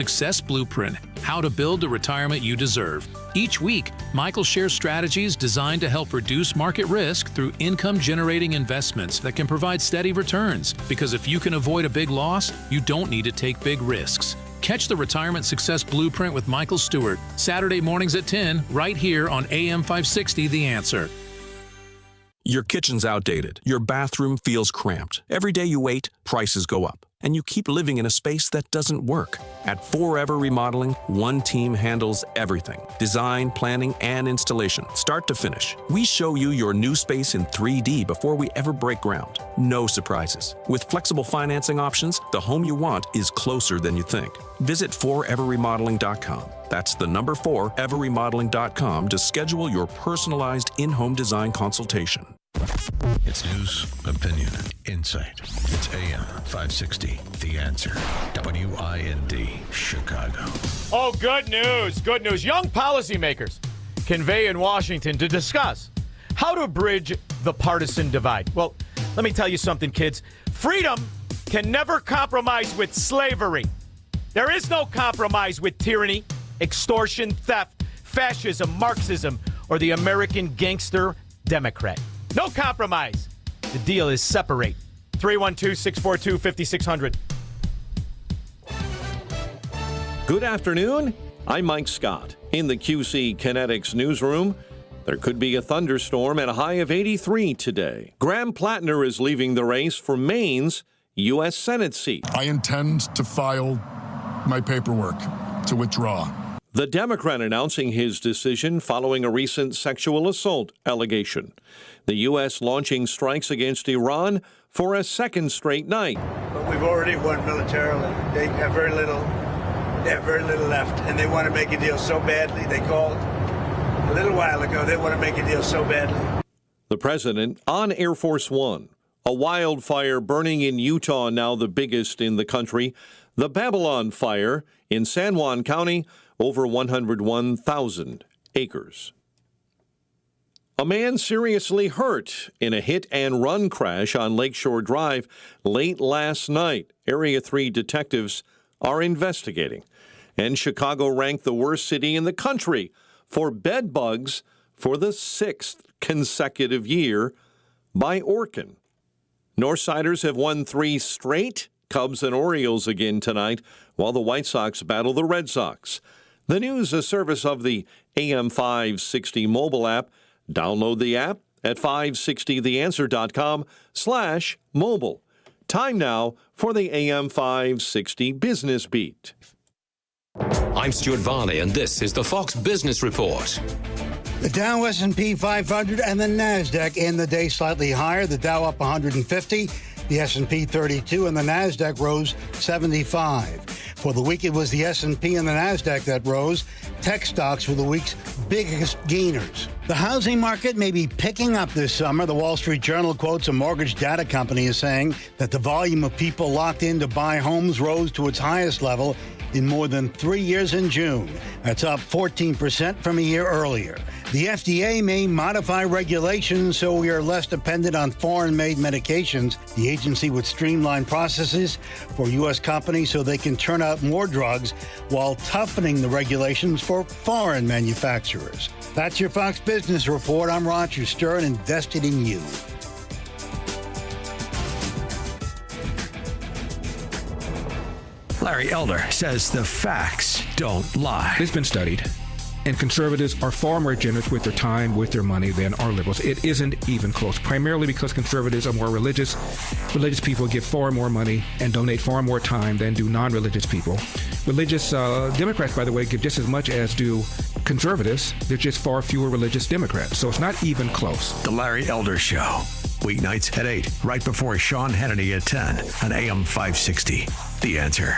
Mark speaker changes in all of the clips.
Speaker 1: Success Blueprint, how to build the retirement you deserve. Each week, Michael shares strategies designed to help reduce market risk through income-generating investments that can provide steady returns. Because if you can avoid a big loss, you don't need to take big risks. Catch the Retirement Success Blueprint with Michael Stewart, Saturday mornings at 10, right here on AM 560 The Answer.
Speaker 2: Your kitchen's outdated. Your bathroom feels cramped. Every day you wait, prices go up. And you keep living in a space that doesn't work. At Forever Remodeling, one team handles everything. Design, planning, and installation, start to finish. We show you your new space in 3D before we ever break ground. No surprises. With flexible financing options, the home you want is closer than you think. Visit foreverremodeling.com. That's the number 4, everremodeling.com to schedule your personalized in-home design consultation.
Speaker 3: It's news, opinion, insight. It's AM 560, The Answer. WIND, Chicago.
Speaker 4: Oh, good news, good news. Young policymakers convey in Washington to discuss how to bridge the partisan divide. Well, let me tell you something, kids. Freedom can never compromise with slavery. There is no compromise with tyranny, extortion, theft, fascism, Marxism, or the American gangster Democrat. No compromise. The deal is separate. 312-642-5600.
Speaker 5: Good afternoon. I'm Mike Scott. In the QC Kinetics newsroom, there could be a thunderstorm at a high of 83 today. Graham Plattner is leaving the race for Maine's U.S. Senate seat.
Speaker 6: I intend to file my paperwork to withdraw.
Speaker 5: The Democrat announcing his decision following a recent sexual assault allegation. The U.S. launching strikes against Iran for a second straight night.
Speaker 7: But we've already won militarily. They have very little left, and they want to make a deal so badly. They called a little while ago. They want to make a deal so badly.
Speaker 5: The president on Air Force One. A wildfire burning in Utah, now the biggest in the country. The Babylon Fire in San Juan County, over 101,000 acres. A man seriously hurt in a hit-and-run crash on Lakeshore Drive late last night. Area 3 detectives are investigating. And Chicago ranked the worst city in the country for bed bugs for the 6th consecutive year by Orkin. Northsiders have won 3 straight. Cubs and Orioles again tonight, while the White Sox battle the Red Sox. The news, a service of the AM 560 mobile app. Download the app at 560theanswer.com/mobile. Time now for the AM 560 Business Beat.
Speaker 8: I'm Stuart Varney, and this is the Fox Business Report.
Speaker 9: The Dow, S&P 500, and the NASDAQ in the day slightly higher. The Dow up 150, the S&P 32, and the NASDAQ rose 75. For the week, it was the S&P and the NASDAQ that rose. Tech stocks were the week's biggest gainers. The housing market may be picking up this summer. The Wall Street Journal quotes a mortgage data company as saying that the volume of people locked in to buy homes rose to its highest level in more than 3 years in June. That's up 14% from a year earlier. The FDA may modify regulations so we are less dependent on foreign-made medications. The agency would streamline processes for U.S. companies so they can turn out more drugs while toughening the regulations for foreign manufacturers. That's your Fox Business Report. I'm Roger Stern, invested in you.
Speaker 10: Larry Elder says the facts don't lie.
Speaker 11: It's been studied, and conservatives are far more generous with their time, with their money than are liberals. It isn't even close, primarily because conservatives are more religious. Religious people give far more money and donate far more time than do non-religious people. Religious Democrats, by the way, give just as much as do conservatives. There's just far fewer religious Democrats, so it's not even close.
Speaker 10: The Larry Elder Show, weeknights at 8, right before Sean Hannity at 10 on AM 560. The Answer.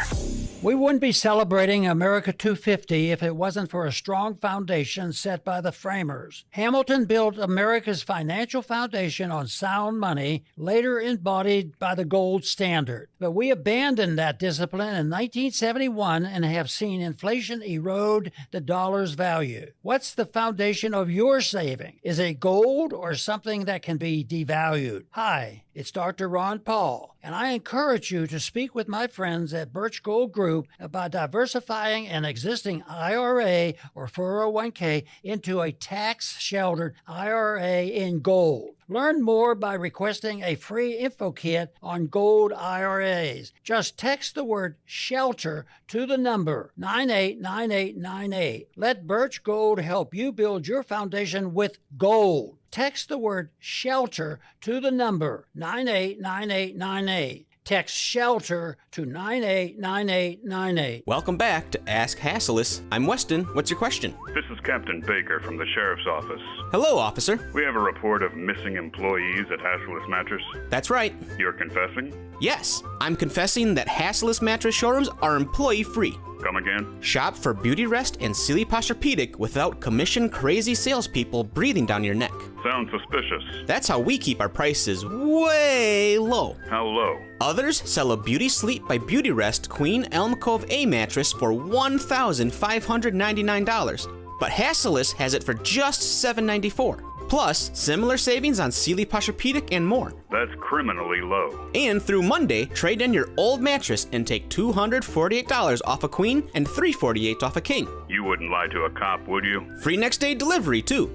Speaker 12: We wouldn't be celebrating America 250 if it wasn't for a strong foundation set by the framers. Hamilton built America's financial foundation on sound money, later embodied by the gold standard. But we abandoned that discipline in 1971 and have seen inflation erode the dollar's value. What's the foundation of your saving? Is it gold or something that can be devalued? Hi, It's Dr. Ron Paul, and I encourage you to speak with my friends at Birch Gold Group about diversifying an existing IRA or 401k into a tax-sheltered IRA in gold. Learn more by requesting a free info kit on gold IRAs. Just text the word SHELTER to the number 989898. Let Birch Gold help you build your foundation with gold. Text the word SHELTER to the number 989898. Text SHELTER to 989898.
Speaker 13: Welcome back to Ask Hassleus. I'm Weston. What's your question?
Speaker 14: This is Captain Baker from the Sheriff's Office.
Speaker 13: Hello, officer.
Speaker 14: We have a report of missing employees at Hassleus Mattress.
Speaker 13: That's right.
Speaker 14: You're confessing?
Speaker 13: Yes, I'm confessing that Hassleus Mattress showrooms are employee-free.
Speaker 14: Come again?
Speaker 13: Shop for Beauty Rest and Sealy Posturepedic without commission-crazy salespeople breathing down your neck.
Speaker 14: Sounds suspicious.
Speaker 13: That's how we keep our prices way low.
Speaker 14: How low?
Speaker 13: Others sell a Beauty Sleep by Beauty Rest Queen Elm Cove A mattress for $1,599, but Hassleus has it for just $794. Plus, similar savings on Sealy Posturepedic and more.
Speaker 14: That's criminally low.
Speaker 13: And through Monday, trade in your old mattress and take $248 off a queen and $348 off a king.
Speaker 14: You wouldn't lie to a cop, would you?
Speaker 13: Free next day delivery, too.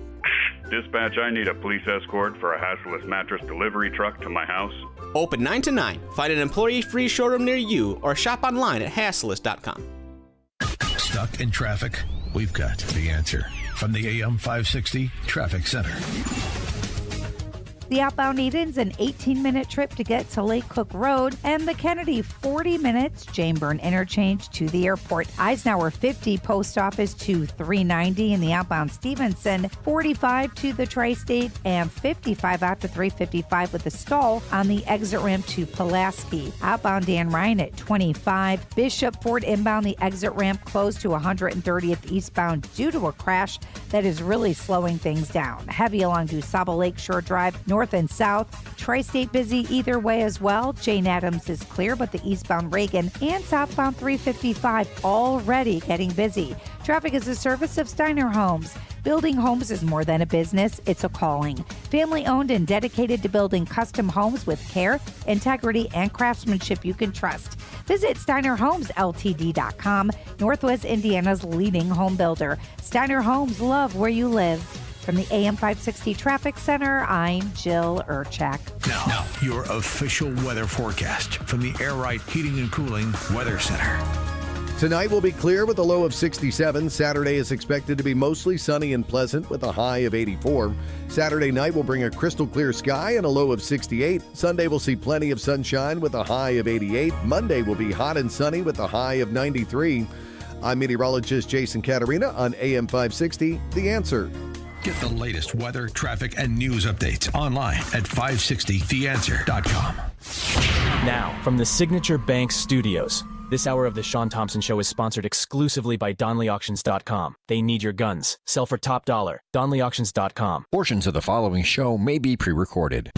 Speaker 14: Dispatch, I need a police escort for a Hassleus Mattress delivery truck to my house.
Speaker 13: Open 9 to 9. Find an employee-free showroom near you or shop online at hassleus.com.
Speaker 3: Stuck in traffic? We've got the answer from the AM 560 Traffic Center.
Speaker 15: The outbound Eden's an 18-minute trip to get to Lake Cook Road, and the Kennedy 40 minutes Jane Byrne interchange to the airport. Eisenhower 50 post office to 390 in the outbound Stevenson, 45 to the Tri-State, and 55 out to 355 with a stall on the exit ramp to Pulaski. Outbound Dan Ryan at 25. Bishop Ford inbound the exit ramp closed to 130th eastbound due to a crash that is really slowing things down. Heavy along DuSable Lakeshore Drive, north and south. Tri-State busy either way as well. Jane Addams is clear, but the eastbound Reagan and southbound 355 already getting busy. Traffic is a service of Steiner Homes. Building homes is more than a business, it's a calling. Family owned and dedicated to building custom homes with care, integrity, and craftsmanship you can trust. Visit SteinerHomesLTD.com, Northwest Indiana's leading home builder. Steiner Homes, love where you live. From the AM 560 Traffic Center, I'm Jill Urchak.
Speaker 3: Now, your official weather forecast from the Air Right Heating and Cooling Weather Center.
Speaker 16: Tonight will be clear with a low of 67. Saturday is expected to be mostly sunny and pleasant with a high of 84. Saturday night will bring a crystal clear sky and a low of 68. Sunday will see plenty of sunshine with a high of 88. Monday will be hot and sunny with a high of 93. I'm meteorologist Jason Caterina on AM 560, The Answer.
Speaker 3: Get the latest weather, traffic, and news updates online at 560theanswer.com.
Speaker 17: Now, from the Signature Bank Studios. This hour of the Shaun Thompson Show is sponsored exclusively by DonleyAuctions.com. They need your guns. Sell for top dollar. DonleyAuctions.com.
Speaker 18: Portions of the following show may be pre-recorded.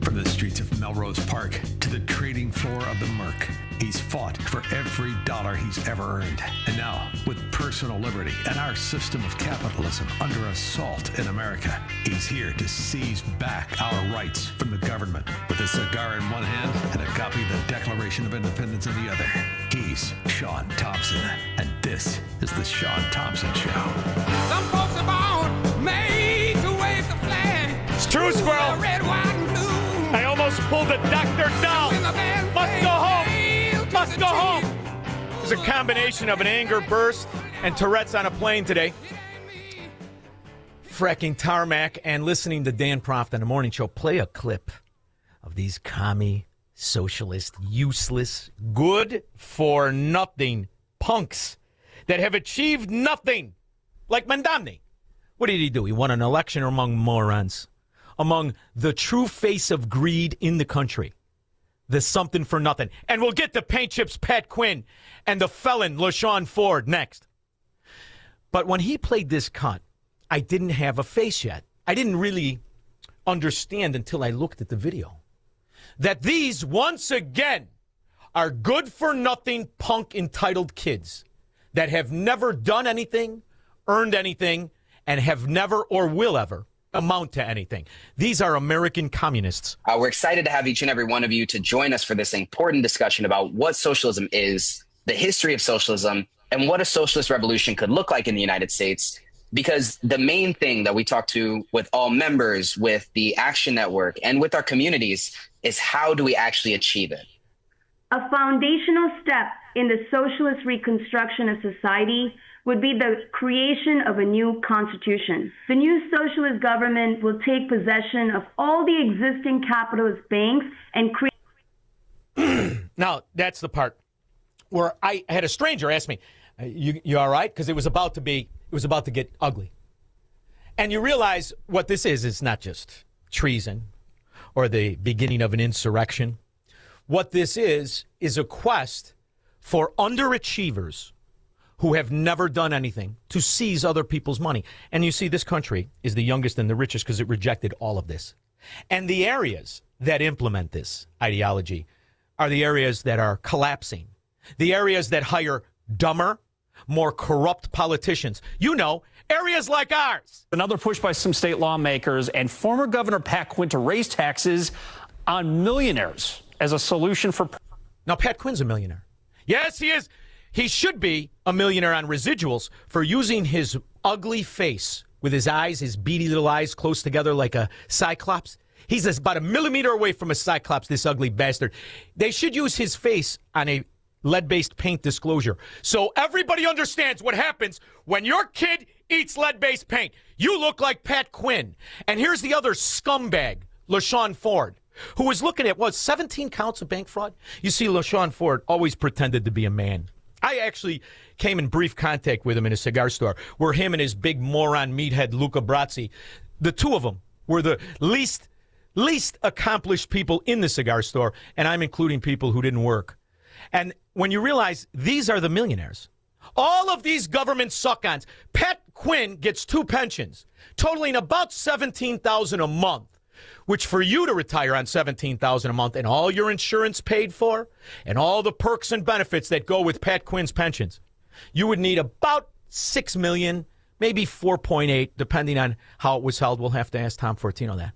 Speaker 3: From the streets of Melrose Park to the trading floor of the Merc, he's fought for every dollar he's ever earned. And now, with personal liberty and our system of capitalism under assault in America, he's here to seize back our rights from the government. With a cigar in one hand and a copy of the Declaration of Independence in the other, he's Shaun Thompson. And this is the Shaun Thompson Show.
Speaker 19: Some folks are born made to wave the flag.
Speaker 4: It's true, Squirrel.
Speaker 19: Red, white, and blue.
Speaker 4: I almost pulled the doctor down. Must go home. Must go home. It was a combination of an anger burst and Tourette's on a plane today. Fracking tarmac and listening to Dan Proft on the morning show play a clip of these commie, socialist, useless, good-for-nothing punks that have achieved nothing. Like Mandamni. What did he do? He won an election among morons. Among the true face of greed in the country. The something for nothing. And we'll get to Paint Chips Pat Quinn and the felon LaShawn Ford next. But when he played this cunt, I didn't have a face yet. I didn't really understand until I looked at the video. That these, once again, are good-for-nothing punk entitled kids that have never done anything, earned anything, and have never or will ever amount to anything. These are American communists.
Speaker 20: We're excited to have each and every one of you to join us for this important discussion about what socialism is, the history of socialism, and what a socialist revolution could look like in the United States. Because the main thing that we talk to with all members, with the Action Network, and with our communities is how do we actually achieve it?
Speaker 21: A foundational step in the socialist reconstruction of society would be the creation of a new constitution. The new socialist government will take possession of all the existing capitalist banks and create.
Speaker 4: Now, that's the part where I had a stranger ask me, you all right? Because it was about to get ugly. And you realize what this is not just treason or the beginning of an insurrection. What this is a quest for underachievers who have never done anything to seize other people's money. And you see, this country is the youngest and the richest because it rejected all of this. And the areas that implement this ideology are the areas that are collapsing, the areas that hire dumber, more corrupt politicians. You know, areas like ours.
Speaker 22: Another push by some state lawmakers and former Governor Pat Quinn to raise taxes on millionaires as a solution for...
Speaker 4: Now, Pat Quinn's a millionaire. Yes, he is. He should be a millionaire on residuals for using his ugly face with his eyes, his beady little eyes close together like a cyclops. He's about a millimeter away from a cyclops, this ugly bastard. They should use his face on a lead-based paint disclosure so everybody understands what happens when your kid eats lead-based paint. You look like Pat Quinn. And here's the other scumbag, LaShawn Ford, who was looking at, 17 counts of bank fraud? You see, LaShawn Ford always pretended to be a man. I actually came in brief contact with him in a cigar store where him and his big moron meathead Luca Brazzi, the two of them were the least accomplished people in the cigar store, and I'm including people who didn't work. And when you realize these are the millionaires, all of these government suck-ons, Pat Quinn gets 2 pensions, totaling about $17,000 a month, which for you to retire on $17,000 a month and all your insurance paid for and all the perks and benefits that go with Pat Quinn's pensions, you would need about $6 million, maybe 4.8, depending on how it was held. We'll have to ask Tom Fortino that.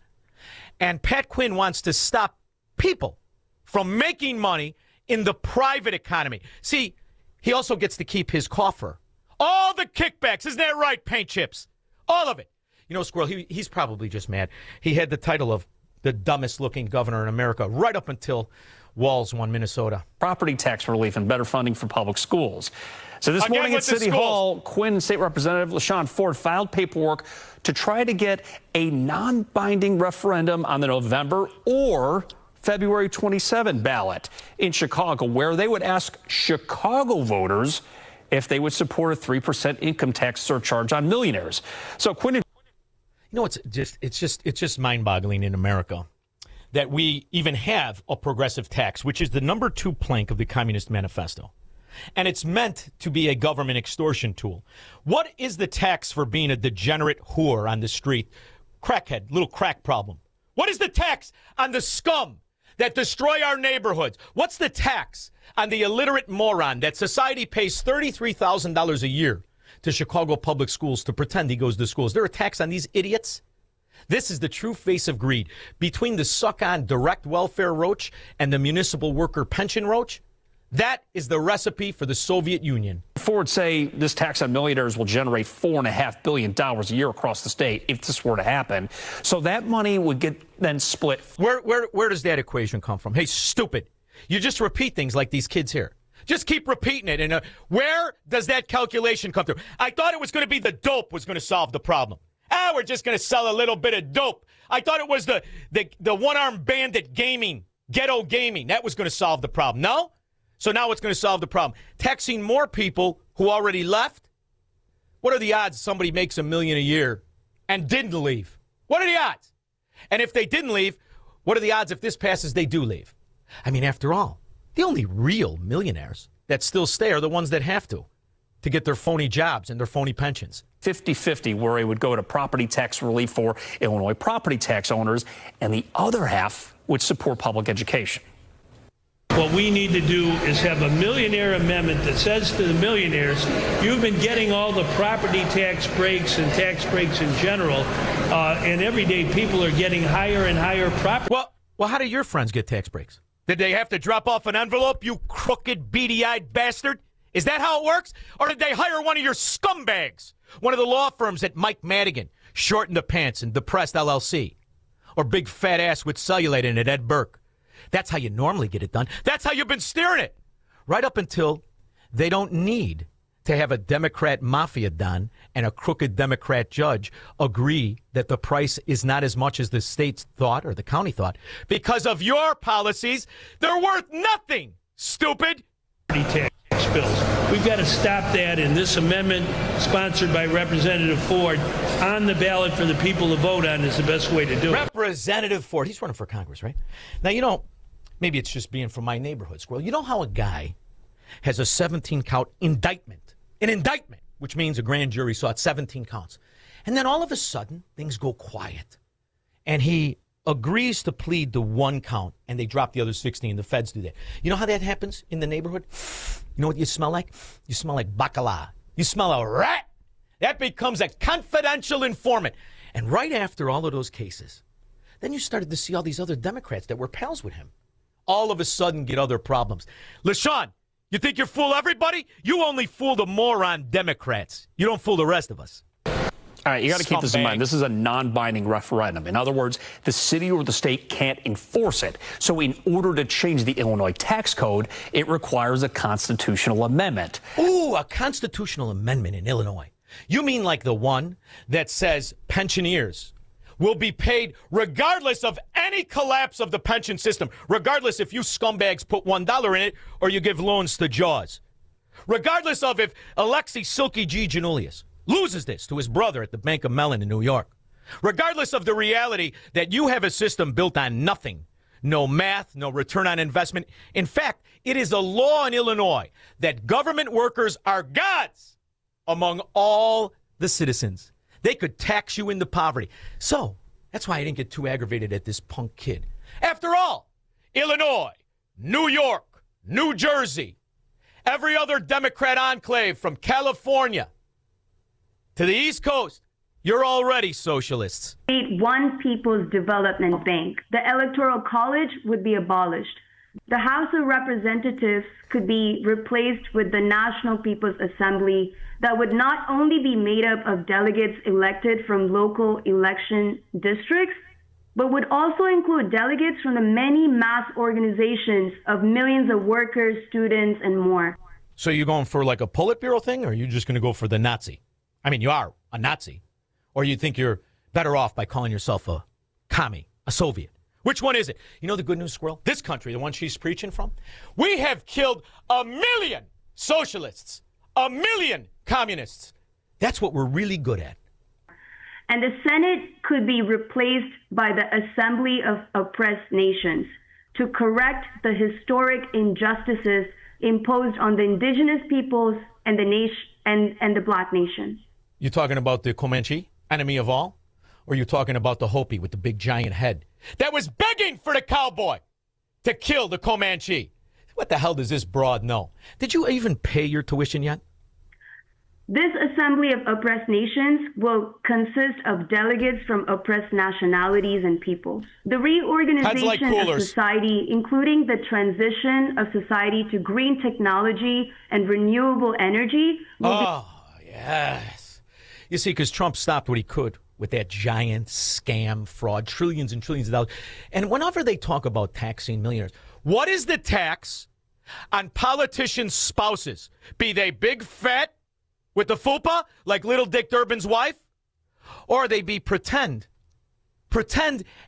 Speaker 4: And Pat Quinn wants to stop people from making money in the private economy. See, he also gets to keep his coffer. All the kickbacks, isn't that right, Paint Chips? All of it. You know, Squirrel, he's probably just mad. He had the title of the dumbest-looking governor in America right up until Walz won Minnesota.
Speaker 22: Property tax relief and better funding for public schools. So this morning at City Hall, Quinn State Representative LaShawn Ford filed paperwork to try to get a non-binding referendum on the November or February 27 ballot in Chicago, where they would ask Chicago voters if they would support a 3% income tax surcharge on millionaires. So Quinn...
Speaker 4: You know, it's just mind-boggling in America that we even have a progressive tax, which is the number 2 plank of the Communist Manifesto. And it's meant to be a government extortion tool. What is the tax for being a degenerate whore on the street? Crackhead, little crack problem. What is the tax on the scum that destroy our neighborhoods? What's the tax on the illiterate moron that society pays $33,000 a year to Chicago public schools to pretend he goes to school? Is there a tax on these idiots? This is the true face of greed. Between the suck-on direct welfare roach and the municipal worker pension roach, that is the recipe for the Soviet Union.
Speaker 22: Ford say this tax on millionaires will generate $4.5 billion a year across the state if this were to happen. So that money would get then split.
Speaker 4: Where does that equation come from? Hey, stupid. You just repeat things like these kids here. Just keep repeating it. And where does that calculation come through? I thought it was going to be the dope was going to solve the problem. We're just going to sell a little bit of dope. I thought it was the one-armed bandit gaming, ghetto gaming. That was going to solve the problem. No? So now what's going to solve the problem? Taxing more people who already left? What are the odds somebody makes $1 million a year and didn't leave? What are the odds? And if they didn't leave, what are the odds if this passes they do leave? I mean, after all, the only real millionaires that still stay are the ones that have to get their phony jobs and their phony pensions.
Speaker 22: 50-50, where it would go to property tax relief for Illinois property tax owners, and the other half would support public education.
Speaker 1: What we need to do is have a millionaire amendment that says to the millionaires, you've been getting all the property tax breaks and tax breaks in general, and everyday people are getting higher and higher property.
Speaker 4: Well, how do your friends get tax breaks? Did they have to drop off an envelope, you crooked, beady-eyed bastard? Is that how it works? Or did they hire one of your scumbags? One of the law firms at Mike Madigan, Short in the Pants and Depressed LLC? Or Big Fat Ass with Cellulite in it, Ed Burke? That's how you normally get it done. That's how you've been steering it. Right up until they don't need to have a Democrat mafia don and a crooked Democrat judge agree that the price is not as much as the state thought or the county thought. Because of your policies, they're worth nothing, stupid.
Speaker 1: Tax bills. We've got to stop that, and this amendment, sponsored by Representative Ford, on the ballot for the people to vote on is the best way to do it.
Speaker 4: Representative Ford, he's running for Congress, right? Now, maybe it's just being from my neighborhood, Squirrel. You know how a guy has a 17-count indictment? An indictment, which means a grand jury saw it 17 counts. And then all of a sudden, things go quiet. And he agrees to plead to one count, and they drop the other 16. The feds do that. You know how that happens in the neighborhood? You know what you smell like? You smell like bacala. You smell a rat. That becomes a confidential informant. And right after all of those cases, then you started to see all these other Democrats that were pals with him all of a sudden get other problems. LaShawn, you think you fool everybody? You only fool the moron Democrats. You don't fool the rest of us.
Speaker 22: All right, you got to keep this in mind. This is a non-binding referendum. In other words, the city or the state can't enforce it. So in order to change the Illinois tax code, it requires a constitutional amendment.
Speaker 4: Ooh, a constitutional amendment in Illinois. You mean like the one that says pensioners will be paid regardless of any collapse of the pension system, regardless if you scumbags put $1 in it or you give loans to Jaws, regardless of if Alexi Silky G. Janulius loses this to his brother at the Bank of Mellon in New York, regardless of the reality that you have a system built on nothing, no math, no return on investment. In fact, it is a law in Illinois that government workers are gods among all the citizens. They could tax you into poverty. So that's why I didn't get too aggravated at this punk kid. After all, Illinois, New York, New Jersey, every other Democrat enclave from California to the East Coast, you're already socialists.
Speaker 21: One People's Development Bank. The Electoral College would be abolished. The House of Representatives could be replaced with the National People's Assembly that would not only be made up of delegates elected from local election districts, but would also include delegates from the many mass organizations of millions of workers, students, and more.
Speaker 4: So you're going for like a Politburo thing, or are you just going to go for the Nazi? I mean, you are a Nazi. Or you think you're better off by calling yourself a commie, a Soviet. Which one is it? You know the good news, Squirrel? This country, the one she's preaching from, we have killed 1 million socialists, 1 million communists. That's what we're really good at.
Speaker 21: And the Senate could be replaced by the Assembly of Oppressed Nations to correct the historic injustices imposed on the indigenous peoples and the nation and the Black nation.
Speaker 4: You talking about the Comanche, enemy of all? Or are you talking about the Hopi with the big giant head that was begging for the cowboy to kill the Comanche? What the hell does this broad know? Did you even pay your tuition yet?
Speaker 21: This Assembly of Oppressed Nations will consist of delegates from oppressed nationalities and peoples. The reorganization of society, including the transition of society to green technology and renewable energy, will
Speaker 4: yes. You see, because Trump stopped what he could with that giant scam fraud, trillions and trillions of dollars. And whenever they talk about taxing millionaires, what is the tax on politicians' spouses? Be they big fat with the fupa, like little Dick Durbin's wife? Or they be pretend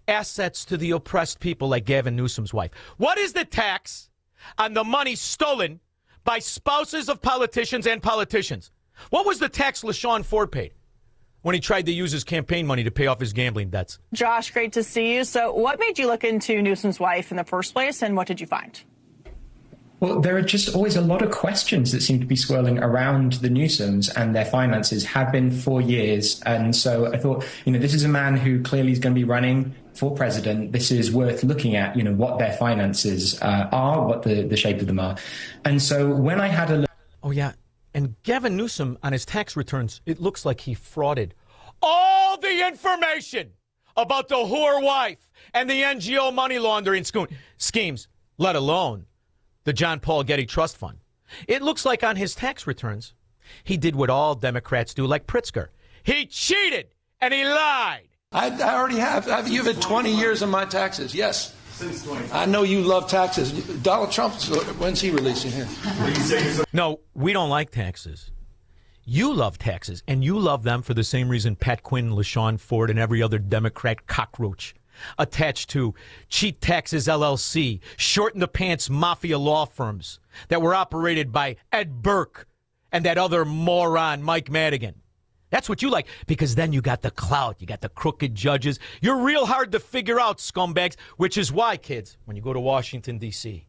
Speaker 4: assets to the oppressed people like Gavin Newsom's wife? What is the tax on the money stolen by spouses of politicians and politicians? What was the tax LaShaun Ford paid when he tried to use his campaign money to pay off his gambling debts?
Speaker 2: Josh, great to see you. So what made you look into Newsom's wife in the first place, and what did you find?
Speaker 23: Well, there are just always a lot of questions that seem to be swirling around the Newsoms and their finances, have been for years. And so I thought, this is a man who clearly is going to be running for president, this is worth looking at, what their finances are, what the shape of them are. And so when I had a look.
Speaker 4: Oh, yeah. And Gavin Newsom, on his tax returns, it looks like he frauded all the information about the whore wife and the NGO money laundering schemes, let alone the John Paul Getty Trust Fund. It looks like on his tax returns, he did what all Democrats do, like Pritzker. He cheated and he lied.
Speaker 5: I already have. You've had 20 years of my taxes, yes. Since 20. I know you love taxes. Donald Trump, when's he releasing his?
Speaker 4: No, we don't like taxes. You love taxes, and you love them for the same reason Pat Quinn, LaShawn Ford, and every other Democrat cockroach attached to Cheat Taxes LLC, short-in-the-pants mafia law firms that were operated by Ed Burke and that other moron, Mike Madigan. That's what you like, because then you got the clout, you got the crooked judges. You're real hard to figure out, scumbags, which is why, kids, when you go to Washington, D.C.,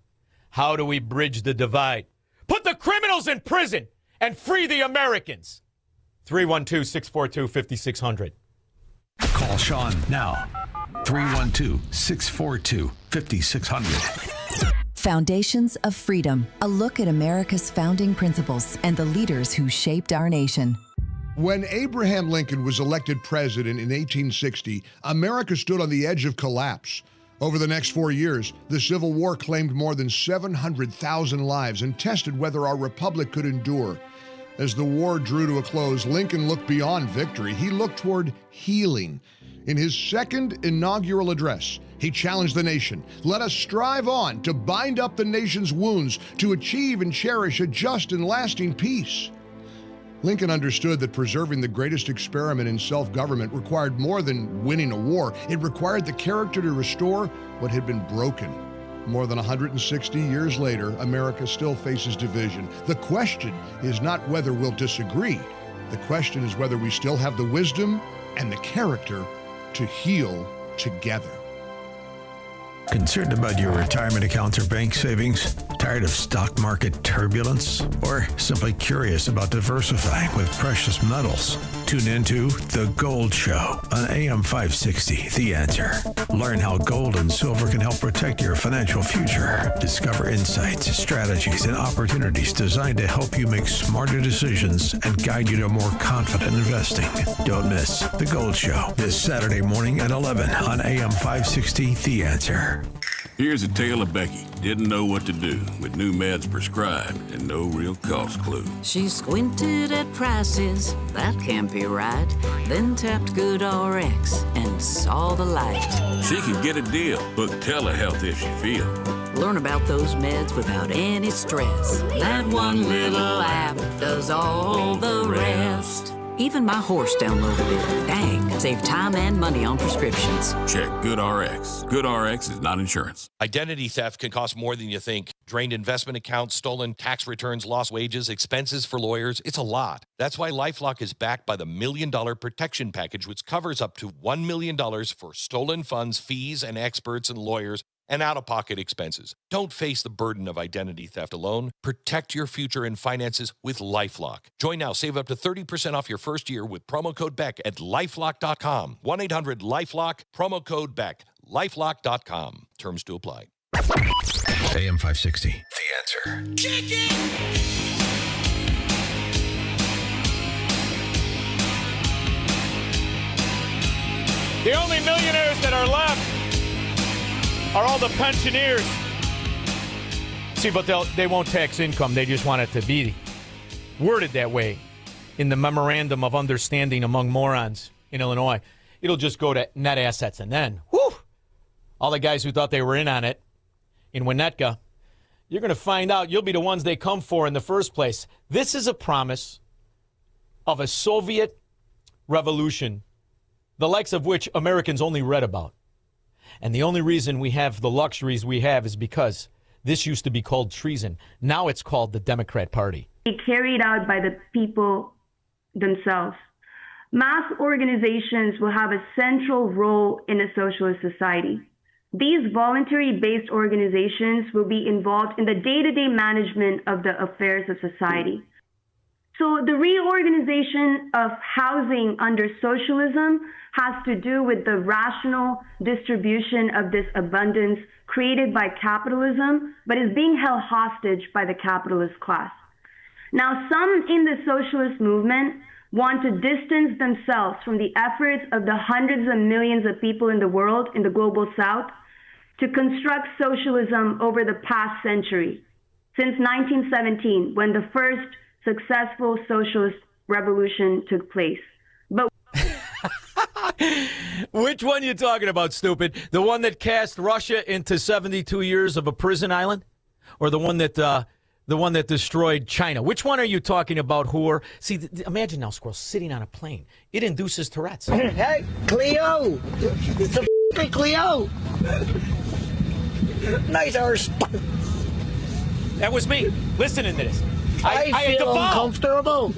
Speaker 4: how do we bridge the divide? Put the criminals in prison and free the Americans. 312-642-5600.
Speaker 3: Call Shaun now. 312-642-5600.
Speaker 6: Foundations of Freedom, a look at America's founding principles and the leaders who shaped our nation.
Speaker 7: When Abraham Lincoln was elected president in 1860, America stood on the edge of collapse. Over the next 4 years, the Civil War claimed more than 700,000 lives and tested whether our republic could endure. As the war drew to a close, Lincoln looked beyond victory. He looked toward healing. In his second inaugural address, he challenged the nation. Let us strive on to bind up the nation's wounds, to achieve and cherish a just and lasting peace. Lincoln understood that preserving the greatest experiment in self-government required more than winning a war. It required the character to restore what had been broken. More than 160 years later, America still faces division. The question is not whether we'll disagree. The question is whether we still have the wisdom and the character to heal together.
Speaker 10: Concerned about your retirement accounts or bank savings? Tired of stock market turbulence? Or simply curious about diversifying with precious metals? Tune into The Gold Show on AM 560, The Answer. Learn how gold and silver can help protect your financial future. Discover insights, strategies, and opportunities designed to help you make smarter decisions and guide you to more confident investing. Don't miss The Gold Show this Saturday morning at 11 on AM 560, The Answer.
Speaker 24: Here's a tale of Becky. Didn't know what to do with new meds prescribed and no real cost clue.
Speaker 25: She squinted at prices, that can't be right. Then tapped GoodRx and saw the light.
Speaker 24: She could get a deal. Book telehealth if she feel.
Speaker 25: Learn about those meds without any stress. That one little app does all the rest. Even my horse downloaded it. Dang, save time and money on prescriptions.
Speaker 24: Check GoodRx. GoodRx is not insurance.
Speaker 26: Identity theft can cost more than you think. Drained investment accounts, stolen tax returns, lost wages, expenses for lawyers. It's a lot. That's why LifeLock is backed by the $1 Million Protection Package, which covers up to $1 million for stolen funds, fees, and experts and lawyers, and out-of-pocket expenses. Don't face the burden of identity theft alone. Protect your future and finances with LifeLock. Join now. Save up to 30% off your first year with promo code BECK at LifeLock.com. 1-800-LifeLock, promo code BECK. LifeLock.com. Terms to apply.
Speaker 10: AM 560, The Answer.
Speaker 4: The only millionaires that are left are all the pensioners. See, but they won't tax income. They just want it to be worded that way in the memorandum of understanding among morons in Illinois. It'll just go to net assets. And then, whew, all the guys who thought they were in on it in Winnetka, you're going to find out you'll be the ones they come for in the first place. This is a promise of a Soviet revolution, the likes of which Americans only read about. And the only reason we have the luxuries we have is because this used to be called treason. Now it's called the Democrat Party.
Speaker 21: Carried out by the people themselves. Mass organizations will have a central role in a socialist society. These voluntary-based organizations will be involved in the day-to-day management of the affairs of society. So the reorganization of housing under socialism has to do with the rational distribution of this abundance created by capitalism, but is being held hostage by the capitalist class. Now, some in the socialist movement want to distance themselves from the efforts of the hundreds of millions of people in the world, in the global south, to construct socialism over the past century, since 1917, when the first successful socialist revolution took place. But
Speaker 4: Which one you talking about, stupid? The one that cast Russia into 72 years of a prison island, or the one that destroyed China? Which one are you talking about, whore? See, imagine now, Squirrel, sitting on a plane. It induces Tourette's.
Speaker 8: Hey, Cleo! It's a f***ing Cleo! Nice horse.
Speaker 4: That was me, listening to this.
Speaker 8: I feel uncomfortable.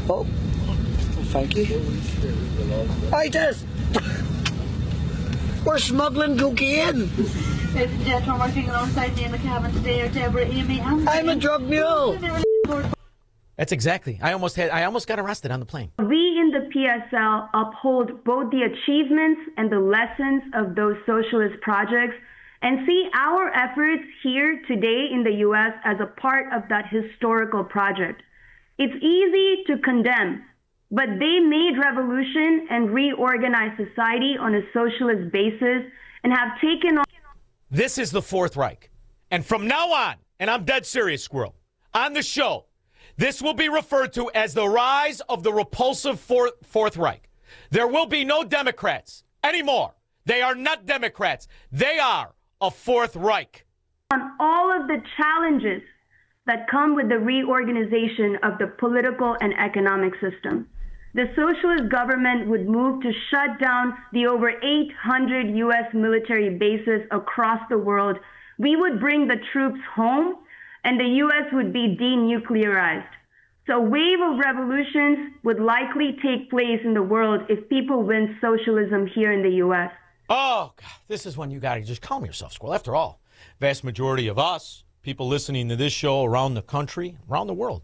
Speaker 8: Oh, thank you. Hi, Tess. We're smuggling cocaine.
Speaker 9: Ladies and gentlemen, working alongside me in the cabin today are Deborah, Amy, and
Speaker 8: I'm a drug mule.
Speaker 4: That's exactly. I almost got arrested on the plane.
Speaker 21: we in the PSL uphold both the achievements and the lessons of those socialist projects and see our efforts here today in the U.S. as a part of that historical project. It's easy to condemn, but they made revolution and reorganized society on a socialist basis and have taken on.
Speaker 4: This is the Fourth Reich. And from now on, and I'm dead serious, Squirrel, on the show, this will be referred to as the rise of the repulsive Fourth Reich. There will be no Democrats anymore. They are not Democrats. They are a Fourth Reich.
Speaker 21: On all of the challenges that come with the reorganization of the political and economic system. The socialist government would move to shut down the over 800 U.S. military bases across the world. We would bring the troops home, and the U.S. would be denuclearized. So a wave of revolutions would likely take place in the world if people win socialism here in the U.S.
Speaker 4: Oh, God, this is when you got to just calm yourself, Squirrel. After all, vast majority of us, people listening to this show around the country, around the world,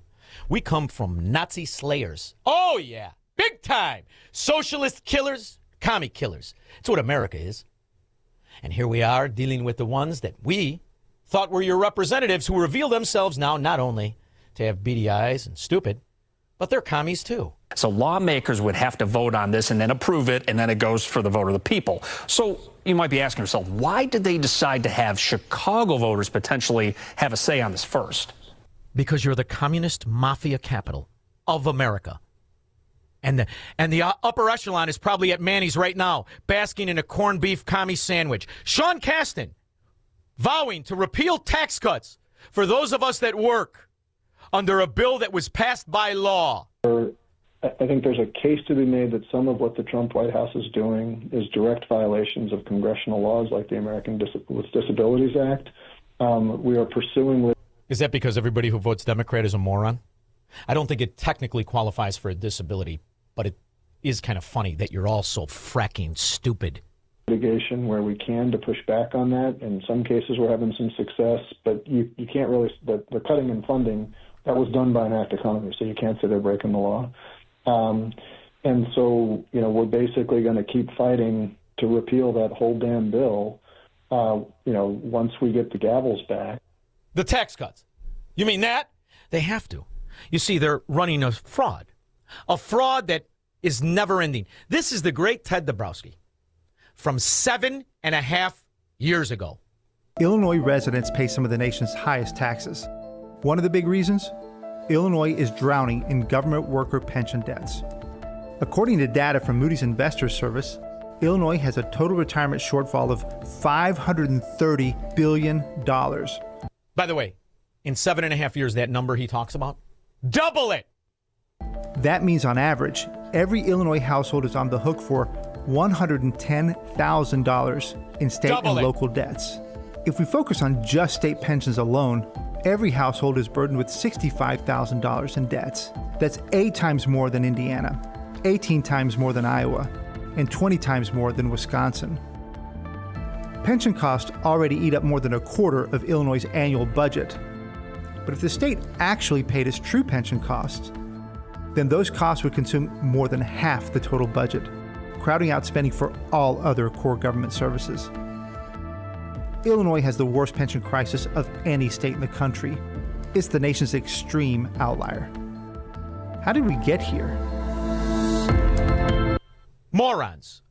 Speaker 4: we come from Nazi slayers. Oh, yeah, big time. Socialist killers, commie killers. It's what America is. And here we are dealing with the ones that we thought were your representatives who reveal themselves now not only to have beady eyes and stupid, but they're commies too.
Speaker 22: So lawmakers would have to vote on this and then approve it, and then it goes for the vote of the people. So you might be asking yourself, why did they decide to have Chicago voters potentially have a say on this first?
Speaker 4: Because you're the communist mafia capital of America. And the upper echelon is probably at Manny's right now, basking in a corned beef commie sandwich. Shaun Caston vowing to repeal tax cuts for those of us that work under a bill that was passed by law.
Speaker 11: I think there's a case to be made that some of what the Trump White House is doing is direct violations of congressional laws like the American with Disabilities Act. We are pursuing...
Speaker 4: Is that because everybody who votes Democrat is a moron? I don't think it technically qualifies for a disability, but it is kind of funny that you're all so fracking stupid.
Speaker 11: Litigation where we can to push back on that. In some cases, we're having some success, but you can't really... The cutting in funding, that was done by an act of Congress, so you can't say they're breaking the law. And so, we're basically going to keep fighting to repeal that whole damn bill, once we get the gavels back.
Speaker 4: The tax cuts. You mean that? They have to. You see, they're running a fraud that is never ending. This is the great Ted Dabrowski from 7.5 years ago.
Speaker 12: Illinois residents pay some of the nation's highest taxes. One of the big reasons? Illinois is drowning in government worker pension debts. According to data from Moody's Investors Service, Illinois has a total retirement shortfall of $530 billion.
Speaker 4: By the way, in 7.5 years, that number he talks about, double it.
Speaker 12: That means on average, every Illinois household is on the hook for $110,000 in state and local debts. If we focus on just state pensions alone, every household is burdened with $65,000 in debts. That's 8 times more than Indiana, 18 times more than Iowa, and 20 times more than Wisconsin. Pension costs already eat up more than a quarter of Illinois' annual budget. But if the state actually paid its true pension costs, then those costs would consume more than half the total budget, crowding out spending for all other core government services. Illinois has the worst pension crisis of any state in the country. It's the nation's extreme outlier. How did we get here?
Speaker 4: Morons.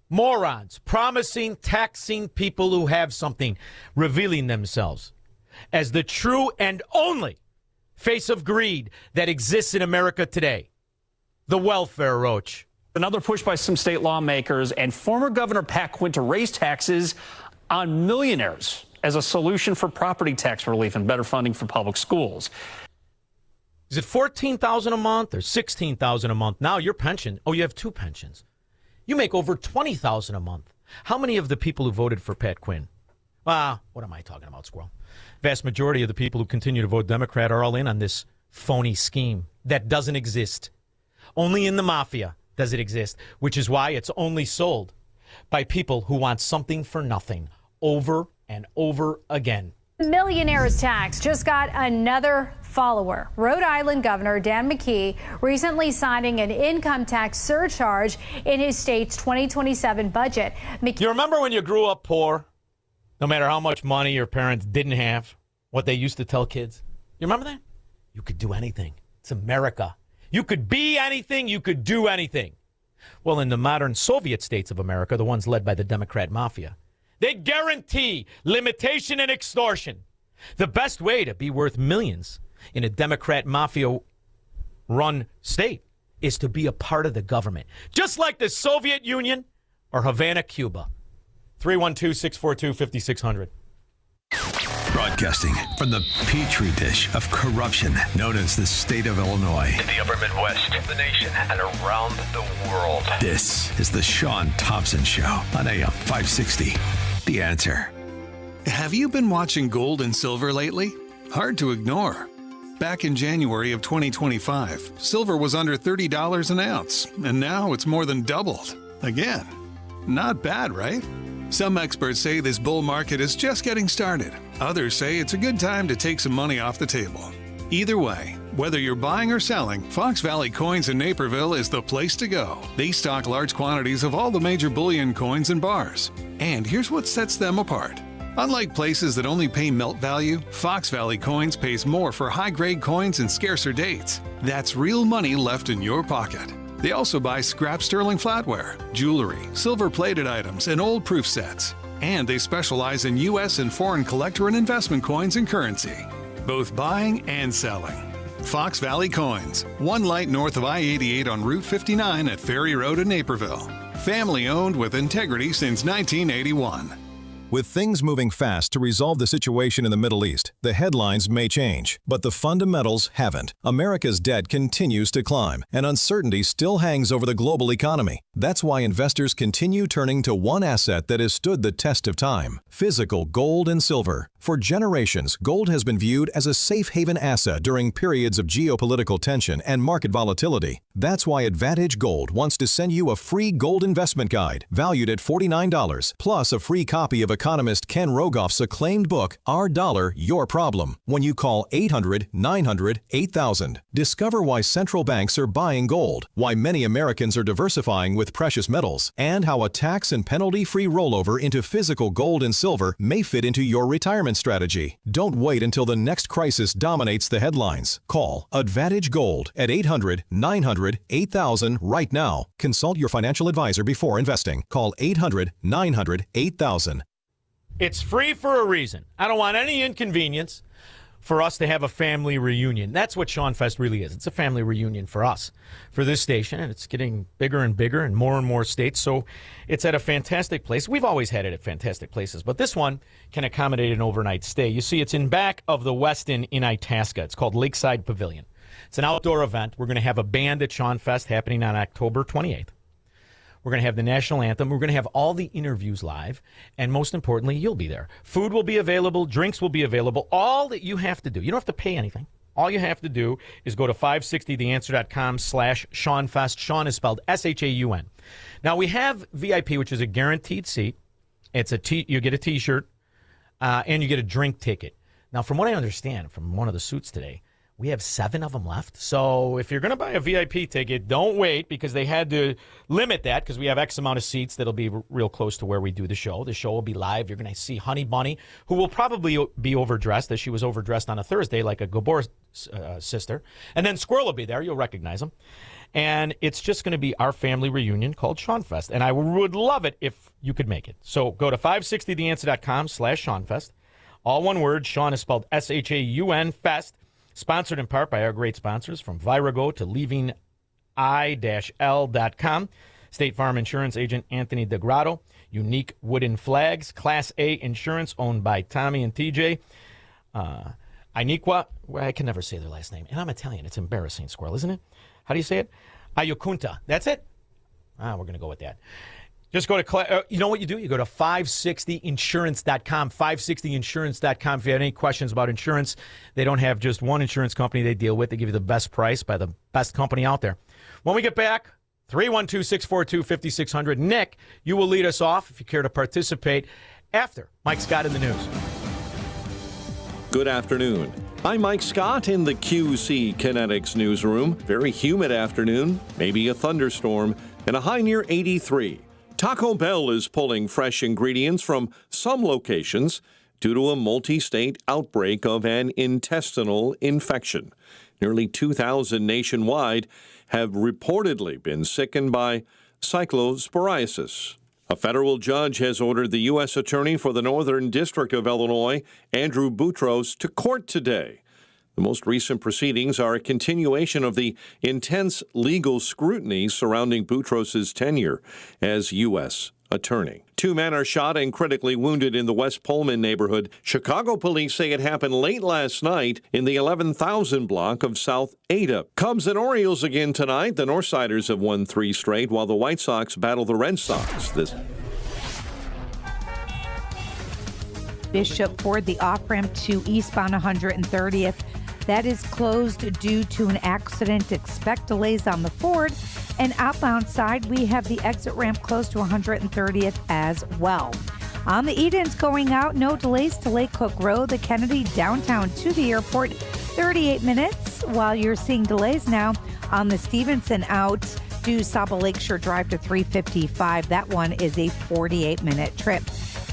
Speaker 4: Morons promising, taxing people who have something, revealing themselves as the true and only face of greed that exists in America today. The welfare roach.
Speaker 22: Another push by some state lawmakers and former Governor Pat Quinn to raise taxes on millionaires as a solution for property tax relief and better funding for public schools.
Speaker 4: Is it $14,000 a month or $16,000 a month? Now your pension, you have two pensions. You make over $20,000 a month. How many of the people who voted for Pat Quinn? What am I talking about, squirrel? Vast majority of the people who continue to vote Democrat are all in on this phony scheme that doesn't exist. Only in the mafia does it exist, which is why it's only sold by people who want something for nothing over and over again.
Speaker 13: Millionaire's tax just got another follower. Rhode Island Governor Dan McKee recently signing an income tax surcharge in his state's 2027 budget.
Speaker 4: You remember when you grew up poor? No matter how much money your parents didn't have, what they used to tell kids? You remember that? You could do anything. It's America. You could be anything. You could do anything. Well, in the modern Soviet states of America, the ones led by the Democrat mafia, they guarantee limitation and extortion. The best way to be worth millions in a Democrat mafia-run state is to be a part of the government, just like the Soviet Union or Havana, Cuba. 312-642-5600.
Speaker 3: Broadcasting from the petri dish of corruption known as the state of Illinois.
Speaker 14: In the upper Midwest, the nation, and around the world.
Speaker 3: This is the Shaun Thompson Show on AM 560. The Answer.
Speaker 15: Have you been watching gold and silver lately? Hard to ignore. Back in January of 2025, silver was under $30 an ounce, and now it's more than doubled. Again. Not bad, right? Some experts say this bull market is just getting started. Others say it's a good time to take some money off the table. Either way, whether you're buying or selling, Fox Valley Coins in Naperville is the place to go. They stock large quantities of all the major bullion coins and bars. And here's what sets them apart. Unlike places that only pay melt value, Fox Valley Coins pays more for high-grade coins and scarcer dates. That's real money left in your pocket. They also buy scrap sterling flatware, jewelry, silver-plated items, and old proof sets. And they specialize in U.S. and foreign collector and investment coins and currency, both buying and selling. Fox Valley Coins, one light north of I-88 on Route 59 at Ferry Road in Naperville. Family-owned with integrity since 1981.
Speaker 16: With things moving fast to resolve the situation in the Middle East, the headlines may change, but the fundamentals haven't. America's debt continues to climb, and uncertainty still hangs over the global economy. That's why investors continue turning to one asset that has stood the test of time: physical gold and silver. For generations, gold has been viewed as a safe haven asset during periods of geopolitical tension and market volatility. That's why Advantage Gold wants to send you a free gold investment guide valued at $49, plus a free copy of economist Ken Rogoff's acclaimed book, Our Dollar, Your Problem, when you call 800-900-8000. Discover why central banks are buying gold, why many Americans are diversifying with precious metals, and how a tax and penalty-free rollover into physical gold and silver may fit into your retirement strategy. Don't wait until the next crisis dominates the headlines. Call Advantage Gold at 800-900-8000 right now. Consult your financial advisor before investing. Call 800-900-8000.
Speaker 4: It's free for a reason. I don't want any inconvenience for us to have a family reunion. That's what Shaun Fest really is. It's a family reunion for us, for this station, and it's getting bigger and bigger in more and more states, so it's at a fantastic place. We've always had it at fantastic places, but this one can accommodate an overnight stay. You see, it's in back of the Westin in Itasca. It's called Lakeside Pavilion. It's an outdoor event. We're going to have a band at Shaun Fest happening on October 28th. We're going to have the national anthem. We're going to have all the interviews live. And most importantly, you'll be there. Food will be available. Drinks will be available. All that you have to do, you don't have to pay anything. All you have to do is go to 560theanswer.com/ShaunFest. Shaun is spelled S-H-A-U-N. Now, we have VIP, which is a guaranteed seat. You get a T-shirt, and you get a drink ticket. Now, from what I understand from one of the suits today, we have 7 of them left. So if you're going to buy a VIP ticket, don't wait, because they had to limit that because we have X amount of seats that'll be real close to where we do the show. The show will be live. You're going to see Honey Bunny, who will probably be overdressed, as she was overdressed on a Thursday like a Gabor sister. And then Squirrel will be there. You'll recognize him. And it's just going to be our family reunion called Shaun Fest. And I would love it if you could make it. So go to 560theanswer.com/ShaunFest. All one word. Shaun is spelled S-H-A-U-N Fest. Sponsored in part by our great sponsors, from Virago to leaving-l.com. State Farm Insurance agent Anthony DeGrotto. Unique Wooden Flags. Class A Insurance, owned by Tommy and TJ. Iniqua. I can never say their last name. And I'm Italian. It's embarrassing, Squirrel, isn't it? How do you say it? Ayacuunta. That's it? We're going to go with that. Just go to, you know what you do? You go to 560insurance.com, 560insurance.com. If you have any questions about insurance, they don't have just one insurance company they deal with. They give you the best price by the best company out there. When we get back, 312-642-5600. Nick, you will lead us off if you care to participate after Mike Scott in the news.
Speaker 1: Good afternoon. I'm Mike Scott in the QC Kinetics newsroom. Very humid afternoon, maybe a thunderstorm, and a high near 83. Taco Bell is pulling fresh ingredients from some locations due to a multi-state outbreak of an intestinal infection. Nearly 2,000 nationwide have reportedly been sickened by cyclosporiasis. A federal judge has ordered the U.S. Attorney for the Northern District of Illinois, Andrew Boutros, to court today. The most recent proceedings are a continuation of the intense legal scrutiny surrounding Boutros' tenure as U.S. Attorney. 2 men are shot and critically wounded in the West Pullman neighborhood. Chicago police say it happened late last night in the 11,000 block of South Ada. Cubs and Orioles again tonight. The Northsiders have won 3 straight, while the White Sox battle the Red Sox.
Speaker 2: Bishop Ford, the off-ramp to eastbound 130th. That is closed due to an accident. Expect delays on the Ford. And outbound side, we have the exit ramp closed to 130th as well. On the Edens going out, no delays to Lake Cook Road. The Kennedy downtown to the airport, 38 minutes, while you're seeing delays now on the Stevenson out to Saba Lakeshore Drive to 355. That one is a 48-minute trip.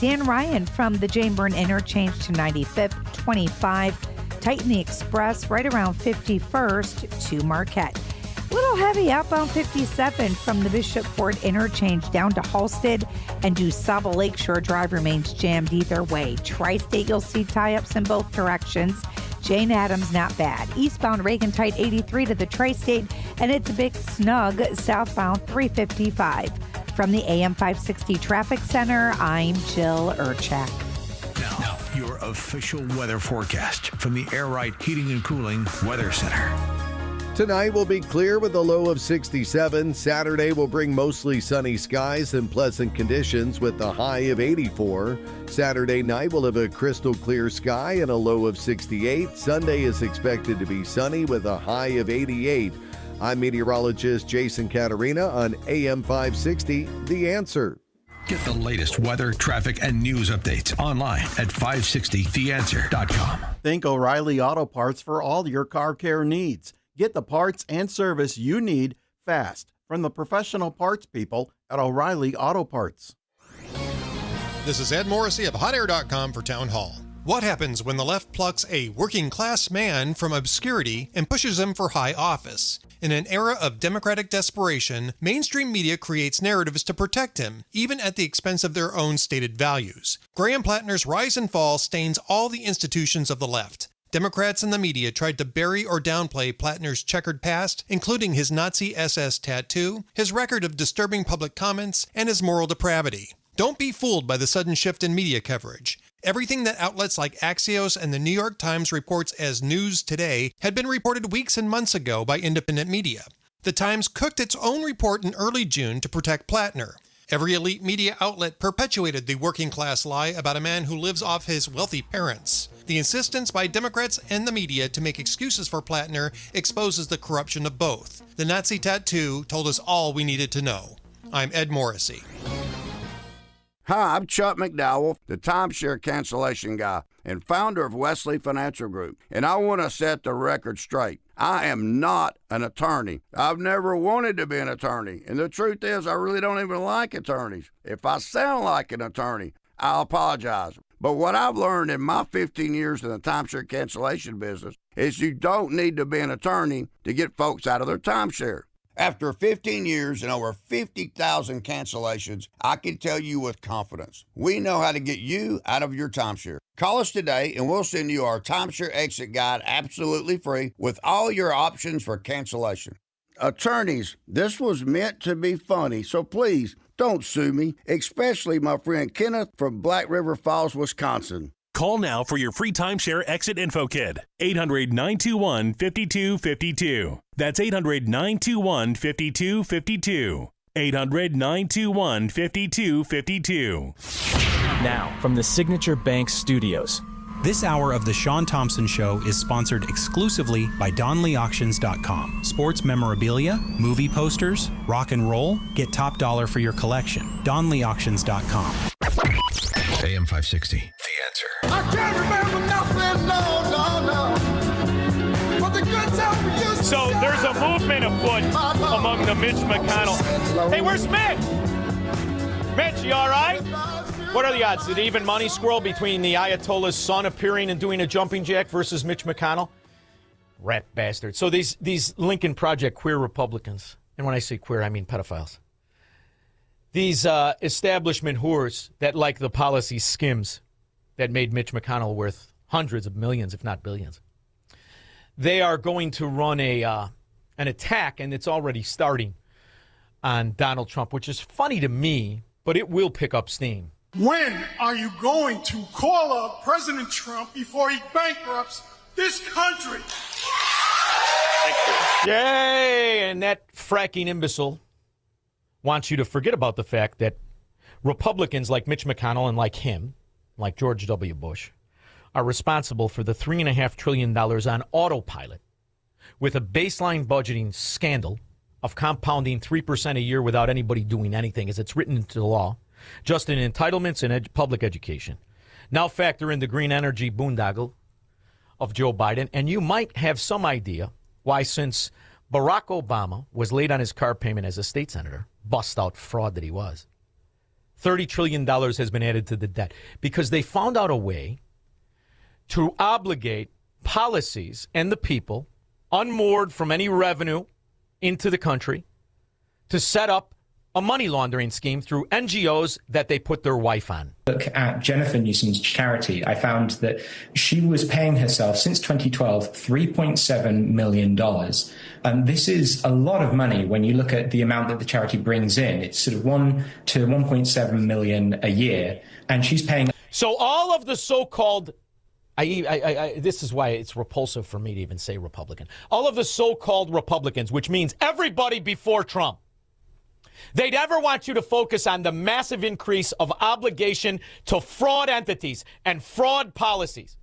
Speaker 2: Dan Ryan from the Jane Byrne Interchange to 95th, 25. Tighten the Express right around 51st to Marquette. A little heavy outbound 57 from the Bishop Ford Interchange down to Halstead and to Saba Lakeshore Drive remains jammed either way. Tri-State, you'll see tie-ups in both directions. Jane Addams, not bad. Eastbound Reagan tight 83 to the Tri-State, and it's a bit snug southbound 355. From the AM 560 Traffic Center, I'm Jill Urchak.
Speaker 10: Now, your official weather forecast from the Air Right Heating and Cooling Weather Center.
Speaker 17: Tonight will be clear with a low of 67. Saturday will bring mostly sunny skies and pleasant conditions with a high of 84. Saturday night will have a crystal clear sky and a low of 68. Sunday is expected to be sunny with a high of 88. I'm meteorologist Jason Caterina on AM 560, The Answer.
Speaker 3: Get the latest weather, traffic, and news updates online at 560theanswer.com.
Speaker 18: Think O'Reilly Auto Parts for all your car care needs. Get the parts and service you need fast from the professional parts people at O'Reilly Auto Parts.
Speaker 19: This is Ed Morrissey of HotAir.com for Town Hall. What happens when the left plucks a working-class man from obscurity and pushes him for high office? In an era of democratic desperation, mainstream media creates narratives to protect him, even at the expense of their own stated values. Graham Plattner's rise and fall stains all the institutions of the left. Democrats and the media tried to bury or downplay Plattner's checkered past, including his Nazi SS tattoo, his record of disturbing public comments, and his moral depravity. Don't be fooled by the sudden shift in media coverage. Everything that outlets like Axios and the New York Times reports as news today had been reported weeks and months ago by independent media. The Times cooked its own report in early June to protect Plattner. Every elite media outlet perpetuated the working class lie about a man who lives off his wealthy parents. The insistence by Democrats and the media to make excuses for Plattner exposes the corruption of both. The Nazi tattoo told us all we needed to know. I'm Ed Morrissey.
Speaker 20: Hi, I'm Chuck McDowell, the timeshare cancellation guy.
Speaker 5: and founder of Wesley Financial Group. And I want to set the record straight. I am not an attorney. I've never wanted to be an attorney. And the truth is, I really don't even like attorneys. If I sound like an attorney, I'll apologize. But what I've learned in my 15 years in the timeshare cancellation business is you don't need to be an attorney to get folks out of their timeshare. After 15 years and over 50,000 cancellations, I can tell you with confidence, we know how to get you out of your timeshare. Call us today and we'll send you our timeshare exit guide absolutely free with all your options for cancellation. Attorneys, this was meant to be funny, so please don't sue me, especially my friend Kenneth from Black River Falls, Wisconsin.
Speaker 6: Call now for your free timeshare exit info kit. 800-921-5252. That's 800-921-5252. 800-921-5252.
Speaker 7: Now, from the Signature Bank Studios. This hour of The Shaun Thompson Show is sponsored exclusively by DonleyAuctions.com. Sports memorabilia, movie posters, rock and roll. Get top dollar for your collection. DonleyAuctions.com.
Speaker 10: AM 560.
Speaker 20: The Answer. I can't remember nothing, no. But the good time we used to
Speaker 4: So there's a movement afoot among the Mitch McConnell. Hey, where's Mitch? Mitch, you all right? What are the odds? Did even money squirrel between the Ayatollah's son appearing and doing a jumping jack versus Mitch McConnell? Rat bastard. So these Lincoln Project queer Republicans, and when I say queer, I mean pedophiles. These establishment whores that like the policy skims that made Mitch McConnell worth hundreds of millions, if not billions. They are going to run an attack, and it's already starting, on Donald Trump, which is funny to me, but it will pick up steam.
Speaker 20: When are you going to call out President Trump before he bankrupts this country?
Speaker 4: Yay! And that fracking imbecile wants you to forget about the fact that Republicans like Mitch McConnell and like him, like George W. Bush, are responsible for the $3.5 trillion on autopilot with a baseline budgeting scandal of compounding 3% a year without anybody doing anything, as it's written into the law, just in entitlements and public education. Now factor in the green energy boondoggle of Joe Biden, and you might have some idea why, since Barack Obama was late on his car payment as a state senator, bust-out fraud that he was, $30 trillion has been added to the debt because they found out a way to obligate policies and the people unmoored from any revenue into the country to set up a money laundering scheme through NGOs that they put their wife on.
Speaker 23: Look at Jennifer Newsom's charity. I found that she was paying herself since 2012 $3.7 million. And this is a lot of money when you look at the amount that the charity brings in. It's sort of 1 to 1.7 million a year. And she's paying.
Speaker 4: So all of the so-called, this is why it's repulsive for me to even say Republican. All of the so-called Republicans, which means everybody before Trump, they'd ever want you to focus on the massive increase of obligation to fraud entities and fraud policies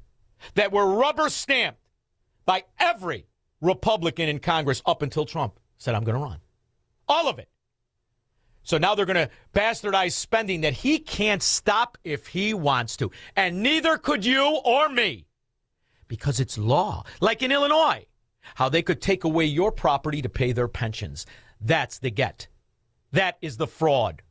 Speaker 4: that were rubber stamped by every Republican in Congress up until Trump said, I'm going to run. All of it. So now they're going to bastardize spending that he can't stop if he wants to. And neither could you or me, because it's law. Like in Illinois, how they could take away your property to pay their pensions. That's the get. That is the fraud.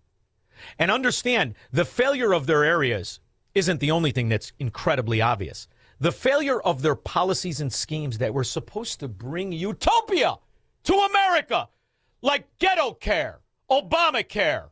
Speaker 4: And understand, the failure of their areas isn't the only thing that's incredibly obvious. The failure of their policies and schemes that were supposed to bring utopia to America, like ghetto care, Obamacare,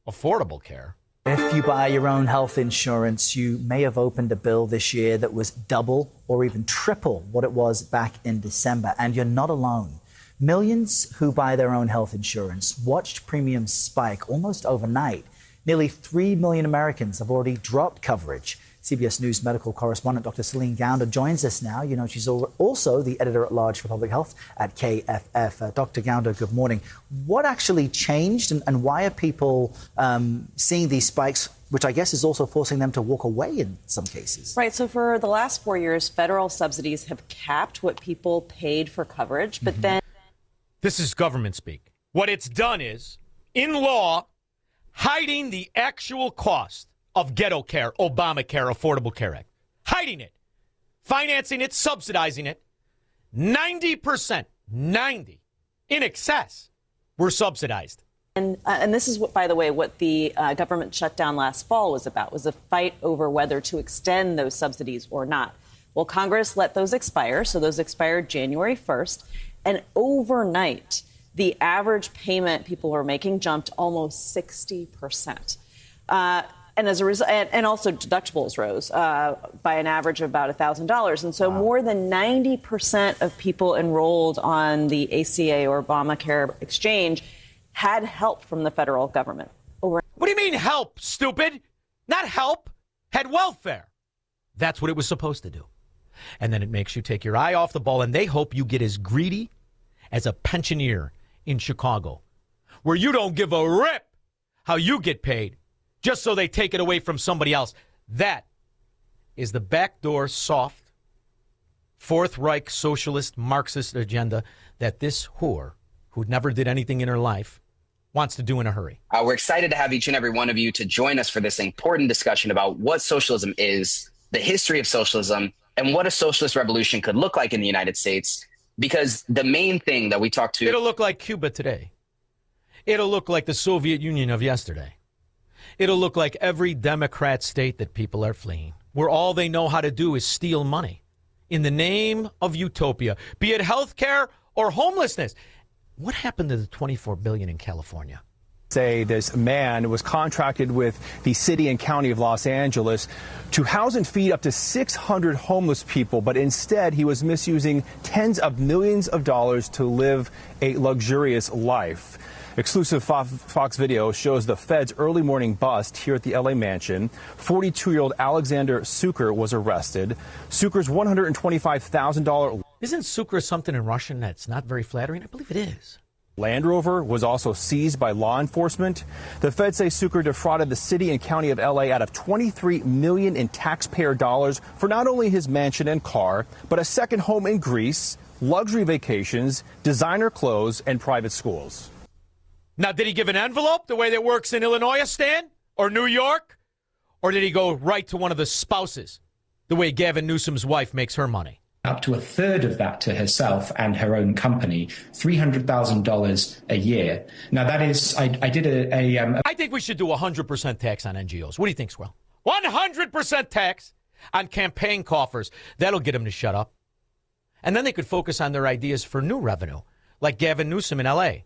Speaker 4: affordable care.
Speaker 25: If you buy your own health insurance, you may have opened a bill this year that was double or even triple what it was back in December. And you're not alone. Millions who buy their own health insurance watched premiums spike almost overnight. Nearly 3 million Americans have already dropped coverage. CBS News medical correspondent Dr. Celine Gounder joins us now. You know, she's also the editor-at-large for public health at KFF. Dr. Gounder, good morning. What actually changed and why are people seeing these spikes, which I guess is also forcing them to walk away in some cases?
Speaker 27: Right. So for the last 4 years, federal subsidies have capped what people paid for coverage, but then...
Speaker 4: This is government speak. What it's done is, in law, hiding the actual cost of ghetto care, Obamacare, Affordable Care Act. hiding it, financing it, subsidizing it. 90%, 90 in excess were subsidized.
Speaker 27: And this is, what, by the way, what the government shutdown last fall was about, was a fight over whether to extend those subsidies or not. Well, Congress let those expire, so those expired January 1st. And overnight, the average payment people were making jumped almost 60%. And as a result, and also deductibles rose by an average of about $1,000. And so more than 90% of people enrolled on the ACA or Obamacare exchange had help from the federal government.
Speaker 4: What do you mean help, stupid? Not help. Had welfare. That's what it was supposed to do. And then it makes you take your eye off the ball, and they hope you get as greedy as a pensioner in Chicago, where you don't give a rip how you get paid, just so they take it away from somebody else. That is the backdoor, soft, Fourth Reich socialist Marxist agenda that this whore, who never did anything in her life, wants to do in a hurry.
Speaker 8: We're excited to have each and every one of you to join us for this important discussion about what socialism is, the history of socialism, and what a socialist revolution could look like in the United States. Because the main thing that we talked to...
Speaker 4: It'll look like Cuba today. It'll look like the Soviet Union of yesterday. It'll look like every Democrat state that people are fleeing, where all they know how to do is steal money in the name of utopia, be it health care or homelessness. What happened to the $24 billion in California?
Speaker 9: Say this man was contracted with the city and county of Los Angeles to house and feed up to 600 homeless people, but instead he was misusing tens of millions of dollars to live a luxurious life. Exclusive Fox video shows the Fed's early morning bust here at the LA mansion. 42-year-old Alexander Suker was arrested. Suker's $125,000.
Speaker 4: Isn't Suker something in Russian that's not very flattering? I believe it is.
Speaker 9: Land Rover was also seized by law enforcement. The Feds say Suker defrauded the city and county of LA out of $23 million in taxpayer dollars for not only his mansion and car, but a second home in Greece, luxury vacations, designer clothes, and private schools.
Speaker 4: Now, did he give an envelope the way that works in Illinois, Stan? Or New York? Or did he go right to one of the spouses, the way Gavin Newsom's wife makes her money?
Speaker 23: Up to a third of that to herself and her own company, $300,000 a year. Now, that is, I did
Speaker 4: I think we should do 100% tax on NGOs. What do you think, Swell? 100% tax on campaign coffers. That'll get them to shut up. And then they could focus on their ideas for new revenue, like Gavin Newsom in L.A.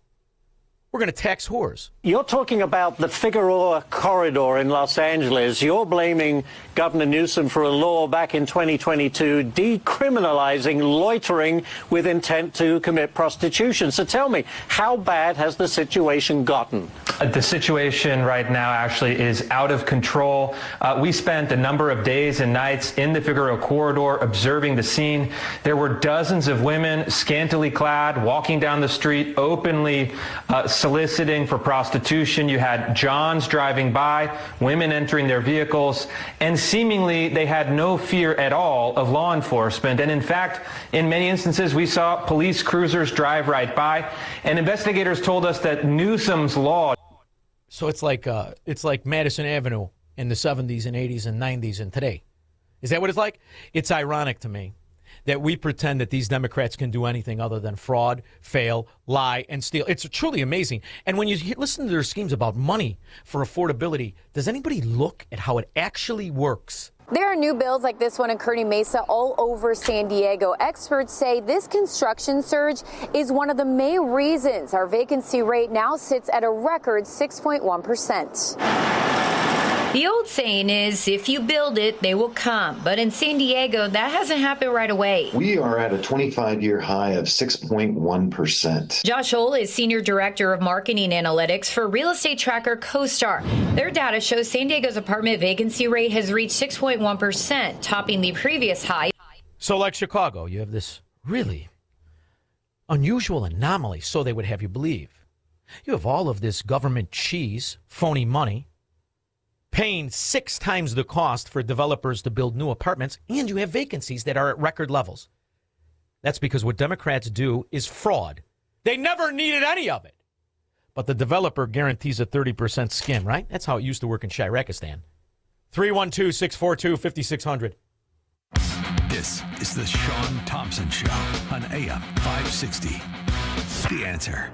Speaker 4: We're going to tax whores.
Speaker 11: You're talking about the Figueroa corridor in Los Angeles. You're blaming Governor Newsom for a law back in 2022 decriminalizing loitering with intent to commit prostitution. So tell me, how bad has the situation gotten?
Speaker 12: The situation right now actually is out of control. We spent a number of days and nights in the Figueroa corridor observing the scene. There were dozens of women scantily clad, walking down the street, openly soliciting for prostitution. You had Johns driving by, women entering their vehicles, and seemingly they had no fear at all of law enforcement. And in fact, in many instances, we saw police cruisers drive right by, and investigators told us that Newsom's law...
Speaker 4: So it's like Madison Avenue in the 70s and 80s and 90s and today. Is that what it's like? It's ironic to me that we pretend that these Democrats can do anything other than fraud, fail, lie, and steal. It's truly amazing. And when you listen to their schemes about money for affordability, does anybody look at how it actually works?
Speaker 21: There are new builds like this one in Kearny Mesa all over San Diego. Experts say this construction surge is one of the main reasons our vacancy rate now sits at a record 6.1%.
Speaker 24: The old saying is, if you build it, they will come. But in San Diego, that hasn't happened right away.
Speaker 26: We are at a 25-year high of 6.1%.
Speaker 24: Josh Hull is Senior Director of Marketing Analytics for real estate tracker CoStar. Their data shows San Diego's apartment vacancy rate has reached 6.1%, topping the previous high.
Speaker 4: So like Chicago, you have this really unusual anomaly, so they would have you believe. You have all of this government cheese, phony money, paying 6 times the cost for developers to build new apartments, and you have vacancies that are at record levels. That's because what Democrats do is fraud. They never needed any of it. But the developer guarantees a 30% skim, right? That's how it used to work in Shirakistan. 312-642-5600.
Speaker 3: This is the Shaun Thompson Show on AM 560. The Answer.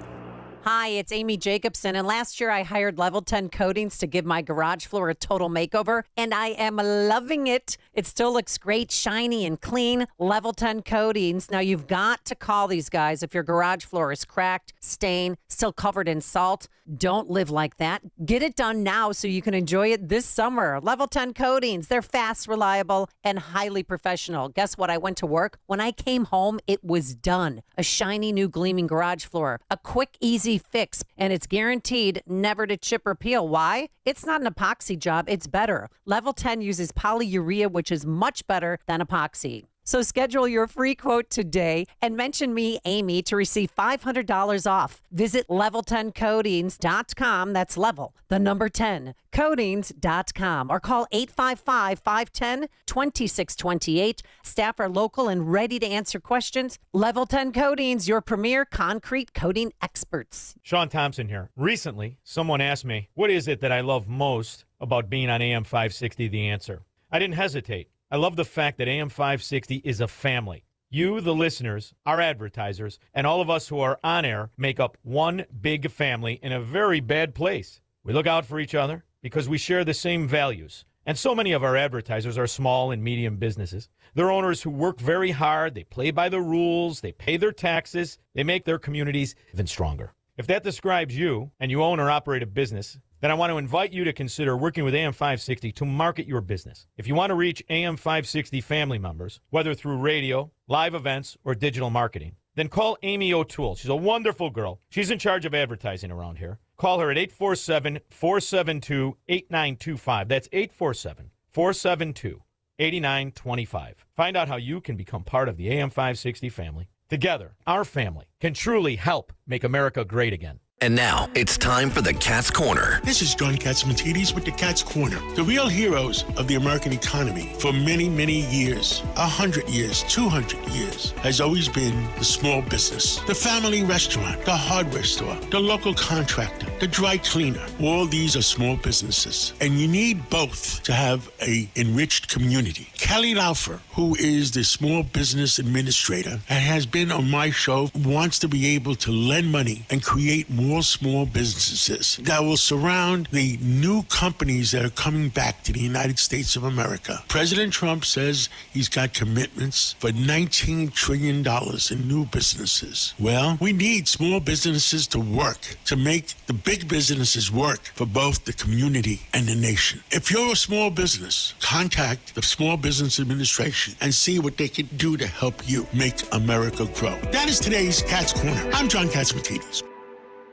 Speaker 1: Hi, it's Amy Jacobson, and last year I hired Level 10 Coatings to give my garage floor a total makeover, and I am loving it. It still looks great, shiny, and clean. Level 10 Coatings. Now, you've got to call these guys if your garage floor is cracked, stained, still covered in salt. Don't live like that. Get it done now so you can enjoy it this summer. Level 10 Coatings. They're fast, reliable, and highly professional. Guess what? I went to work. When I came home, it was done. A shiny, new, gleaming garage floor. A quick, easy fix, and it's guaranteed never to chip or peel. Why? It's not an epoxy job. It's better. Level 10 uses polyurea, which is much better than epoxy. So schedule your free quote today and mention me, Amy, to receive $500 off. Visit level10coatings.com. That's level, the number 10, coatings.com, or call 855-510-2628. Staff are local and ready to answer questions. Level 10 Coatings, your premier concrete coating experts.
Speaker 4: Shaun Thompson here. Recently, someone asked me, what is it that I love most about being on AM 560, The Answer? I didn't hesitate. I love the fact that AM 560 is a family. You, the listeners, our advertisers, and all of us who are on air make up one big family in a very bad place. We look out for each other because we share the same values. And so many of our advertisers are small and medium businesses. They're owners who work very hard, they play by the rules, they pay their taxes, they make their communities even stronger. If that describes you and you own or operate a business, then I want to invite you to consider working with AM 560 to market your business. If you want to reach AM 560 family members, whether through radio, live events, or digital marketing, then call Amy O'Toole. She's a wonderful girl. She's in charge of advertising around here. Call her at 847-472-8925. That's 847-472-8925. Find out how you can become part of the AM 560 family. Together, our family can truly help make America great again.
Speaker 2: And now it's time for the Cat's Corner.
Speaker 13: This is John Katzmatidis with the Cat's Corner. The real heroes of the American economy for many, many years, 100 years, 200 years, has always been the small business. The family restaurant, the hardware store, the local contractor, the dry cleaner. All these are small businesses. And you need both to have an enriched community. Kelly Laufer, who is the small business administrator and has been on my show, wants to be able to lend money and create more small businesses that will surround the new companies that are coming back to the United States of America. President Trump says he's got commitments for $19 trillion in new businesses. Well, we need small businesses to work, to make the big businesses work for both the community and the nation. If you're a small business, contact the Small Business Administration and see what they can do to help you make America grow. That is today's Cat's Corner. I'm John Katzmatidis.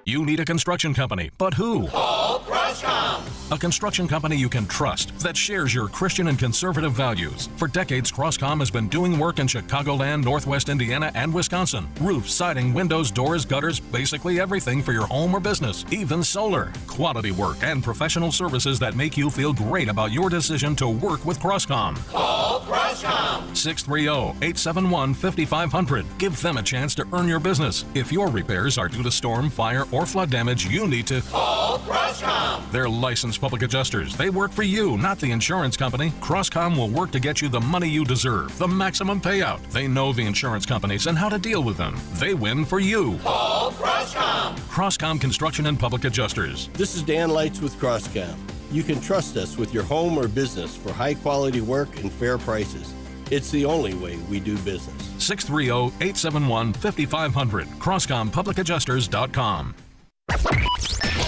Speaker 6: You need a construction company, but who?
Speaker 14: Call Crosscom.
Speaker 6: A construction company you can trust that shares your Christian and conservative values. For decades, Crosscom has been doing work in Chicagoland, Northwest Indiana, and Wisconsin. Roofs, siding, windows, doors, gutters, basically everything for your home or business, even solar. Quality work and professional services that make you feel great about your decision to work with Crosscom.
Speaker 14: Call Crosscom.
Speaker 6: 630-871-5500. Give them a chance to earn your business. If your repairs are due to storm, fire, or flood damage, you need to
Speaker 14: call Crosscom.
Speaker 6: They're licensed public adjusters. They work for you, not the insurance company. Crosscom will work to get you the money you deserve, the maximum payout. They know the insurance companies and how to deal with them. They win for you.
Speaker 14: Call Crosscom.
Speaker 6: Crosscom Construction and Public Adjusters.
Speaker 15: This is Dan Lights with Crosscom. You can trust us with your home or business for high quality work and fair prices. It's the only way we do business.
Speaker 6: 630-871-5500. CrosscomPublicAdjusters.com.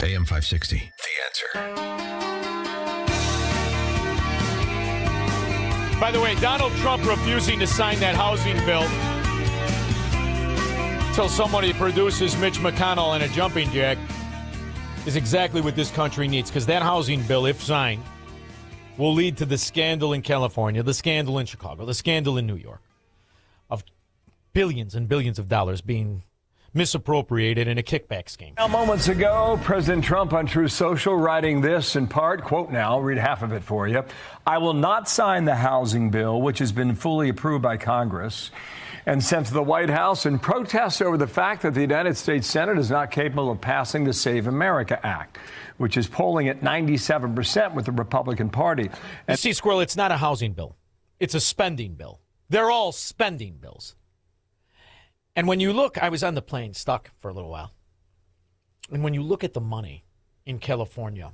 Speaker 10: AM 560.
Speaker 2: The Answer.
Speaker 4: By the way, Donald Trump refusing to sign that housing bill until somebody produces Mitch McConnell in a jumping jack is exactly what this country needs, because that housing bill, if signed, will lead to the scandal in California, the scandal in Chicago, the scandal in New York of billions and billions of dollars being misappropriated in a kickback scheme.
Speaker 16: Now, moments ago, President Trump on Truth Social writing this in part, quote now, read half of it for you. I will not sign the housing bill, which has been fully approved by Congress and sent to the White House in protest over the fact that the United States Senate is not capable of passing the Save America Act, which is polling at 97% with the Republican Party.
Speaker 4: And see, Squirrel, it's not a housing bill. It's a spending bill. They're all spending bills. And when you look, I was on the plane stuck for a little while. And when you look at the money in California,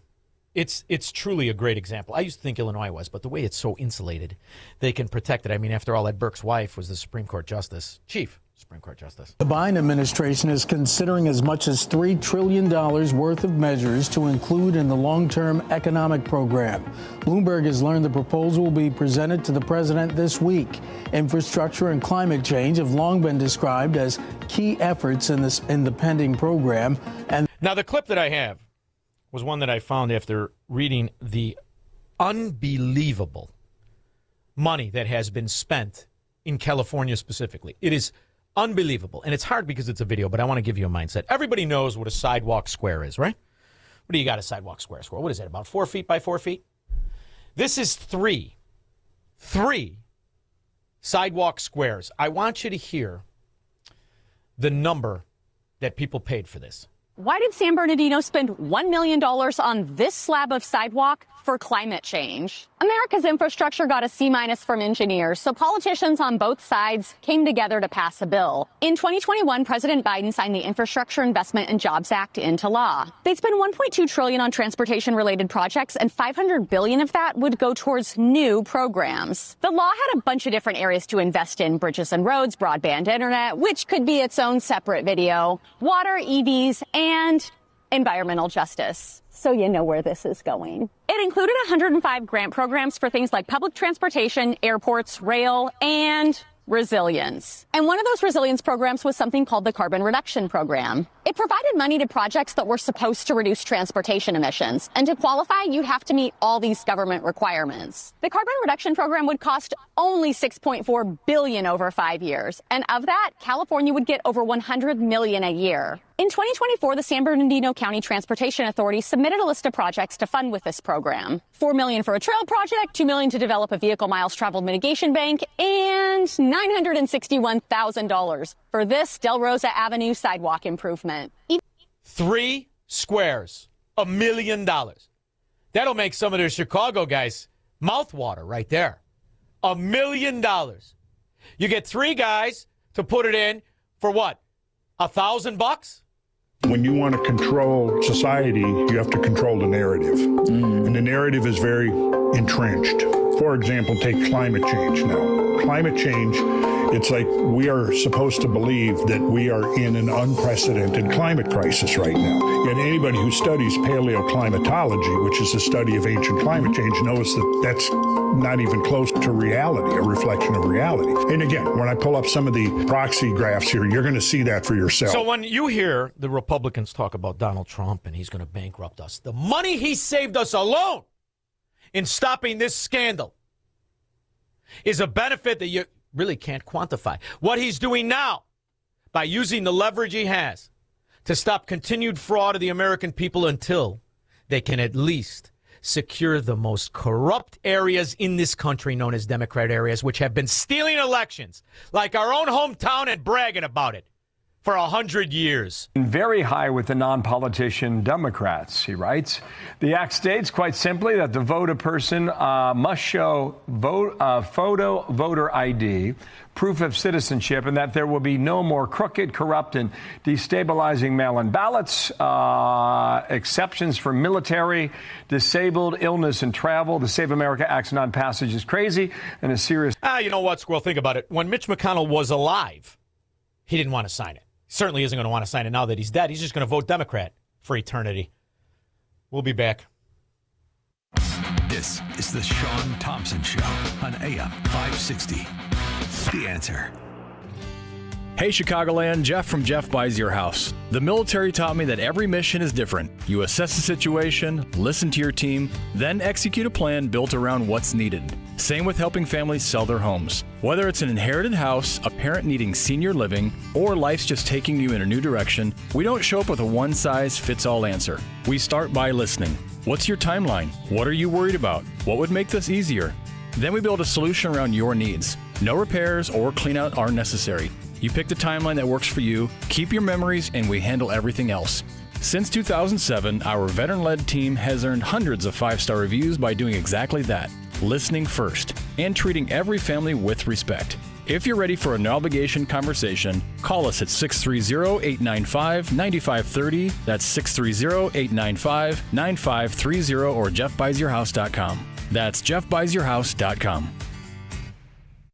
Speaker 4: it's truly a great example. I used to think Illinois was, but the way it's so insulated, they can protect it. I mean, after all, Ed Burke's wife was the Supreme Court Justice, Chief Supreme Court Justice.
Speaker 5: The Biden administration is considering as much as $3 trillion worth of measures to include in the long-term economic program. Bloomberg has learned the proposal will be presented to the president this week. Infrastructure and climate change have long been described as key efforts in the pending program. And
Speaker 4: now, the clip that I have was one that I found after reading the unbelievable money that has been spent in California specifically. It is unbelievable. And it's hard because it's a video, but I want to give you a mindset. Everybody knows what a sidewalk square is, right? What do you got a sidewalk square for? What is it, about 4 feet by 4 feet? This is three sidewalk squares. I want you to hear the number that people paid for this.
Speaker 7: Why did San Bernardino spend $1 million on this slab of sidewalk? For climate change. America's infrastructure got a C- from engineers, so politicians on both sides came together to pass a bill. In 2021, President Biden signed the Infrastructure Investment and Jobs Act into law. They'd spend $1.2 trillion on transportation-related projects, and $500 billion of that would go towards new programs. The law had a bunch of different areas to invest in: bridges and roads, broadband internet, which could be its own separate video, water, EVs, and environmental justice. So you know where this is going. It included 105 grant programs for things like public transportation, airports, rail, and resilience. And one of those resilience programs was something called the Carbon Reduction Program. It provided money to projects that were supposed to reduce transportation emissions. And to qualify, you'd have to meet all these government requirements. The Carbon Reduction Program would cost only $6.4 billion over 5 years. And of that, California would get over $100 million a year. In 2024, the San Bernardino County Transportation Authority submitted a list of projects to fund with this program. $4 million for a trail project, $2 million to develop a vehicle miles traveled mitigation bank, and $961,000 for this Del Rosa Avenue sidewalk improvement.
Speaker 4: 3 squares, $1 million. That'll make some of the Chicago guys mouthwater right there. $1 million. You get 3 guys to put it in for what? $1,000?
Speaker 17: When you want to control society, you have to control the narrative. And the narrative is very entrenched. For example, take climate change now. Climate change, it's like we are supposed to believe that we are in an unprecedented climate crisis right now. And anybody who studies paleoclimatology, which is the study of ancient climate change, knows that that's not even close to reality, a reflection of reality. And again, when I pull up some of the proxy graphs here, you're going to see that for yourself.
Speaker 4: So when you hear the Republicans talk about Donald Trump and he's going to bankrupt us, the money he saved us alone in stopping this scandal is a benefit that you really can't quantify. What he's doing now by using the leverage he has to stop continued fraud of the American people until they can at least secure the most corrupt areas in this country known as Democrat areas, which have been stealing elections like our own hometown and bragging about it for 100 years.
Speaker 16: Very high with the non-politician Democrats, he writes. The act states quite simply that the voter person must show photo voter ID, proof of citizenship, and that there will be no more crooked, corrupt, and destabilizing mail-in ballots, exceptions for military, disabled, illness, and travel. The Save America Act's non-passage is crazy and a serious...
Speaker 4: You know what, Squirrel? Think about it. When Mitch McConnell was alive, he didn't want to sign it. Certainly isn't going to want to sign it now that he's dead. He's just going to vote Democrat for eternity. We'll be back.
Speaker 3: This is the Shaun Thompson Show on AM 560. The Answer.
Speaker 18: Hey Chicagoland, Jeff from Jeff Buys Your House. The military taught me that every mission is different. You assess the situation, listen to your team, then execute a plan built around what's needed. Same with helping families sell their homes. Whether it's an inherited house, a parent needing senior living, or life's just taking you in a new direction, we don't show up with a one-size-fits-all answer. We start by listening. What's your timeline? What are you worried about? What would make this easier? Then we build a solution around your needs. No repairs or cleanout are necessary. You pick the timeline that works for you, keep your memories, and we handle everything else. Since 2007, our veteran-led team has earned hundreds of 5-star reviews by doing exactly that. listening first, and treating every family with respect. If you're ready for a no-obligation conversation, call us at 630-895-9530. That's 630-895-9530 or jeffbuysyourhouse.com. That's jeffbuysyourhouse.com.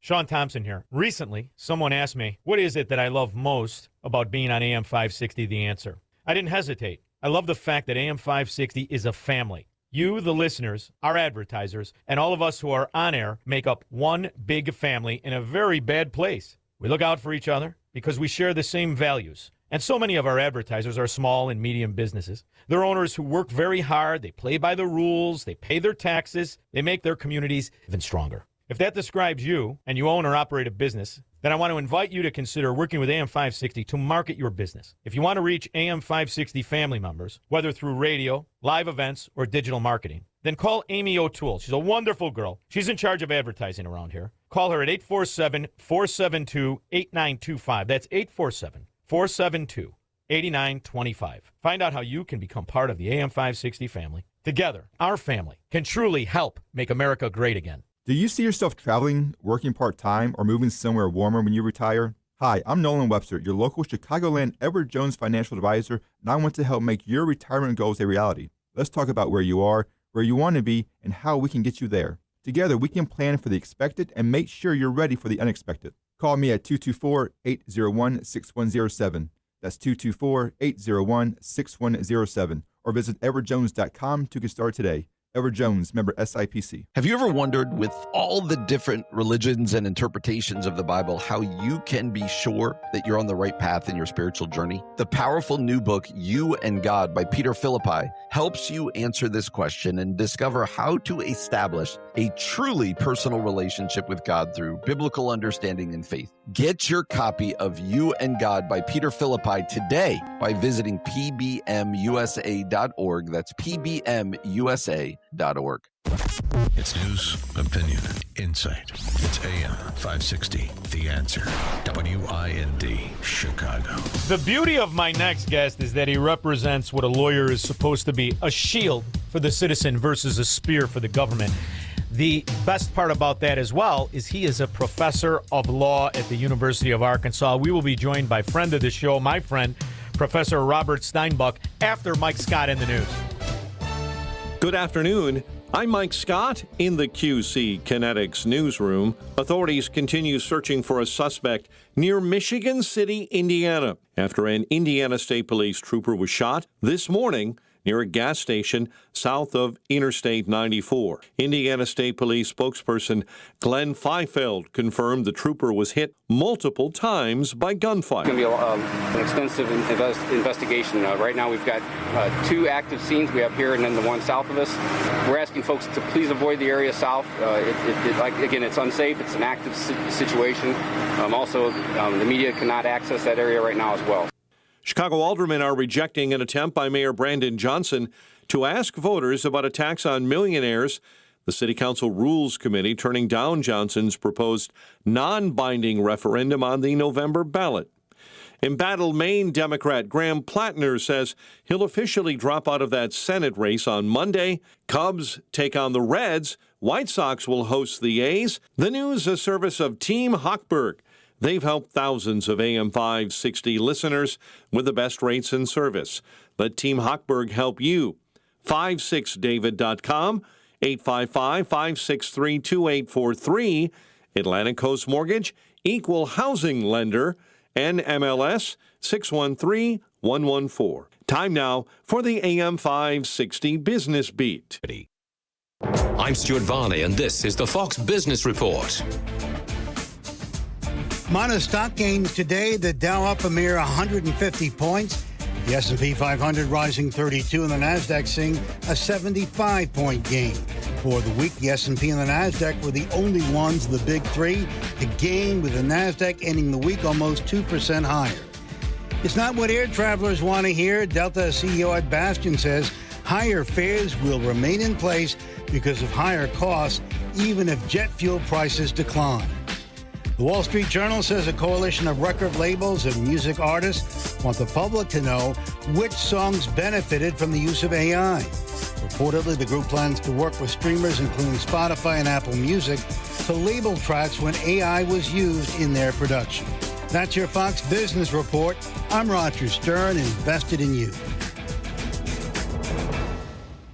Speaker 4: Shaun Thompson here. Recently, someone asked me, what is it that I love most about being on AM 560 The Answer? I didn't hesitate. I love the fact that AM 560 is a family. You, the listeners, our advertisers, and all of us who are on air make up one big family in a very bad place. We look out for each other because we share the same values. And so many of our advertisers are small and medium businesses. They're owners who work very hard, they play by the rules, they pay their taxes, they make their communities even stronger. If that describes you and you own or operate a business, then I want to invite you to consider working with AM 560 to market your business. If you want to reach AM 560 family members, whether through radio, live events, or digital marketing, then call Amy O'Toole. She's a wonderful girl. She's in charge of advertising around here. Call her at 847-472-8925. That's 847-472-8925. Find out how you can become part of the AM 560 family. Together, our family can truly help make America great again.
Speaker 8: Do you see yourself traveling, working part-time, or moving somewhere warmer when you retire? Hi, I'm Nolan Webster, your local Chicagoland Edward Jones financial advisor, and I want to help make your retirement goals a reality. Let's talk about where you are, where you want to be, and how we can get you there. Together, we can plan for the expected and make sure you're ready for the unexpected. Call me at 224-801-6107. That's 224-801-6107. Or visit edwardjones.com to get started today. Edward Jones, member SIPC.
Speaker 9: Have you ever wondered, with all the different religions and interpretations of the Bible, how you can be sure that you're on the right path in your spiritual journey? The powerful new book, You and God by Peter Philippi, helps you answer this question and discover how to establish a truly personal relationship with God through biblical understanding and faith. Get your copy of You and God by Peter Philippi today by visiting pbmusa.org. That's pbmusa.org.
Speaker 10: It's news, opinion, insight. It's AM 560, The Answer. WIND, Chicago.
Speaker 4: The beauty of my next guest is that he represents what a lawyer is supposed to be, a shield for the citizen versus a spear for the government. The best part about that as well is he is a professor of law at the University of Arkansas. We will be joined by friend of the show, my friend, Professor Robert Steinbuch, after Mike Scott in the news.
Speaker 19: Good afternoon. I'm Mike Scott in the QC Kinetics newsroom. Authorities continue searching for a suspect near Michigan City, Indiana, after an Indiana State Police trooper was shot this morning near a gas station south of Interstate 94. Indiana State Police spokesperson Glenn Feifeld confirmed the trooper was hit multiple times by gunfire.
Speaker 20: It's going to be an extensive investigation. Right now we've got 2 active scenes we have here and then the one south of us. We're asking folks to please avoid the area south. Again, it's unsafe. It's an active situation. Also, the media cannot access that area right now as well.
Speaker 19: Chicago aldermen are rejecting an attempt by Mayor Brandon Johnson to ask voters about a tax on millionaires. The City Council Rules Committee turning down Johnson's proposed non-binding referendum on the November ballot. Embattled Maine Democrat Graham Plattner says he'll officially drop out of that Senate race on Monday. Cubs take on the Reds. White Sox will host the A's. The news, a service of Team Hochberg. They've helped thousands of AM 560 listeners with the best rates and service. Let Team Hochberg help you. 56david.com, 855-563-2843. Atlantic Coast Mortgage, Equal Housing Lender, NMLS 613114. Time now for the AM 560 Business Beat.
Speaker 22: I'm Stuart Varney, and this is the Fox Business Report.
Speaker 25: Minor stock gains today. The Dow up a mere 150 points. The S&P 500 rising 32 and the NASDAQ seeing a 75-point gain. For the week, the S&P and the NASDAQ were the only ones, the big three, to gain, with the NASDAQ ending the week almost 2% higher. It's not what air travelers want to hear. Delta CEO Ed Bastian says higher fares will remain in place because of higher costs, even if jet fuel prices decline. The Wall Street Journal says a coalition of record labels and music artists want the public to know which songs benefited from the use of AI. Reportedly, the group plans to work with streamers, including Spotify and Apple Music, to label tracks when AI was used in their production. That's your Fox Business Report. I'm Roger Stern, invested in you.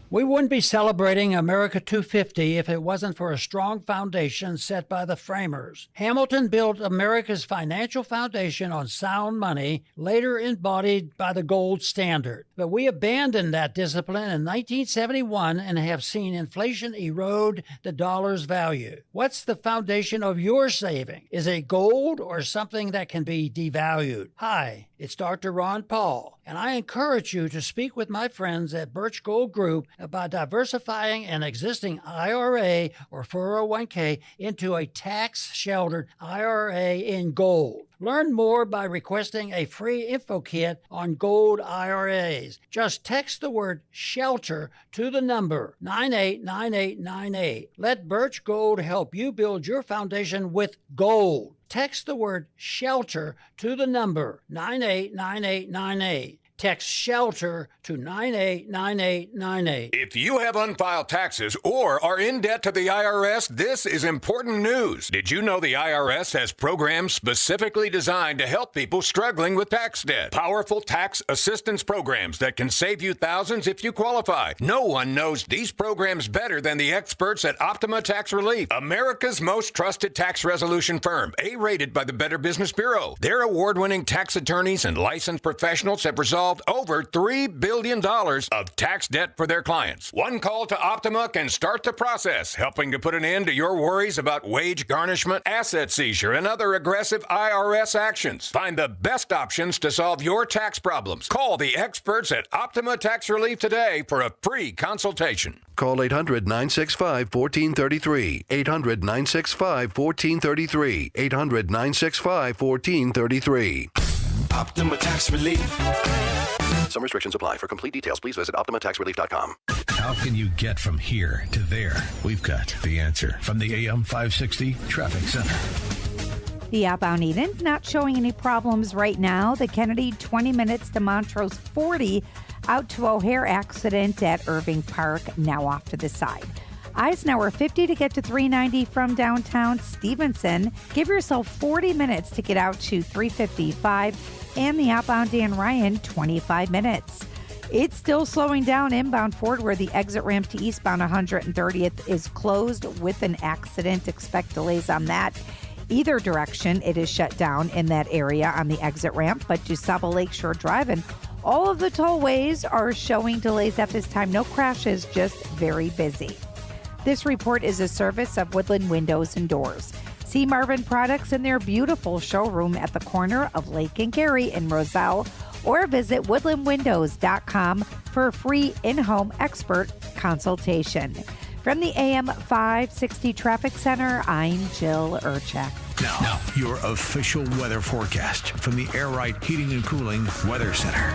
Speaker 11: We wouldn't be celebrating America 250 if it wasn't for a strong foundation set by the framers. Hamilton built America's financial foundation on sound money, later embodied by the gold standard. But we abandoned that discipline in 1971 and have seen inflation erode the dollar's value. What's the foundation of your saving? Is it gold or something that can be devalued? Hi, it's Dr. Ron Paul, and I encourage you to speak with my friends at Birch Gold Group about diversifying an existing IRA or 401k into a tax-sheltered IRA in gold. Learn more by requesting a free info kit on gold IRAs. Just text the word SHELTER to the number 989898. Let Birch Gold help you build your foundation with gold. Text the word SHELTER to the number 989898. Text SHELTER to 989898.
Speaker 12: If you have unfiled taxes or are in debt to the IRS, this is important news. Did you know the IRS has programs specifically designed to help people struggling with tax debt? Powerful tax assistance programs that can save you thousands if you qualify. No one knows these programs better than the experts at Optima Tax Relief, America's most trusted tax resolution firm, A-rated by the Better Business Bureau. Their award-winning tax attorneys and licensed professionals have resolved over $3 billion of tax debt for their clients. One call to Optima can start the process, helping to put an end to your worries about wage garnishment, asset seizure, and other aggressive IRS actions. Find the best options to solve your tax problems. Call the experts at Optima Tax Relief today for a free consultation.
Speaker 21: Call 800-965-1433. 800-965-1433. 800-965-1433.
Speaker 2: Optima Tax Relief. Some restrictions apply. For complete details, please visit OptimaTaxRelief.com.
Speaker 3: How can you get from here to there? We've got the answer from the AM 560 Traffic Center.
Speaker 23: The outbound Eden not showing any problems right now. The Kennedy 20 minutes to Montrose 40 out to O'Hare accident at Irving Park, now off to the side. Eisenhower 50 to get to 390 from downtown Stevenson. Give yourself 40 minutes to get out to 355 and the outbound Dan Ryan 25 minutes. It's still slowing down inbound Ford where the exit ramp to eastbound 130th is closed with an accident. Expect delays on that. Either direction, it is shut down in that area on the exit ramp, but DuSable Lakeshore Drive and all of the tollways are showing delays at this time. No crashes, just very busy. This report is a service of Woodland Windows and Doors. See Marvin Products in their beautiful showroom at the corner of Lake and Gary in Roselle, or visit woodlandwindows.com for a free in-home expert consultation. From the AM 560 Traffic Center, I'm Jill Urchak.
Speaker 3: Now, your official weather forecast from the Air Right Heating and Cooling Weather Center.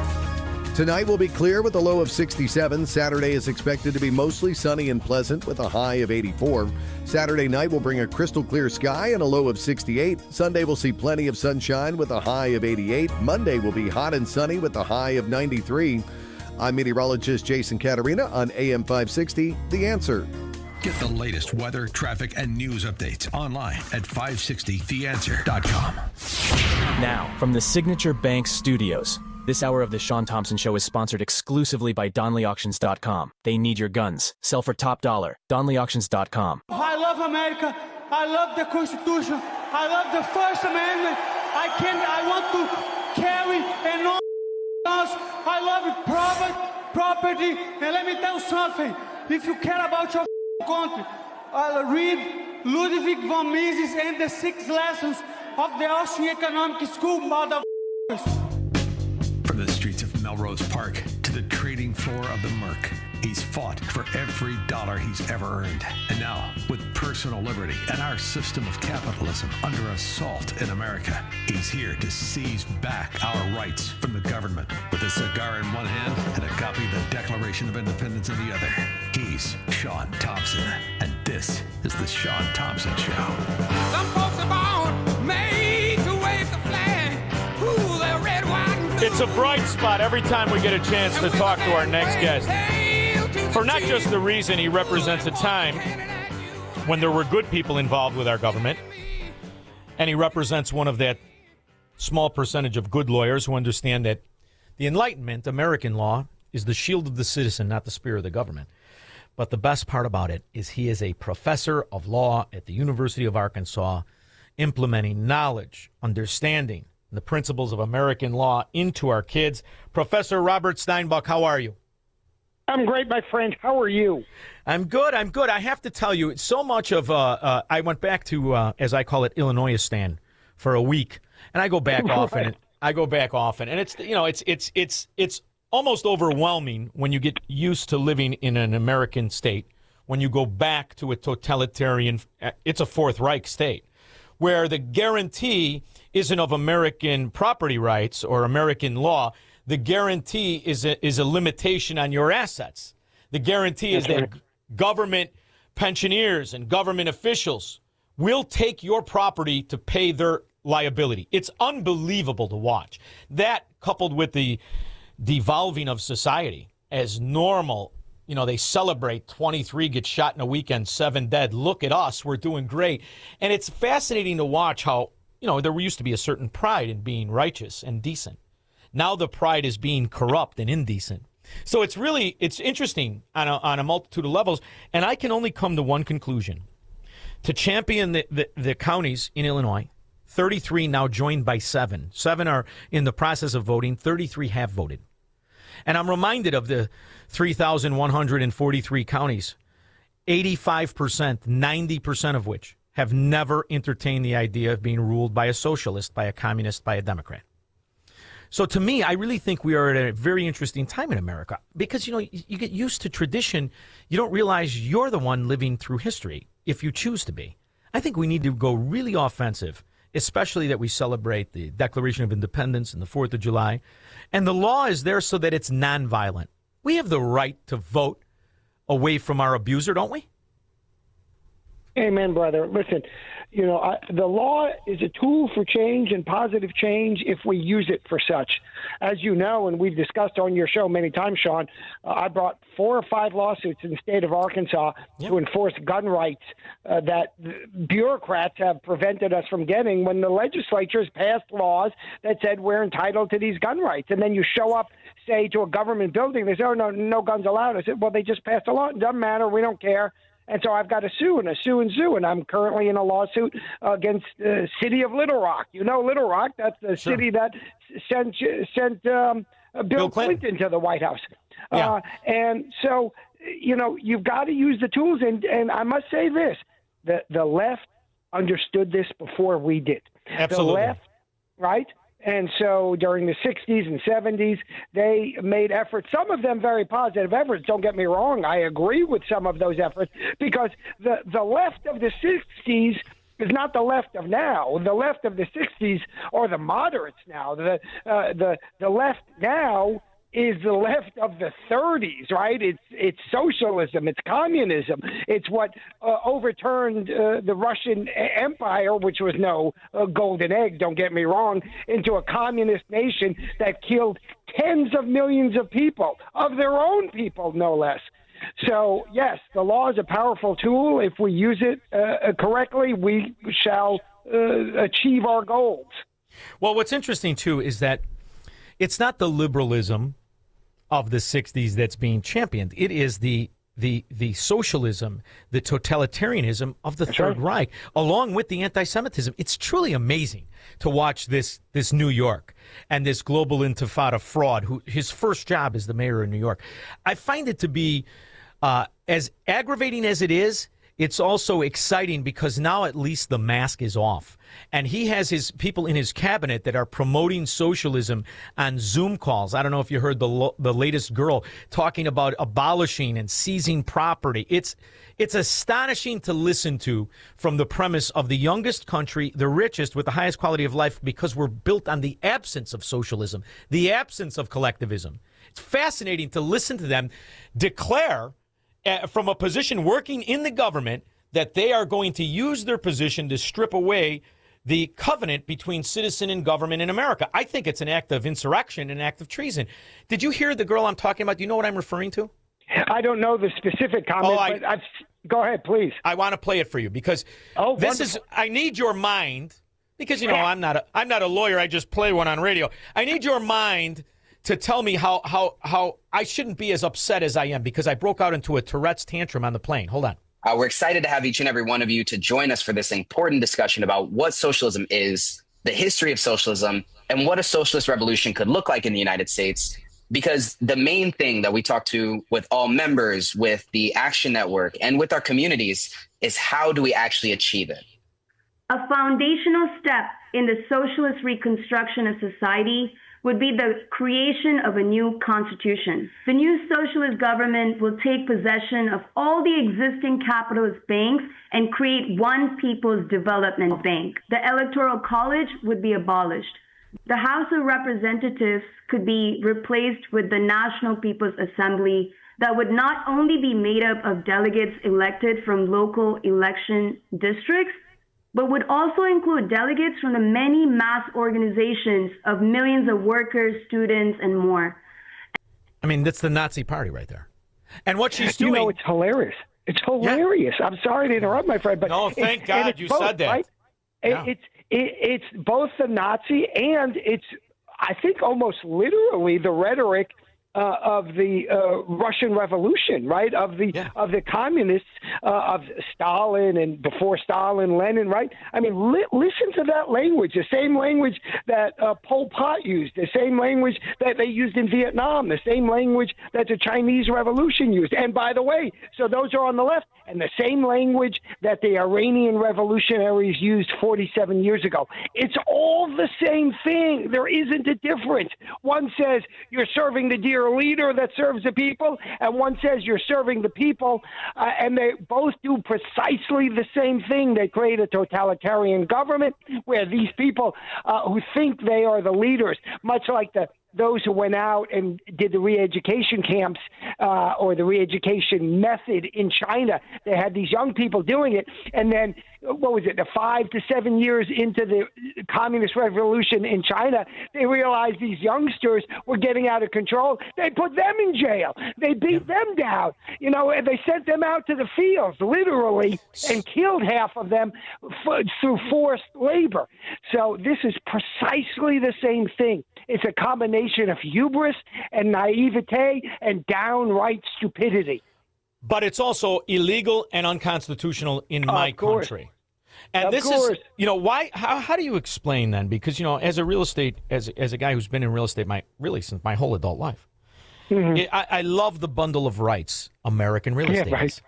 Speaker 24: Tonight will be clear with a low of 67. Saturday is expected to be mostly sunny and pleasant with a high of 84. Saturday night will bring a crystal clear sky and a low of 68. Sunday will see plenty of sunshine with a high of 88. Monday will be hot and sunny with a high of 93. I'm meteorologist Jason Caterina on AM 560, The Answer.
Speaker 3: Get the latest weather, traffic, and news updates online at 560theanswer.com.
Speaker 26: Now, from the Signature Bank Studios. This hour of the Shaun Thompson Show is sponsored exclusively by DonleyAuctions.com. They need your guns. Sell for top dollar. DonleyAuctions.com.
Speaker 27: I love America. I love the Constitution. I love the First Amendment. I want to carry and all guns. I love property. And let me tell you something. If you care about your country, I'll read Ludwig von Mises and the 6 lessons of the Austrian Economic School, motherfuckers.
Speaker 3: From the streets of Melrose Park to the trading floor of the Merc, he's fought for every dollar he's ever earned. And now, with personal liberty and our system of capitalism under assault in America, he's here to seize back our rights from the government. With a cigar in one hand and a copy of the Declaration of Independence in the other, he's Shaun Thompson. And this is the Shaun Thompson Show.
Speaker 14: Some folks are born made to wave the flag. Ooh, they're red, white, and blue.
Speaker 4: It's a bright spot every time we get a chance to talk to our next guest. For not just the reason he represents a time when there were good people involved with our government, and he represents one of that small percentage of good lawyers who understand that the Enlightenment, American law, is the shield of the citizen, not the spear of the government. But the best part about it is he is a professor of law at the University of Arkansas, implementing knowledge, understanding, and the principles of American law into our kids. Professor Robert Steinbuch, how are you?
Speaker 1: I'm great, my friend. How are you?
Speaker 4: I'm good. I have to tell you, it's so much of I went back to, as I call it, Illinoistan for a week, and I go back often. And it's almost overwhelming when you get used to living in an American state. When you go back to a totalitarian, it's a Fourth Reich state, where the guarantee isn't of American property rights or American law. The guarantee is a limitation on your assets. The guarantee is that government pensioners and government officials will take your property to pay their liability. It's unbelievable to watch. That, coupled with the devolving of society as normal, they celebrate 23 get shot in a weekend, 7 dead. Look at us, we're doing great. And it's fascinating to watch how, there used to be a certain pride in being righteous and decent. Now the pride is being corrupt and indecent. So it's interesting on a multitude of levels. And I can only come to one conclusion. To champion the counties in Illinois, 33 now joined by 7. 7 are in the process of voting. 33 have voted. And I'm reminded of the 3,143 counties, 85%, 90% of which have never entertained the idea of being ruled by a socialist, by a communist, by a Democrat. So to me, I really think we are at a very interesting time in America because, you get used to tradition. You don't realize you're the one living through history if you choose to be. I think we need to go really offensive, especially that we celebrate the Declaration of Independence and the 4th of July. And the law is there so that it's nonviolent. We have the right to vote away from our abuser, don't we?
Speaker 1: Amen, brother. Listen, the law is a tool for change and positive change if we use it for such. As you know, and we've discussed on your show many times, Shaun, I brought 4 or 5 lawsuits in the state of Arkansas to enforce gun rights that bureaucrats have prevented us from getting when the legislatures passed laws that said we're entitled to these gun rights. And then you show up, say, to a government building, they say, oh, no guns allowed. I said, well, they just passed a law. It doesn't matter. We don't care. And so I've got to sue and I'm currently in a lawsuit against the city of Little Rock. You know Little Rock, that's the city that sent Bill Clinton to the White House.
Speaker 4: Yeah.
Speaker 1: And so, you've got to use the tools. And I must say this, the left understood this before we did.
Speaker 4: Absolutely.
Speaker 1: The left, right? And so during the 60s and 70s, they made efforts, some of them very positive efforts. Don't get me wrong. I agree with some of those efforts because the left of the 60s is not the left of now. The left of the 60s are the moderates now. The left now is the left of the 30s, right? It's socialism, it's communism, it's what overturned the Russian Empire, which was no golden egg, don't get me wrong, into a communist nation that killed tens of millions of people, of their own people, no less. So, yes, the law is a powerful tool. If we use it correctly, we shall achieve our goals.
Speaker 4: Well, what's interesting, too, is that it's not the liberalism of the 60s that's being championed. It is the socialism, the totalitarianism of the Third Reich, along with the anti-Semitism. It's truly amazing to watch this New York and this global intifada fraud, who his first job is the mayor of New York. I find it to be as aggravating as it is. It's also exciting because now at least the mask is off. And he has his people in his cabinet that are promoting socialism on Zoom calls. I don't know if you heard the latest girl talking about abolishing and seizing property. It's astonishing to listen to from the premise of the youngest country, the richest, with the highest quality of life, because we're built on the absence of socialism, the absence of collectivism. It's fascinating to listen to them declare from a position working in the government that they are going to use their position to strip away the covenant between citizen and government in America. I think it's an act of insurrection, an act of treason. Did you hear the girl I'm talking about? Do you know what I'm referring to?
Speaker 1: I don't know the specific comment, but go ahead, please.
Speaker 4: I want to play it for you because I need your mind, because, I'm not a lawyer. I just play one on radio. I need your mind to tell me how I shouldn't be as upset as I am because I broke out into a Tourette's tantrum on the plane. Hold on.
Speaker 5: We're excited to have each and every one of you to join us for this important discussion about what socialism is, the history of socialism, and what a socialist revolution could look like in the United States. Because the main thing that we talk to with all members, with the Action Network, and with our communities is how do we actually achieve it?
Speaker 6: A foundational step in the socialist reconstruction of society would be the creation of a new constitution. The new socialist government will take possession of all the existing capitalist banks and create one People's Development Bank. The Electoral College would be abolished. The House of Representatives could be replaced with the National People's Assembly that would not only be made up of delegates elected from local election districts, but would also include delegates from the many mass organizations of millions of workers, students, and more.
Speaker 4: I mean, that's the Nazi party right there. And what she's doing...
Speaker 1: it's hilarious. It's hilarious. Yeah. I'm sorry to interrupt, my friend, but...
Speaker 4: No, thank God you said that.
Speaker 1: Right? Yeah. It's both the Nazi and it's, I think, almost literally the rhetoric of the Russian Revolution, right? Of the communists, of Stalin and before Stalin, Lenin, right? I mean, listen to that language, the same language that Pol Pot used, the same language that they used in Vietnam, the same language that the Chinese Revolution used. And by the way, so those are on the left, and the same language that the Iranian revolutionaries used 47 years ago. It's all the same thing. There isn't a difference. One says you're serving the dear leader that serves the people, and one says you're serving the people, and they both do precisely the same thing. They create a totalitarian government where these people who think they are the leaders, much like those who went out and did the re-education camps or the re-education method in China. They had these young people doing it, and then, 5 to 7 years into the communist revolution in China, they realized these youngsters were getting out of control. They put them in jail. They beat them down, and they sent them out to the fields, literally, and killed half of them through forced labor. So this is precisely the same thing. It's a combination of hubris and naivete and downright stupidity.
Speaker 4: But it's also illegal and unconstitutional in my country. And this is, why? How do you explain then? Because, as a real estate, as a guy who's been in real estate since my whole adult life, I love the bundle of rights American real estate is.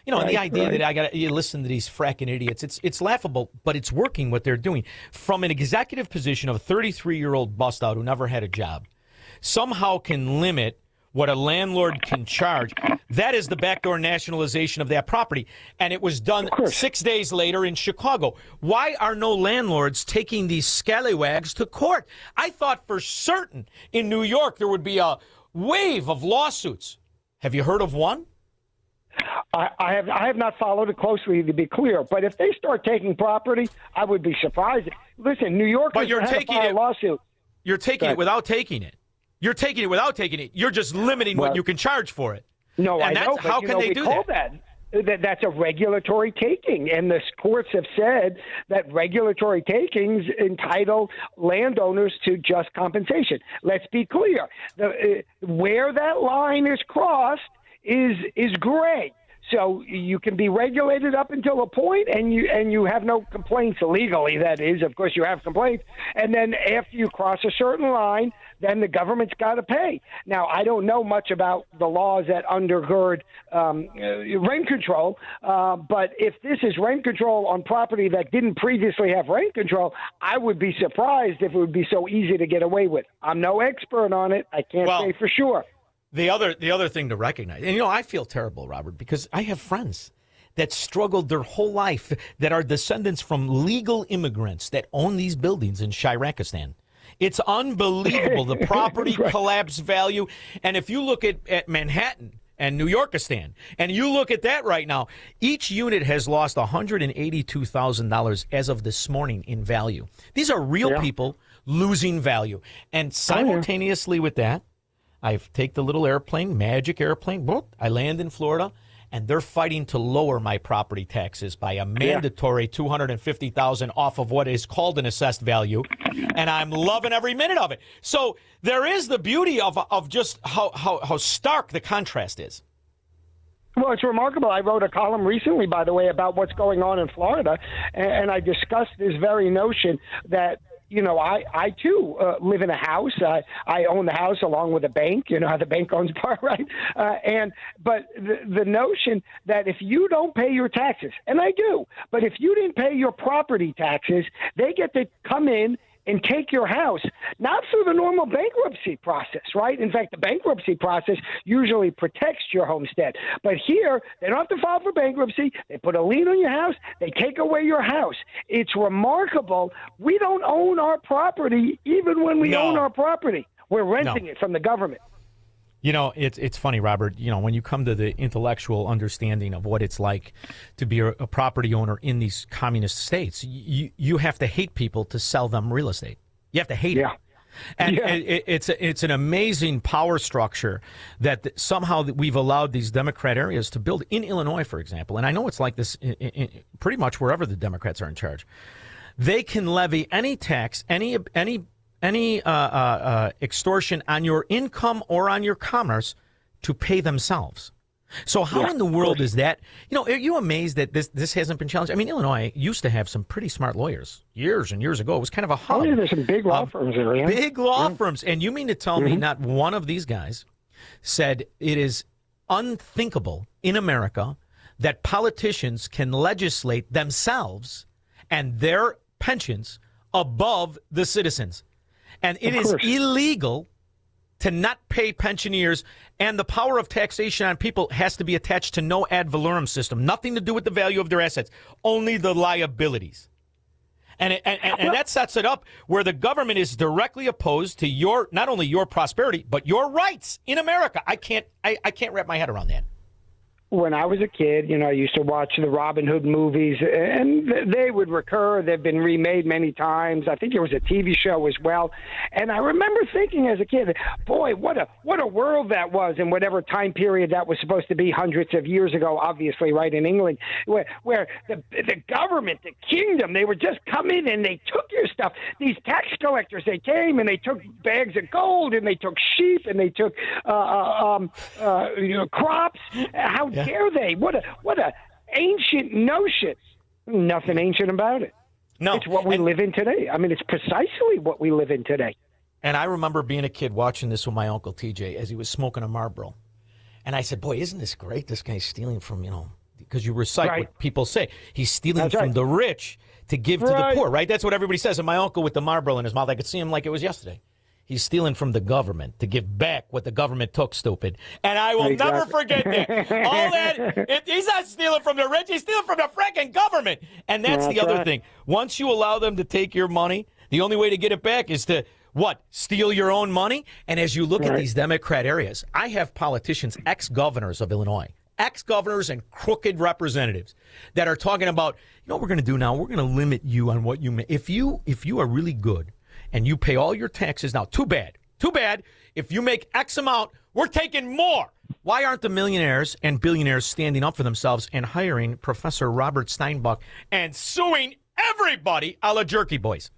Speaker 4: And the idea that you listen to these fracking idiots, it's laughable, but it's working what they're doing. From an executive position of a 33-year-old bust out who never had a job, somehow can limit what a landlord can charge. That is the backdoor nationalization of that property. And it was done 6 days later in Chicago. Why are no landlords taking these scallywags to court? I thought for certain in New York there would be a wave of lawsuits. Have you heard of one?
Speaker 1: I have not followed it closely, to be clear. But if they start taking property, I would be surprised. Listen, New York
Speaker 4: but you're taking it
Speaker 1: lawsuit.
Speaker 4: You're taking it without taking it. You're taking it without taking it. You're just limiting what you can charge for it.
Speaker 1: No,
Speaker 4: and
Speaker 1: I know. But
Speaker 4: how can they do
Speaker 1: that? That's a regulatory taking, and the courts have said that regulatory takings entitle landowners to just compensation. Let's be clear: where that line is crossed is gray. So you can be regulated up until a point, and you have no complaints legally. That is, of course, you have complaints, and then after you cross a certain line, then the government's got to pay. Now, I don't know much about the laws that undergird rent control, but if this is rent control on property that didn't previously have rent control, I would be surprised if it would be so easy to get away with. I'm no expert on it. I can't say for sure.
Speaker 4: The other thing to recognize, and I feel terrible, Robert, because I have friends that struggled their whole life that are descendants from legal immigrants that own these buildings in Shirakistan. It's unbelievable, the property collapse value. And if you look at Manhattan and New Yorkistan, and you look at that right now, each unit has lost $182,000 as of this morning in value. These are real people losing value. And simultaneously with that, I take the little airplane, magic airplane, whoop, I land in Florida, and they're fighting to lower my property taxes by a mandatory $250,000 off of what is called an assessed value, and I'm loving every minute of it. So there is the beauty of just how stark the contrast is.
Speaker 1: Well, it's remarkable. I wrote a column recently, by the way, about what's going on in Florida, and I discussed this very notion that, you know, I too live in a house. I own the house along with a bank. You know how the bank owns part, right? But the notion that if you don't pay your taxes, and I do, but if you didn't pay your property taxes, they get to come in and take your house, not through the normal bankruptcy process, right? In fact, the bankruptcy process usually protects your homestead. But here, they don't have to file for bankruptcy. They put a lien on your house. They take away your house. It's remarkable. We don't own our property even when we own our property. We're renting it from the government.
Speaker 4: You know, it's funny, Robert, you know, when you come to the intellectual understanding of what it's like to be a property owner in these communist states, you have to hate people to sell them real estate. You have to hate it. And it's an amazing power structure that somehow we've allowed these Democrat areas to build in Illinois, for example. And I know it's like this in pretty much wherever the Democrats are in charge. They can levy any tax, any extortion on your income or on your commerce to pay themselves. So how in the world is that? You know, are you amazed that this hasn't been challenged? I mean, Illinois used to have some pretty smart lawyers years and years ago. It was kind of a hub.
Speaker 1: Oh, yeah, there's some big law firms there. Yeah.
Speaker 4: Big law firms. And you mean to tell me not one of these guys said it is unthinkable in America that politicians can legislate themselves and their pensions above the citizens? And it is illegal to not pay pensioners, and the power of taxation on people has to be attached to no ad valorem system. Nothing to do with the value of their assets, only the liabilities. And that sets it up where the government is directly opposed to your, not only your prosperity, but your rights in America. I can't wrap my head around that.
Speaker 1: When I was a kid, you know, I used to watch the Robin Hood movies, and they would recur. They've been remade many times. I think there was a TV show as well. And I remember thinking as a kid, boy, what a world that was in whatever time period that was supposed to be hundreds of years ago, obviously, right, in England, where the government, the kingdom, they would just come in and they took your stuff. These tax collectors, they came and they took bags of gold and they took sheep and they took crops. How dare they? What a ancient notion. Nothing ancient about it.
Speaker 4: No.
Speaker 1: It's what we live in today. I mean, it's precisely what we live in today.
Speaker 4: And I remember being a kid watching this with my Uncle TJ as he was smoking a Marlboro. And I said, boy, isn't this great? This guy's stealing from, you know, because you recite what people say. He's stealing from the rich to give to the poor, right? That's what everybody says. And my uncle with the Marlboro in his mouth, I could see him like it was yesterday. He's stealing from the government to give back what the government took, stupid. And I will never forget that. All that, he's not stealing from the rich, he's stealing from the freaking government. And that's the other thing. Once you allow them to take your money, the only way to get it back is to, steal your own money? And as you look at these Democrat areas, I have politicians, ex-governors of Illinois, ex-governors and crooked representatives that are talking about, you know what we're going to do now? We're going to limit you on what you make. If you are really good, and you pay all your taxes now. Too bad. If you make X amount, we're taking more. Why aren't the millionaires and billionaires standing up for themselves and hiring Professor Robert Steinbuch and suing everybody a la Jerky Boys?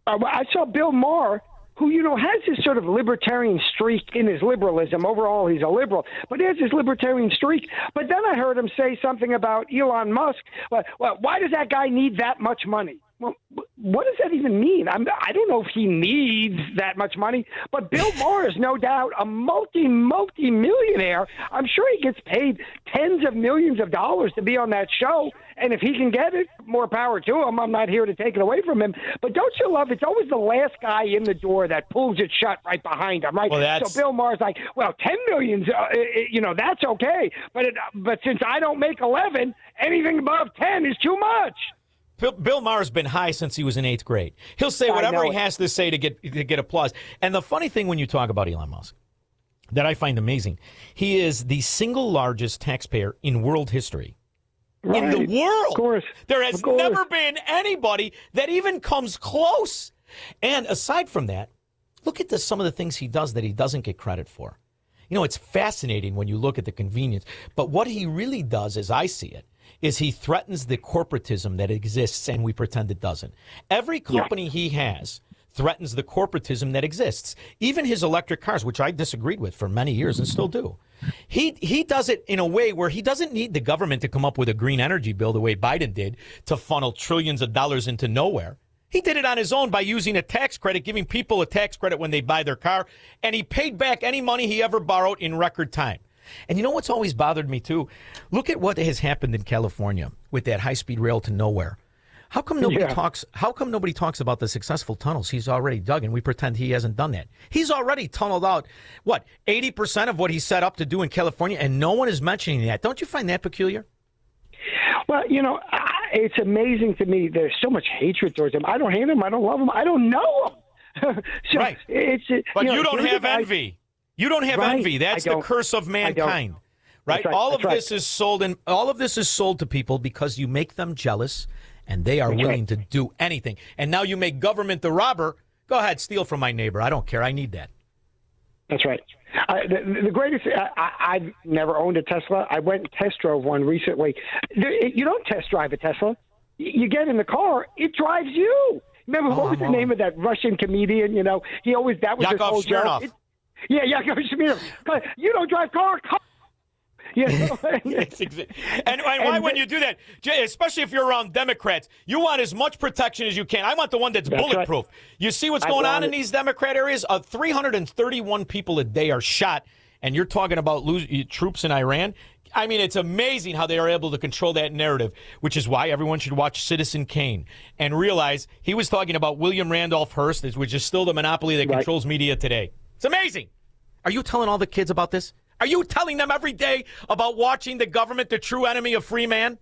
Speaker 1: I saw Bill Maher, who, you know, has this sort of libertarian streak in his liberalism. Overall, he's a liberal, but he has this libertarian streak. But then I heard him say something about Elon Musk. Well, why does that guy need that much money? Well, what does that even mean? I don't know if he needs that much money, but Bill Maher is no doubt a multi-millionaire. I'm sure he gets paid tens of millions of dollars to be on that show, and if he can get it, more power to him. I'm not here to take it away from him, but don't you love it's always the last guy in the door that pulls it shut right behind him, right?
Speaker 4: Well,
Speaker 1: so Bill Maher's like, well, 10 million's, that's okay, but since I don't make 11, anything above 10 is too much.
Speaker 4: Bill Maher's been high since he was in 8th grade. He'll say whatever he has to say to get applause. And the funny thing when you talk about Elon Musk that I find amazing, he is the single largest taxpayer in world history. Right. In the world. Of course. There has never been anybody that even comes close. And aside from that, Look at some of the things he does that he doesn't get credit for. You know, it's fascinating when you look at the convenience. But what he really does, as I see it, is he threatens the corporatism that exists and we pretend it doesn't. Every company he has threatens the corporatism that exists. Even his electric cars, which I disagreed with for many years and still do. He does it in a way where he doesn't need the government to come up with a green energy bill the way Biden did to funnel trillions of dollars into nowhere. He did it on his own by using a tax credit, giving people a tax credit when they buy their car, and he paid back any money he ever borrowed in record time. And you know what's always bothered me, too? Look at what has happened in California with that high-speed rail to nowhere. How come nobody talks about the successful tunnels he's already dug, and we pretend he hasn't done that? He's already tunneled out, 80% of what he set up to do in California, and no one is mentioning that. Don't you find that peculiar?
Speaker 1: Well, you know, it's amazing to me. There's so much hatred towards him. I don't hate him. I don't love him. I don't know him. So
Speaker 4: right. But you don't have envy. You don't have envy. That's the curse of mankind. Right? All of this is sold, and all of this is sold to people because you make them jealous, and they are willing to do anything. And now you make government the robber. Go ahead, steal from my neighbor. I don't care. I need that.
Speaker 1: That's right. The greatest, I've never owned a Tesla. I went and test drove one recently. You don't test drive a Tesla. You get in the car, it drives you. Remember, what was the name of that Russian comedian? You know, that was his whole joke. Yakov Smirnoff. You don't drive car. You know?
Speaker 4: and why when you do that, especially if you're around Democrats, you want as much protection as you can. I want the one that's bulletproof. Right. You see what's going on in these Democrat areas? 331 people a day are shot, and you're talking about troops in Iran. I mean, it's amazing how they are able to control that narrative, which is why everyone should watch Citizen Kane and realize he was talking about William Randolph Hearst, which is still the monopoly that controls media today. It's amazing. Are you telling all the kids about this? Are you telling them every day about watching the government, the true enemy of free man?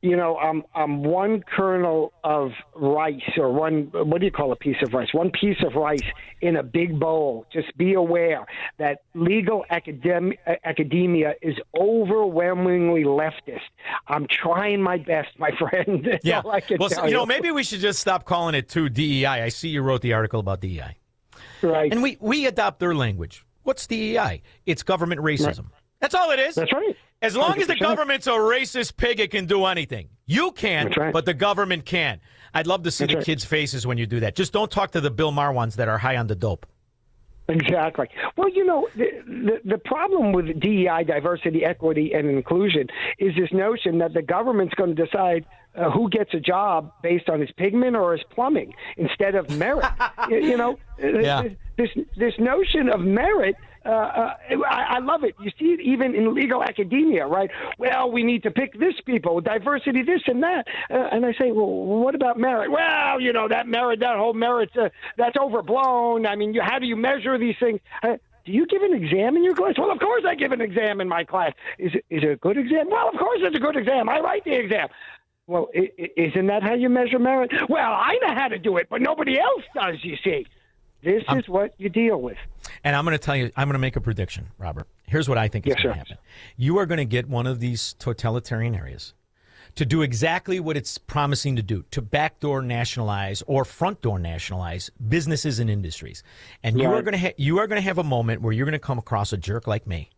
Speaker 1: You know, I'm one kernel of rice, or what do you call a piece of rice? One piece of rice in a big bowl. Just be aware that legal academia is overwhelmingly leftist. I'm trying my best, my friend. That's all I can tell you.
Speaker 4: Maybe we should just stop calling it DEI. I see you wrote the article about DEI.
Speaker 1: Right.
Speaker 4: And we adopt their language. What's DEI? It's government racism. Right. That's all it is.
Speaker 1: That's right.
Speaker 4: As long 100%. As the government's a racist pig, it can do anything. You can, but the government can. I'd love to see the kids' faces when you do that. Just don't talk to the Bill Maher ones that are high on the dope.
Speaker 1: Exactly. Well, you know, the problem with DEI, diversity, equity, and inclusion is this notion that the government's going to decide who gets a job based on his pigment or his plumbing instead of merit. You know, this notion of merit, I love it. You see it even in legal academia, right? Well, we need to pick this people, diversity, this and that. And I say, well, what about merit? Well, you know, that whole merit, that's overblown. I mean, how do you measure these things? Do you give an exam in your class? Well, of course I give an exam in my class. Is it a good exam? Well, of course it's a good exam. I write the exam. Well, isn't that how you measure merit? Well, I know how to do it, but nobody else does, you see. This is what you deal with.
Speaker 4: And I'm going to tell you, I'm going to make a prediction, Robert. Here's what I think is going to happen. You are going to get one of these totalitarian areas to do exactly what it's promising to do, to backdoor nationalize or front door nationalize businesses and industries. And you are going to have a moment where you're going to come across a jerk like me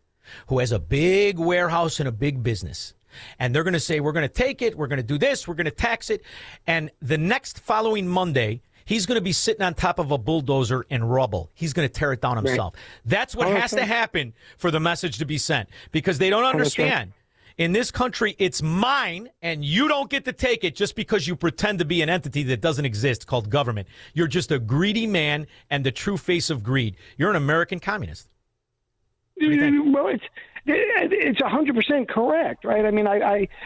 Speaker 4: who has a big warehouse and a big business. And they're going to say, we're going to take it, we're going to do this, we're going to tax it. And the next following Monday, he's going to be sitting on top of a bulldozer in rubble. He's going to tear it down himself. Right. That's what has to happen for the message to be sent, because they don't understand. In this country, it's mine, and you don't get to take it just because you pretend to be an entity that doesn't exist called government. You're just a greedy man and the true face of greed. You're an American communist.
Speaker 1: Well, it's 100% correct, right? I mean,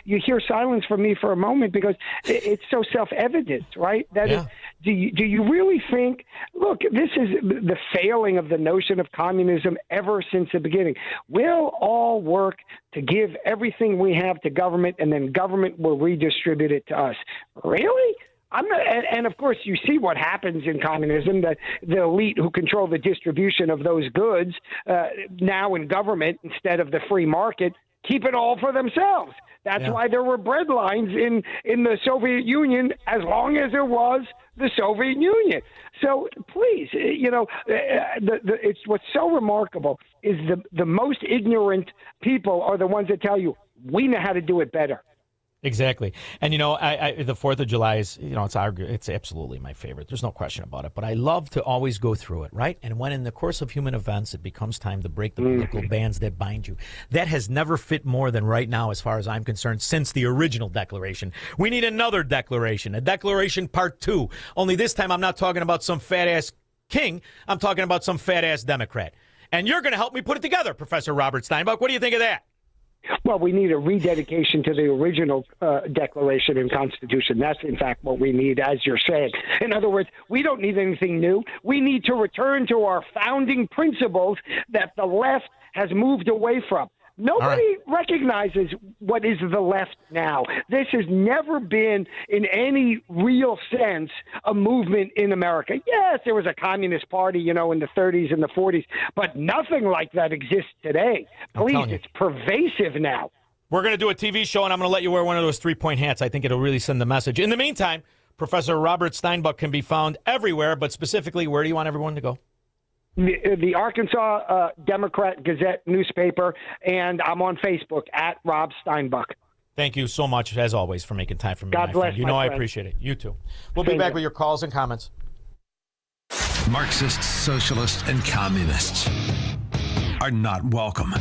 Speaker 1: you hear silence from me for a moment because it's so self-evident, right? Do you really think? Look, this is the failing of the notion of communism ever since the beginning. We'll all work to give everything we have to government, and then government will redistribute it to us. Really? I'm not, and of course, you see what happens in communism, that the elite who control the distribution of those goods now in government instead of the free market keep it all for themselves. That's why there were bread lines in the Soviet Union as long as there was the Soviet Union. So please, it's what's so remarkable is the most ignorant people are the ones that tell you we know how to do it better.
Speaker 4: Exactly. And, the 4th of July is, it's absolutely my favorite. There's no question about it. But I love to always go through it, right? And when in the course of human events it becomes time to break the political bands that bind you, that has never fit more than right now, as far as I'm concerned, since the original Declaration. We need another Declaration, a Declaration Part 2. Only this time I'm not talking about some fat-ass king. I'm talking about some fat-ass Democrat. And you're going to help me put it together, Professor Robert Steinbuch. What do you think of that?
Speaker 1: Well, we need a rededication to the original Declaration and Constitution. That's, in fact, what we need, as you're saying. In other words, we don't need anything new. We need to return to our founding principles that the left has moved away from. Nobody recognizes what is the left now. This has never been, in any real sense, a movement in America. Yes, there was a communist party, in the 30s and the 40s, but nothing like that exists today. Please, it's pervasive now.
Speaker 4: We're going to do a TV show, and I'm going to let you wear one of those 3-point hats. I think it'll really send the message. In the meantime, Professor Robert Steinbuch can be found everywhere, but specifically, where do you want everyone to go?
Speaker 1: The Arkansas Democrat Gazette newspaper, and I'm on Facebook at Rob Steinbuch.
Speaker 4: Thank you so much, as always, for making time for me.
Speaker 1: God bless.
Speaker 4: You know I appreciate it. You too. We'll be back with your calls and comments.
Speaker 3: Marxists, socialists, and communists are not welcome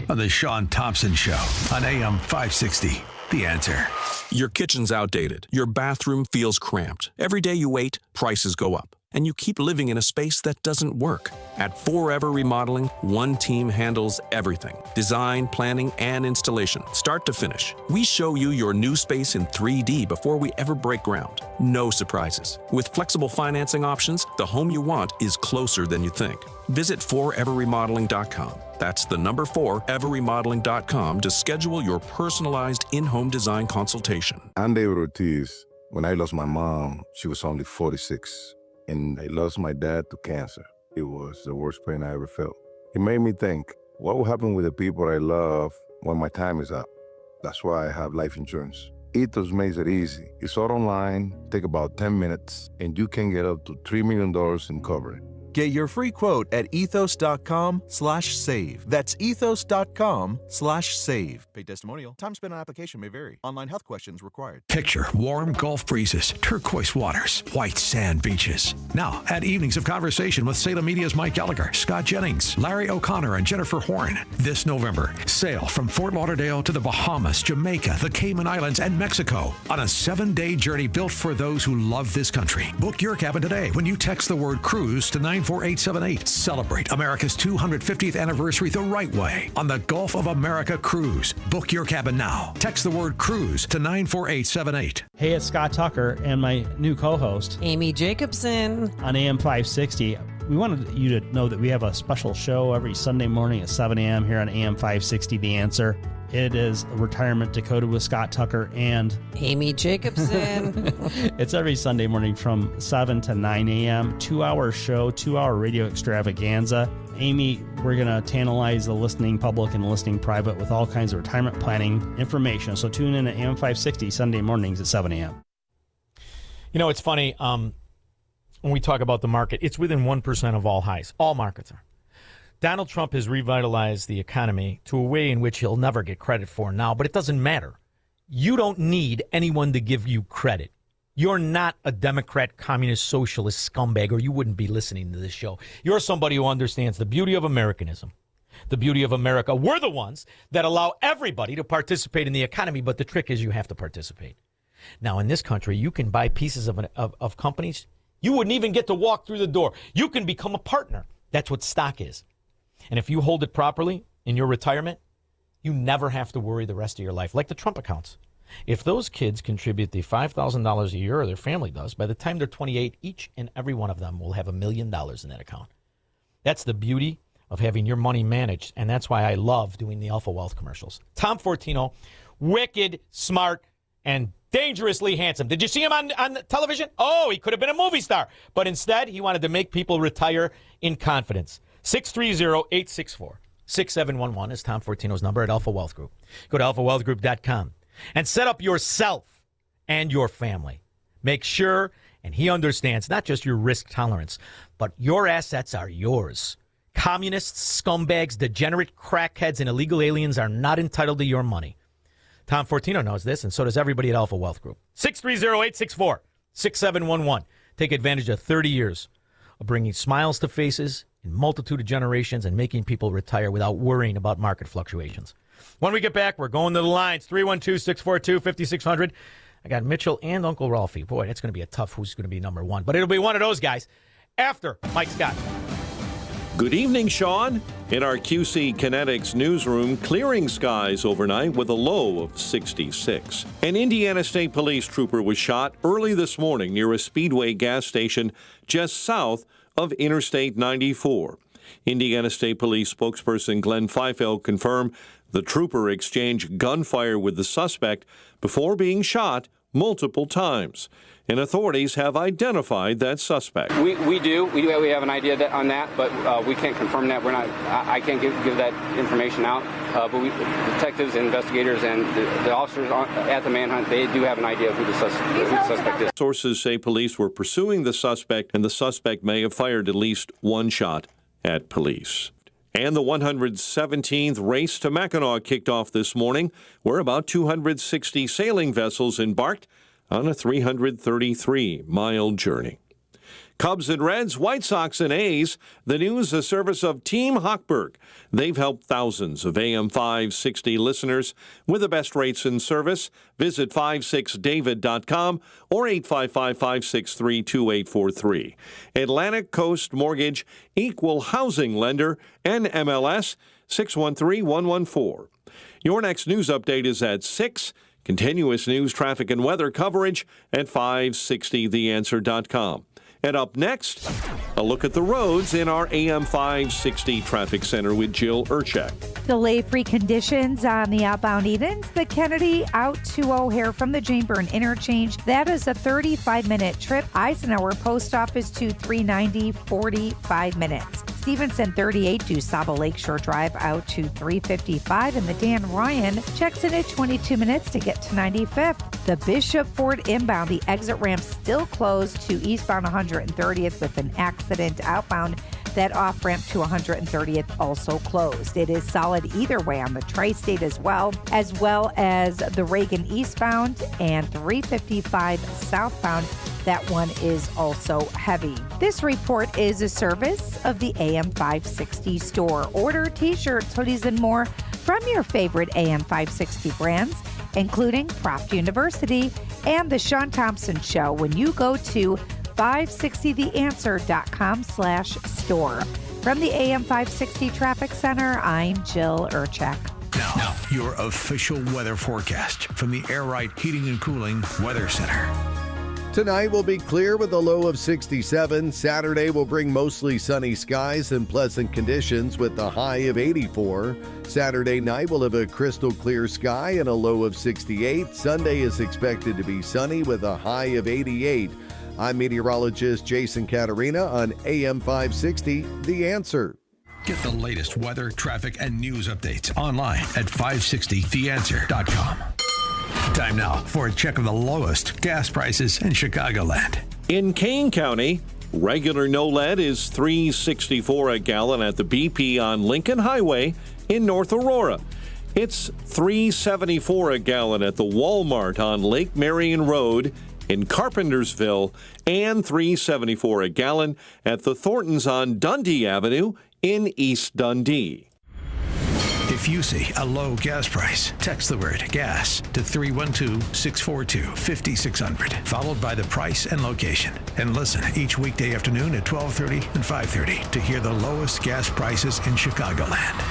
Speaker 3: on the Shaun Thompson Show on AM 560. The Answer.
Speaker 7: Your kitchen's outdated. Your bathroom feels cramped. Every day you wait, prices go up. And you keep living in a space that doesn't work. At Forever Remodeling, one team handles everything. Design, planning, and installation, start to finish. We show you your new space in 3D before we ever break ground. No surprises. With flexible financing options, the home you want is closer than you think. Visit foreverremodeling.com. That's the number 4, everremodeling.com to schedule your personalized in-home design consultation.
Speaker 13: I'm David Ortiz. When I lost my mom, she was only 46. And I lost my dad to cancer. It was the worst pain I ever felt. It made me think, what will happen with the people I love when my time is up? That's why I have life insurance. Ethos makes it easy. It's all online, take about 10 minutes, and you can get up to $3 million in coverage.
Speaker 15: Get your free quote at ethos.com/save. That's ethos.com/save. Paid testimonial. Time spent on application may vary. Online health questions required.
Speaker 3: Picture warm Gulf breezes, turquoise waters, white sand beaches. Now, add evenings of conversation with Salem Media's Mike Gallagher, Scott Jennings, Larry O'Connor, and Jennifer Horn. This November, sail from Fort Lauderdale to the Bahamas, Jamaica, the Cayman Islands, and Mexico on a 7-day journey built for those who love this country. Book your cabin today when you text the word cruise to 94878. Celebrate America's 250th anniversary the right way on the Gulf of America Cruise. Book your cabin now. Text the word cruise to 94878.
Speaker 16: Hey, it's Scott Tucker and my new co-host,
Speaker 17: Amy Jacobson,
Speaker 16: on AM 560. We wanted you to know that we have a special show every Sunday morning at 7 a.m. here on AM 560, The Answer. It is Retirement Decoded with Scott Tucker and
Speaker 17: Amy Jacobson.
Speaker 16: It's every Sunday morning from 7 to 9 a.m. 2-hour show, 2-hour radio extravaganza. Amy, we're going to tantalize the listening public and the listening private with all kinds of retirement planning information. So tune in at AM 560 Sunday mornings at 7 a.m.
Speaker 4: It's funny. When we talk about the market, it's within 1% of all highs. All markets are. Donald Trump has revitalized the economy to a way in which he'll never get credit for now, but it doesn't matter. You don't need anyone to give you credit. You're not a Democrat, communist, socialist scumbag, or you wouldn't be listening to this show. You're somebody who understands the beauty of Americanism, the beauty of America. We're the ones that allow everybody to participate in the economy, but the trick is you have to participate. Now, in this country, you can buy pieces of companies. You wouldn't even get to walk through the door. You can become a partner. That's what stock is. And if you hold it properly in your retirement, you never have to worry the rest of your life, like the Trump accounts. If those kids contribute the $5,000 a year, or their family does, by the time they're 28, each and every one of them will have $1 million in that account. That's the beauty of having your money managed, and that's why I love doing the Alpha Wealth commercials. Tom Fortino, wicked, smart, and dangerously handsome. Did you see him on television? Oh, he could have been a movie star. But instead, he wanted to make people retire in confidence. 630-864-6711 is Tom Fortino's number at Alpha Wealth Group. Go to alphawealthgroup.com. and set up yourself and your family. Make sure, and he understands, not just your risk tolerance, but your assets are yours. Communists, scumbags, degenerate crackheads, and illegal aliens are not entitled to your money. Tom Fortino knows this, and so does everybody at Alpha Wealth Group. 630-864-6711. Take advantage of 30 years of bringing smiles to faces in multitude of generations and making people retire without worrying about market fluctuations. When we get back, we're going to the lines. 312-642-5600. I got Mitchell and Uncle Ralphie. Boy, it's going to be a tough who's going to be number one. But it'll be one of those guys after Mike Scott.
Speaker 7: Good evening, Shaun. In our QC Kinetics newsroom, clearing skies overnight with a low of 66. An Indiana State Police trooper was shot early this morning near a Speedway gas station just south of Interstate 94. Indiana State Police spokesperson Glenn Feifeld confirmed the trooper exchanged gunfire with the suspect before being shot multiple times. And authorities have identified that suspect.
Speaker 8: We have an idea on that, but we can't confirm that. I can't give that information out. But detectives and investigators and the officers at the manhunt, they do have an idea of who the suspect is.
Speaker 7: Sources say police were pursuing the suspect, and the suspect may have fired at least one shot at police. And the 117th Race to Mackinac kicked off this morning, where about 260 sailing vessels embarked on a 333-mile journey. Cubs and Reds, White Sox and A's. The news, a service of Team Hochberg. They've helped thousands of AM 560 listeners with the best rates and service. Visit 56david.com or 855-563-2843. Atlantic Coast Mortgage, Equal Housing Lender, NMLS 613114. Your next news update is at 6. Continuous news, traffic, and weather coverage at 560theanswer.com. And up next, a look at the roads in our AM 560 Traffic Center with Jill Urchak.
Speaker 23: Delay-free conditions on the outbound Edens. The Kennedy out to O'Hare from the Jane Byrne interchange. That is a 35-minute trip. Eisenhower Post Office to 390, 45 minutes. Stevenson 38 to Saba Lakeshore Drive out to 355. And the Dan Ryan checks in at 22 minutes to get to 95th. The Bishop Ford inbound, the exit ramp still closed to eastbound 130th with an accident outbound. That off-ramp to 130th also closed. It is solid either way on the Tri-State as well as the Reagan eastbound and 355 southbound. That one is also heavy. This report is a service of the AM 560 store. Order t-shirts, hoodies, and more from your favorite AM 560 brands, including Proft University and The Shaun Thompson Show when you go to 560theanswer.com/store. From the AM 560 Traffic Center, I'm Jill Urchak.
Speaker 3: Now, your official weather forecast from the Air Right Heating and Cooling Weather Center.
Speaker 24: Tonight will be clear with a low of 67. Saturday will bring mostly sunny skies and pleasant conditions with a high of 84. Saturday night will have a crystal clear sky and a low of 68. Sunday is expected to be sunny with a high of 88. I'm meteorologist Jason Caterina on AM 560, The Answer.
Speaker 3: Get the latest weather, traffic, and news updates online at 560theanswer.com. Time now for a check of the lowest gas prices in Chicagoland.
Speaker 7: In Kane County, regular no lead is $3.64 a gallon at the BP on Lincoln Highway in North Aurora. It's $3.74 a gallon at the Walmart on Lake Marion Road in Carpentersville, and $3.74 a gallon at the Thorntons on Dundee Avenue in East Dundee.
Speaker 3: If you see a low gas price, text the word gas to 312-642-5600, followed by the price and location. And listen each weekday afternoon at 12:30 and 5:30 to hear the lowest gas prices in Chicagoland.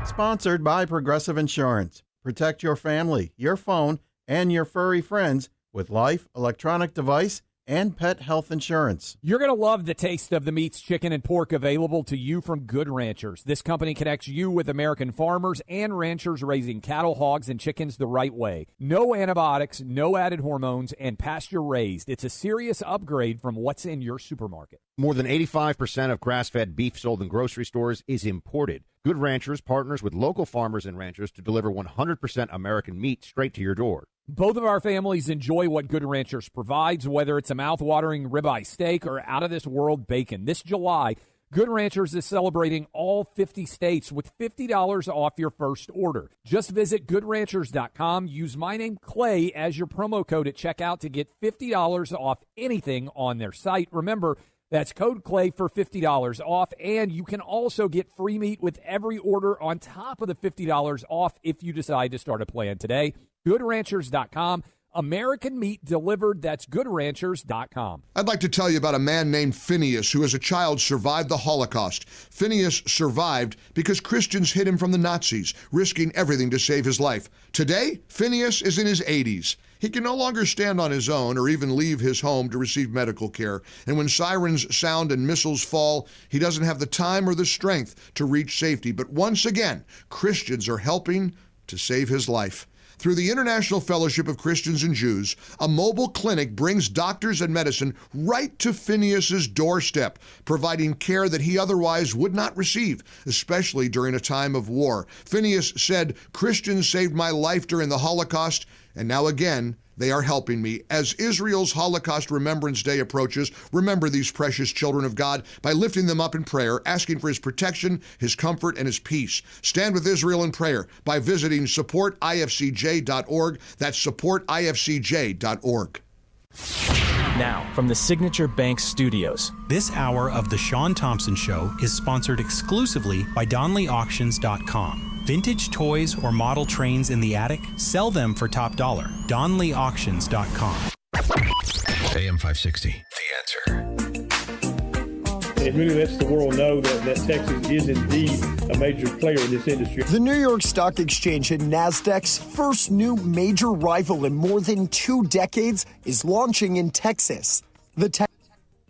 Speaker 9: Sponsored by Progressive Insurance. Protect your family, your phone, and your furry friends with life, electronic device, and pet health insurance.
Speaker 10: You're going to love the taste of the meats, chicken, and pork available to you from Good Ranchers. This company connects you with American farmers and ranchers raising cattle, hogs, and chickens the right way. No antibiotics, no added hormones, and pasture raised. It's a serious upgrade from what's in your supermarket.
Speaker 18: More than 85% of grass-fed beef sold in grocery stores is imported. Good Ranchers partners with local farmers and ranchers to deliver 100% American meat straight to your door.
Speaker 10: Both of our families enjoy what Good Ranchers provides, whether it's a mouth-watering ribeye steak or out-of-this-world bacon. This July, Good Ranchers is celebrating all 50 states with $50 off your first order. Just visit GoodRanchers.com. Use my name, Clay, as your promo code at checkout to get $50 off anything on their site. Remember, that's code Clay for $50 off, and you can also get free meat with every order on top of the $50 off if you decide to start a plan today. GoodRanchers.com. American meat delivered. That's GoodRanchers.com.
Speaker 19: I'd like to tell you about a man named Phineas who as a child survived the Holocaust. Phineas survived because Christians hid him from the Nazis, risking everything to save his life. Today, Phineas is in his 80s. He can no longer stand on his own or even leave his home to receive medical care. And when sirens sound and missiles fall, he doesn't have the time or the strength to reach safety. But once again, Christians are helping to save his life. Through the International Fellowship of Christians and Jews, a mobile clinic brings doctors and medicine right to Phineas's doorstep, providing care that he otherwise would not receive, especially during a time of war. Phineas said, "Christians saved my life during the Holocaust, and now again, they are helping me." As Israel's Holocaust Remembrance Day approaches, remember these precious children of God by lifting them up in prayer, asking for his protection, his comfort, and his peace. Stand with Israel in prayer by visiting supportifcj.org. That's supportifcj.org.
Speaker 26: Now, from the Signature Bank Studios.
Speaker 20: This hour of The Shaun Thompson Show is sponsored exclusively by DonleyAuctions.com. Vintage toys or model trains in the attic? Sell them for top dollar. DonleyAuctions.com.
Speaker 3: AM 560, The Answer.
Speaker 21: It really lets the world know that Texas is indeed a major player in this industry.
Speaker 22: The New York Stock Exchange and NASDAQ's first new major rival in more than 2 decades is launching in Texas.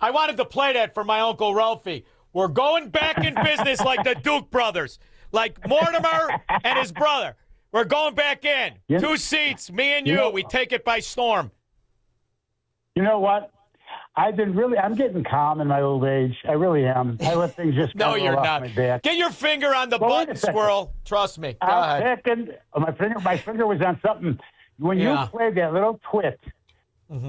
Speaker 4: I wanted to play that for my Uncle Ralphie. We're going back in business like the Duke brothers, like Mortimer and his brother. We're going back in. Yeah. 2 seats, me and you. We take it by storm.
Speaker 25: You know what? I'm getting calm in my old age. I really am. I let things just
Speaker 4: no, you're not.
Speaker 25: My back.
Speaker 4: Get your finger on the button, squirrel. Trust me. Go ahead.
Speaker 25: My finger was on something. When you played that little twit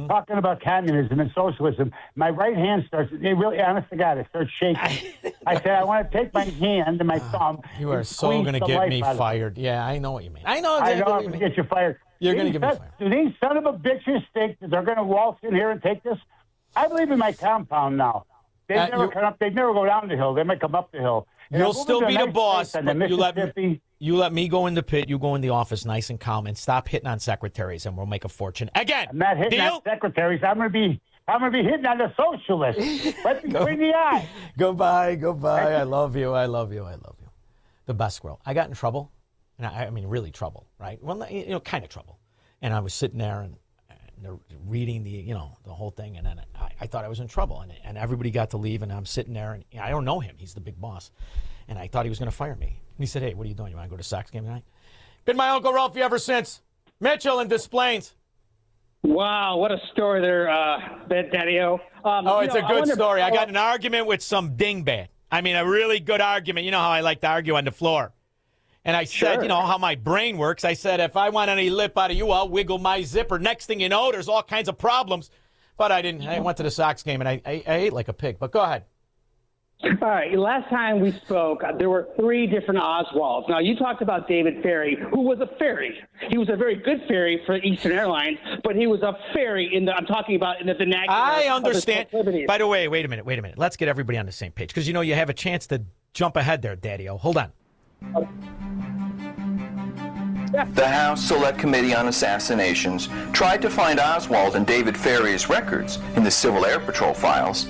Speaker 25: talking about communism and socialism, my right hand starts, honest to God, it starts shaking. I said, I want to take my hand and my thumb.
Speaker 4: You are so going to get me fired. Yeah, I know what you mean. I know
Speaker 25: I'm going to get you fired.
Speaker 4: You're going to get me fired.
Speaker 25: Do these son of a bitches think that they're going to waltz in here and take this? I believe in my compound now. They never come up. They never go down the hill. They might come up the hill. And
Speaker 4: you'll still be the boss, but you let me go in the pit. You go in the office, nice and calm, and stop hitting on secretaries, and we'll make a fortune again.
Speaker 25: I'm not hitting on secretaries. I'm gonna be hitting on the socialists. Right between the eyes.
Speaker 4: Goodbye. I love you. The best squirrel. I got in trouble, and I mean really trouble, right? Well, kind of trouble. And I was sitting there and reading the whole thing, and then I thought I was in trouble, and everybody got to leave, and I'm sitting there, and I don't know him. He's the big boss, and I thought he was going to fire me. And he said, "Hey, what are you doing? You want to go to Sox game tonight?" Been my Uncle Ralphie ever since. Mitchell in Des Plaines.
Speaker 28: Wow, what a story there, Daddy-O.
Speaker 4: It's a good story. I got in an argument with some dingbat. I mean, a really good argument. You know how I like to argue on the floor. And I said, how my brain works. I said, if I want any lip out of you, I'll wiggle my zipper. Next thing you know, there's all kinds of problems. But I didn't. I went to the Sox game, and I ate like a pig. But go ahead.
Speaker 28: All right. Last time we spoke, there were 3 different Oswalds. Now, you talked about David Ferry, who was a ferry. He was a very good ferry for Eastern Airlines, but he was a ferry I'm talking about in the vernacular.
Speaker 4: I understand. By the way, wait a minute. Let's get everybody on the same page, because, you have a chance to jump ahead there, Daddy-O. Hold on.
Speaker 29: The House Select Committee on Assassinations tried to find Oswald and David Ferry's records in the Civil Air Patrol files,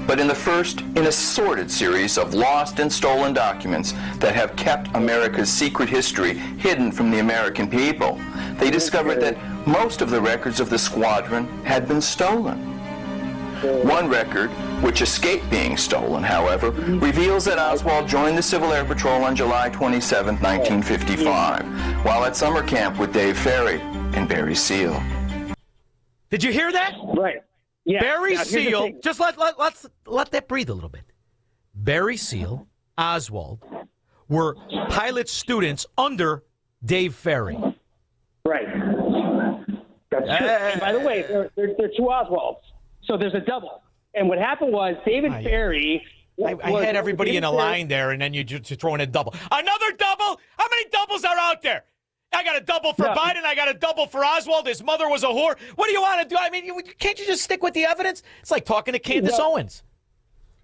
Speaker 29: but in the first in a sordid series of lost and stolen documents that have kept America's secret history hidden from the American people, they discovered that most of the records of the squadron had been stolen. One record, which escaped being stolen, however, reveals that Oswald joined the Civil Air Patrol on July 27, 1955, while at summer camp with Dave Ferry and Barry Seal.
Speaker 4: Did you hear that?
Speaker 28: Right. Yeah.
Speaker 4: Barry
Speaker 28: Now, here's the
Speaker 4: Seal.
Speaker 28: thing.
Speaker 4: Just let that breathe a little bit. Barry Seal, Oswald, were pilot students under Dave Ferry.
Speaker 28: Right. That's true. And by the way, there are two Oswalds, so there's a double. And what happened was David Ferry.
Speaker 4: I had everybody in a line there, and then you just throw in a double. Another double? How many doubles are out there? I got a double for Biden. I got a double for Oswald. His mother was a whore. What do you want to do? I mean, can't you just stick with the evidence? It's like talking to Candace Owens.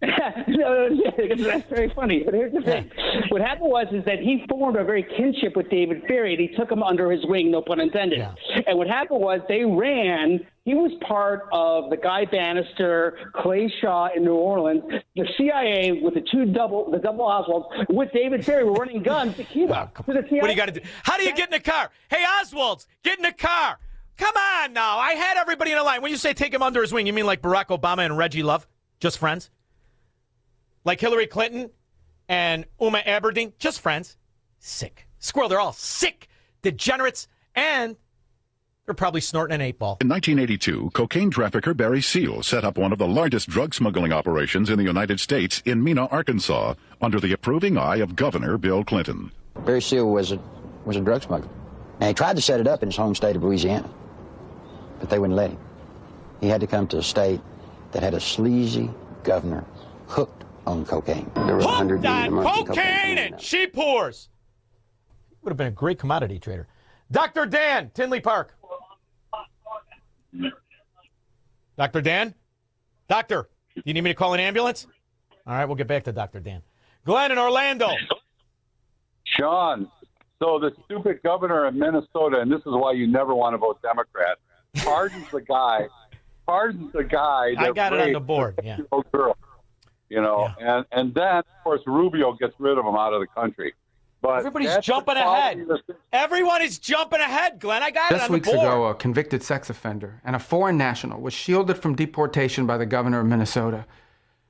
Speaker 28: That's very funny. But here's the thing. What happened was that he formed a very kinship with David Ferry, and he took him under his wing, no pun intended. Yeah. And what happened was they ran. He was part of the Guy Bannister, Clay Shaw in New Orleans, the CIA with the double Oswalds with David Ferry were running guns to Cuba. To the CIA.
Speaker 4: What do you got to do? How do you get in the car? Hey, Oswalds, get in the car. Come on now. I had everybody in a line. When you say take him under his wing, you mean like Barack Obama and Reggie Love? Just friends? Like Hillary Clinton and Uma Aberdeen? Just friends? Sick. Squirrel, they're all sick, degenerates, and they're probably snorting an 8-ball.
Speaker 1: In 1982, cocaine trafficker Barry Seal set up one of the largest drug smuggling operations in the United States in Mena, Arkansas, under the approving eye of Governor Bill Clinton.
Speaker 2: Barry Seal was a drug smuggler. And he tried to set it up in his home state of Louisiana, but they wouldn't let him. He had to come to a state that had a sleazy governor hooked on cocaine. There were
Speaker 4: hooked on cocaine and sheep whores. Would have been a great commodity trader. Dr. Dan, Tinley Park. Dr. Dan? Doctor, do you need me to call an ambulance? All right, we'll get back to Dr. Dan. Glenn in Orlando.
Speaker 5: Shaun, so the stupid governor of Minnesota, and this is why you never want to vote Democrat, pardons the guy that
Speaker 4: I got it on the board, yeah.
Speaker 5: Girl, and then, of course, Rubio gets rid of him out of the country. But
Speaker 4: everybody's jumping ahead. Everyone is jumping ahead, Glenn. I got it on the board.
Speaker 6: Just weeks ago, a convicted sex offender and a foreign national was shielded from deportation by the governor of Minnesota.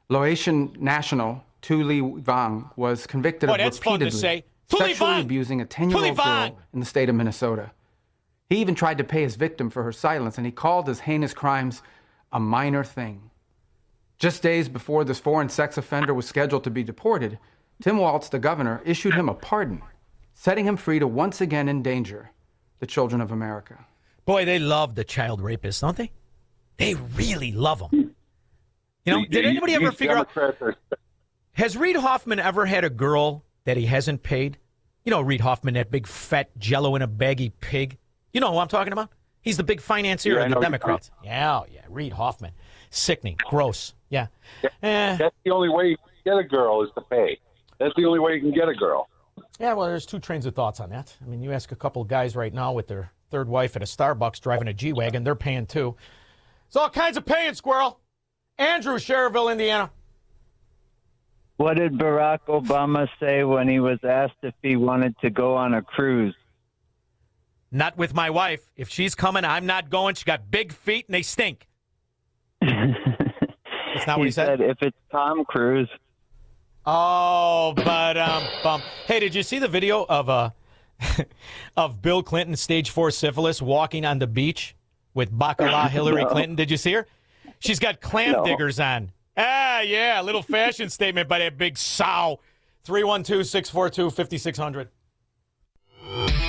Speaker 6: Laotian national Tu Li Vang was convicted of repeatedly sexually abusing a 10-year-old girl in the state of Minnesota. He even tried to pay his victim for her silence, and he called his heinous crimes a minor thing. Just days before this foreign sex offender was scheduled to be deported, Tim Walz, the governor, issued him a pardon, setting him free to once again endanger the children of America.
Speaker 4: Boy, they love the child rapists, don't they? They really love them. Did anybody ever figure out... Has Reid Hoffman ever had a girl that he hasn't paid? You know Reid Hoffman, that big, fat, jello in a baggy pig. You know who I'm talking about? He's the big financier of the Democrats. Yeah, Reid Hoffman. Sickening. Gross. Yeah.
Speaker 5: That's the only way you can get a girl is to pay. That's the only way you can get a girl.
Speaker 4: Yeah, well, there's two trains of thoughts on that. I mean, you ask a couple of guys right now with their third wife at a Starbucks driving a G-Wagon, they're paying too. It's all kinds of paying, Squirrel. Andrew, Cherville, Indiana.
Speaker 11: What did Barack Obama say when he was asked if he wanted to go on a cruise?
Speaker 4: Not with my wife. If she's coming, I'm not going. She got big feet and they stink. That's not what he said?
Speaker 11: If it's Tom Cruise.
Speaker 4: Oh, but hey, did you see the video of of Bill Clinton, stage 4 syphilis, walking on the beach with Bacala Hillary Clinton? Did you see her? She's got clam diggers on. Yeah, a little fashion statement by that big sow. 312-642-5600.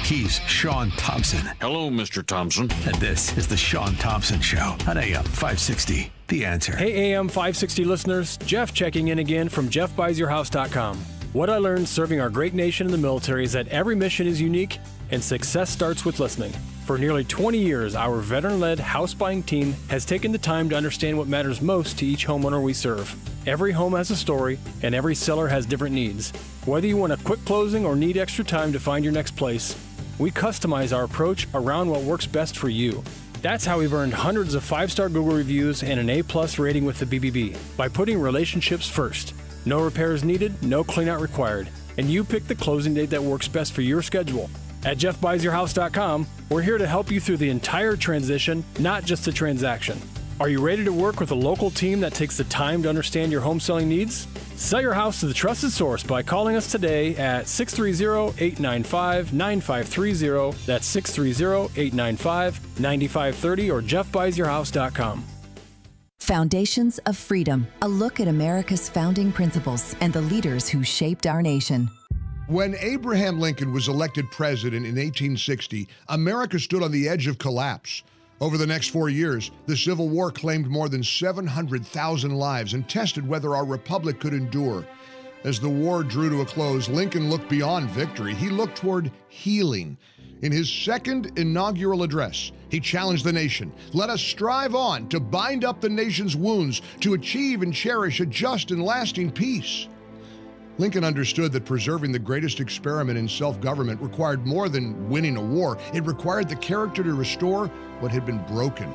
Speaker 3: He's Shaun Thompson.
Speaker 12: Hello, Mr. Thompson.
Speaker 3: And this is the Shaun Thompson Show on AM 560. The Answer.
Speaker 13: Hey, AM 560 listeners. Jeff checking in again from JeffBuysYourHouse.com. What I learned serving our great nation in the military is that every mission is unique and success starts with listening. For nearly 20 years, our veteran-led house buying team has taken the time to understand what matters most to each homeowner we serve. Every home has a story, and every seller has different needs. Whether you want a quick closing or need extra time to find your next place, we customize our approach around what works best for you. That's how we've earned hundreds of 5-star Google reviews and an A+ rating with the BBB, by putting relationships first. No repairs needed, no cleanout required, and you pick the closing date that works best for your schedule. At JeffBuysYourHouse.com, we're here to help you through the entire transition, not just the transaction. Are you ready to work with a local team that takes the time to understand your home selling needs? Sell your house to the trusted source by calling us today at 630-895-9530. That's 630-895-9530 or jeffbuysyourhouse.com.
Speaker 8: Foundations of Freedom, a look at America's founding principles and the leaders who shaped our nation.
Speaker 19: When Abraham Lincoln was elected president in 1860, America stood on the edge of collapse. Over the next 4 years, the Civil War claimed more than 700,000 lives and tested whether our republic could endure. As the war drew to a close, Lincoln looked beyond victory. He looked toward healing. In his second inaugural address, he challenged the nation. Let us strive on to bind up the nation's wounds, to achieve and cherish a just and lasting peace. Lincoln understood that preserving the greatest experiment in self-government required more than winning a war. It required the character to restore what had been broken.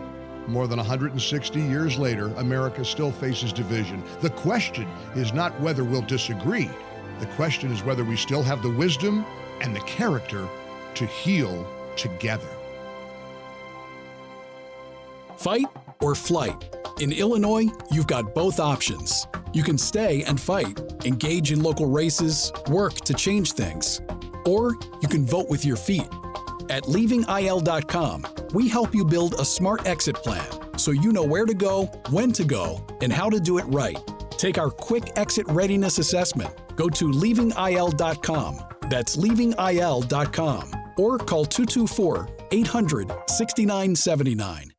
Speaker 19: More than 160 years later, America still faces division. The question is not whether we'll disagree. The question is whether we still have the wisdom and the character to heal together.
Speaker 12: Fight or flight. In Illinois, you've got both options. You can stay and fight, engage in local races, work to change things. Or you can vote with your feet. At leavingil.com, we help you build a smart exit plan so you know where to go, when to go, and how to do it right. Take our quick exit readiness assessment. Go to leavingil.com. That's leavingil.com. Or call 224-800-6979.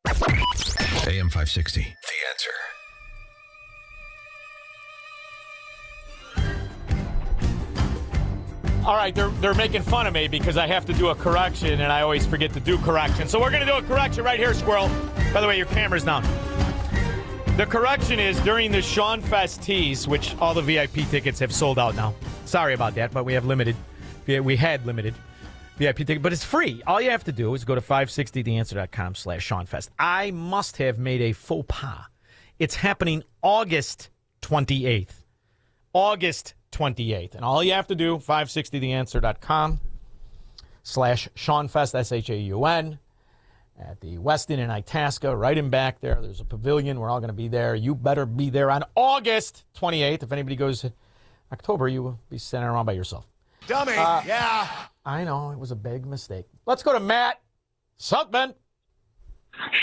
Speaker 3: AM 560, The Answer.
Speaker 4: All right, they're making fun of me because I have to do a correction, and I always forget to do correction. So we're going to do a correction right here, Squirrel. By the way, your camera's down. The correction is during the Shaun Fest tease, which all the VIP tickets have sold out now. Sorry about that, but we had limited VIP ticket, but it's free. All you have to do is go to 560theanswer.com/ShaunFest. I must have made a faux pas. It's happening August 28th. August 28th. And all you have to do, 560theanswer.com/ShaunFest, SHAUN, at the Westin in Itasca, right in back there. There's a pavilion. We're all going to be there. You better be there on August 28th. If anybody goes October, you will be standing around by yourself.
Speaker 14: Dummy, yeah.
Speaker 4: I know, it was a big mistake. Let's go to Matt Suckman.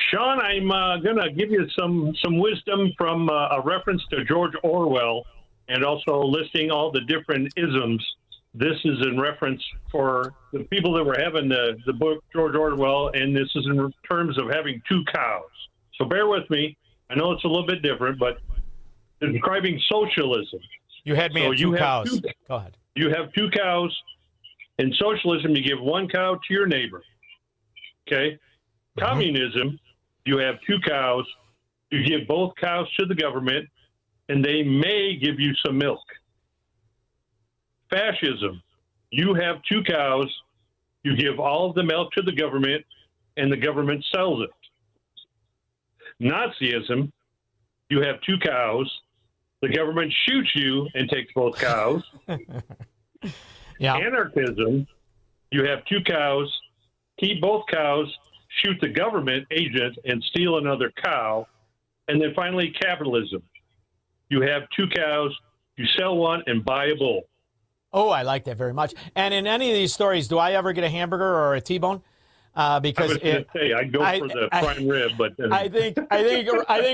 Speaker 21: Shaun, I'm going to give you some wisdom from a reference to George Orwell and also listing all the different isms. This is in reference for the people that were having the book George Orwell, and this is in terms of having two cows. So bear with me. I know it's a little bit different, but describing socialism.
Speaker 4: You had me at two cows. Go ahead.
Speaker 21: You have two cows. In socialism, you give one cow to your neighbor. Okay? Communism, you have two cows. You give both cows to the government, and they may give you some milk. Fascism, you have two cows. You give all of the milk to the government, and the government sells it. Nazism, you have two cows. The government shoots you and takes both cows.
Speaker 4: Yeah.
Speaker 21: Anarchism, you have two cows, keep both cows, shoot the government agent, and steal another cow. And then finally, capitalism. You have two cows, you sell one and buy a bull.
Speaker 4: Oh, I like that very much. And in any of these stories, do I ever get a hamburger or a T-bone? Because
Speaker 21: I'd go for the prime rib, but
Speaker 4: I think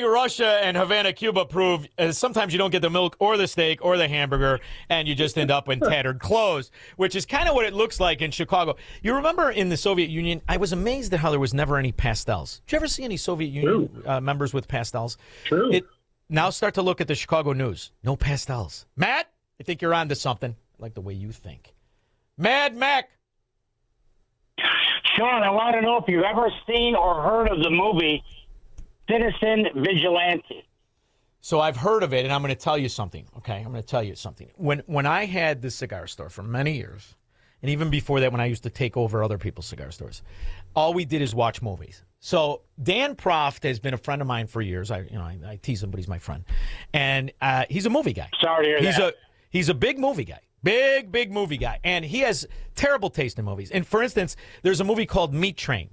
Speaker 4: Russia and Havana, Cuba prove sometimes you don't get the milk or the steak or the hamburger, and you just end up in tattered clothes, which is kind of what it looks like in Chicago. You remember in the Soviet Union, I was amazed at how there was never any pastels. Did you ever see any Soviet Union members with pastels?
Speaker 21: True.
Speaker 4: Now start to look at the Chicago News. No pastels. Matt, I think you're on to something. I like the way you think. Mad Mac.
Speaker 28: Shaun, I want to know if you've ever seen or heard of the movie Citizen Vigilante.
Speaker 4: So I've heard of it, and I'm going to tell you something, okay? I'm going to tell you something. When I had this cigar store for many years, and even before that when I used to take over other people's cigar stores, all we did is watch movies. So Dan Proft has been a friend of mine for years. I tease him, but he's my friend. And he's a movie guy.
Speaker 28: Sorry to hear that.
Speaker 4: He's a big movie guy. Big movie guy. And he has terrible taste in movies. And for instance, there's a movie called Meat Train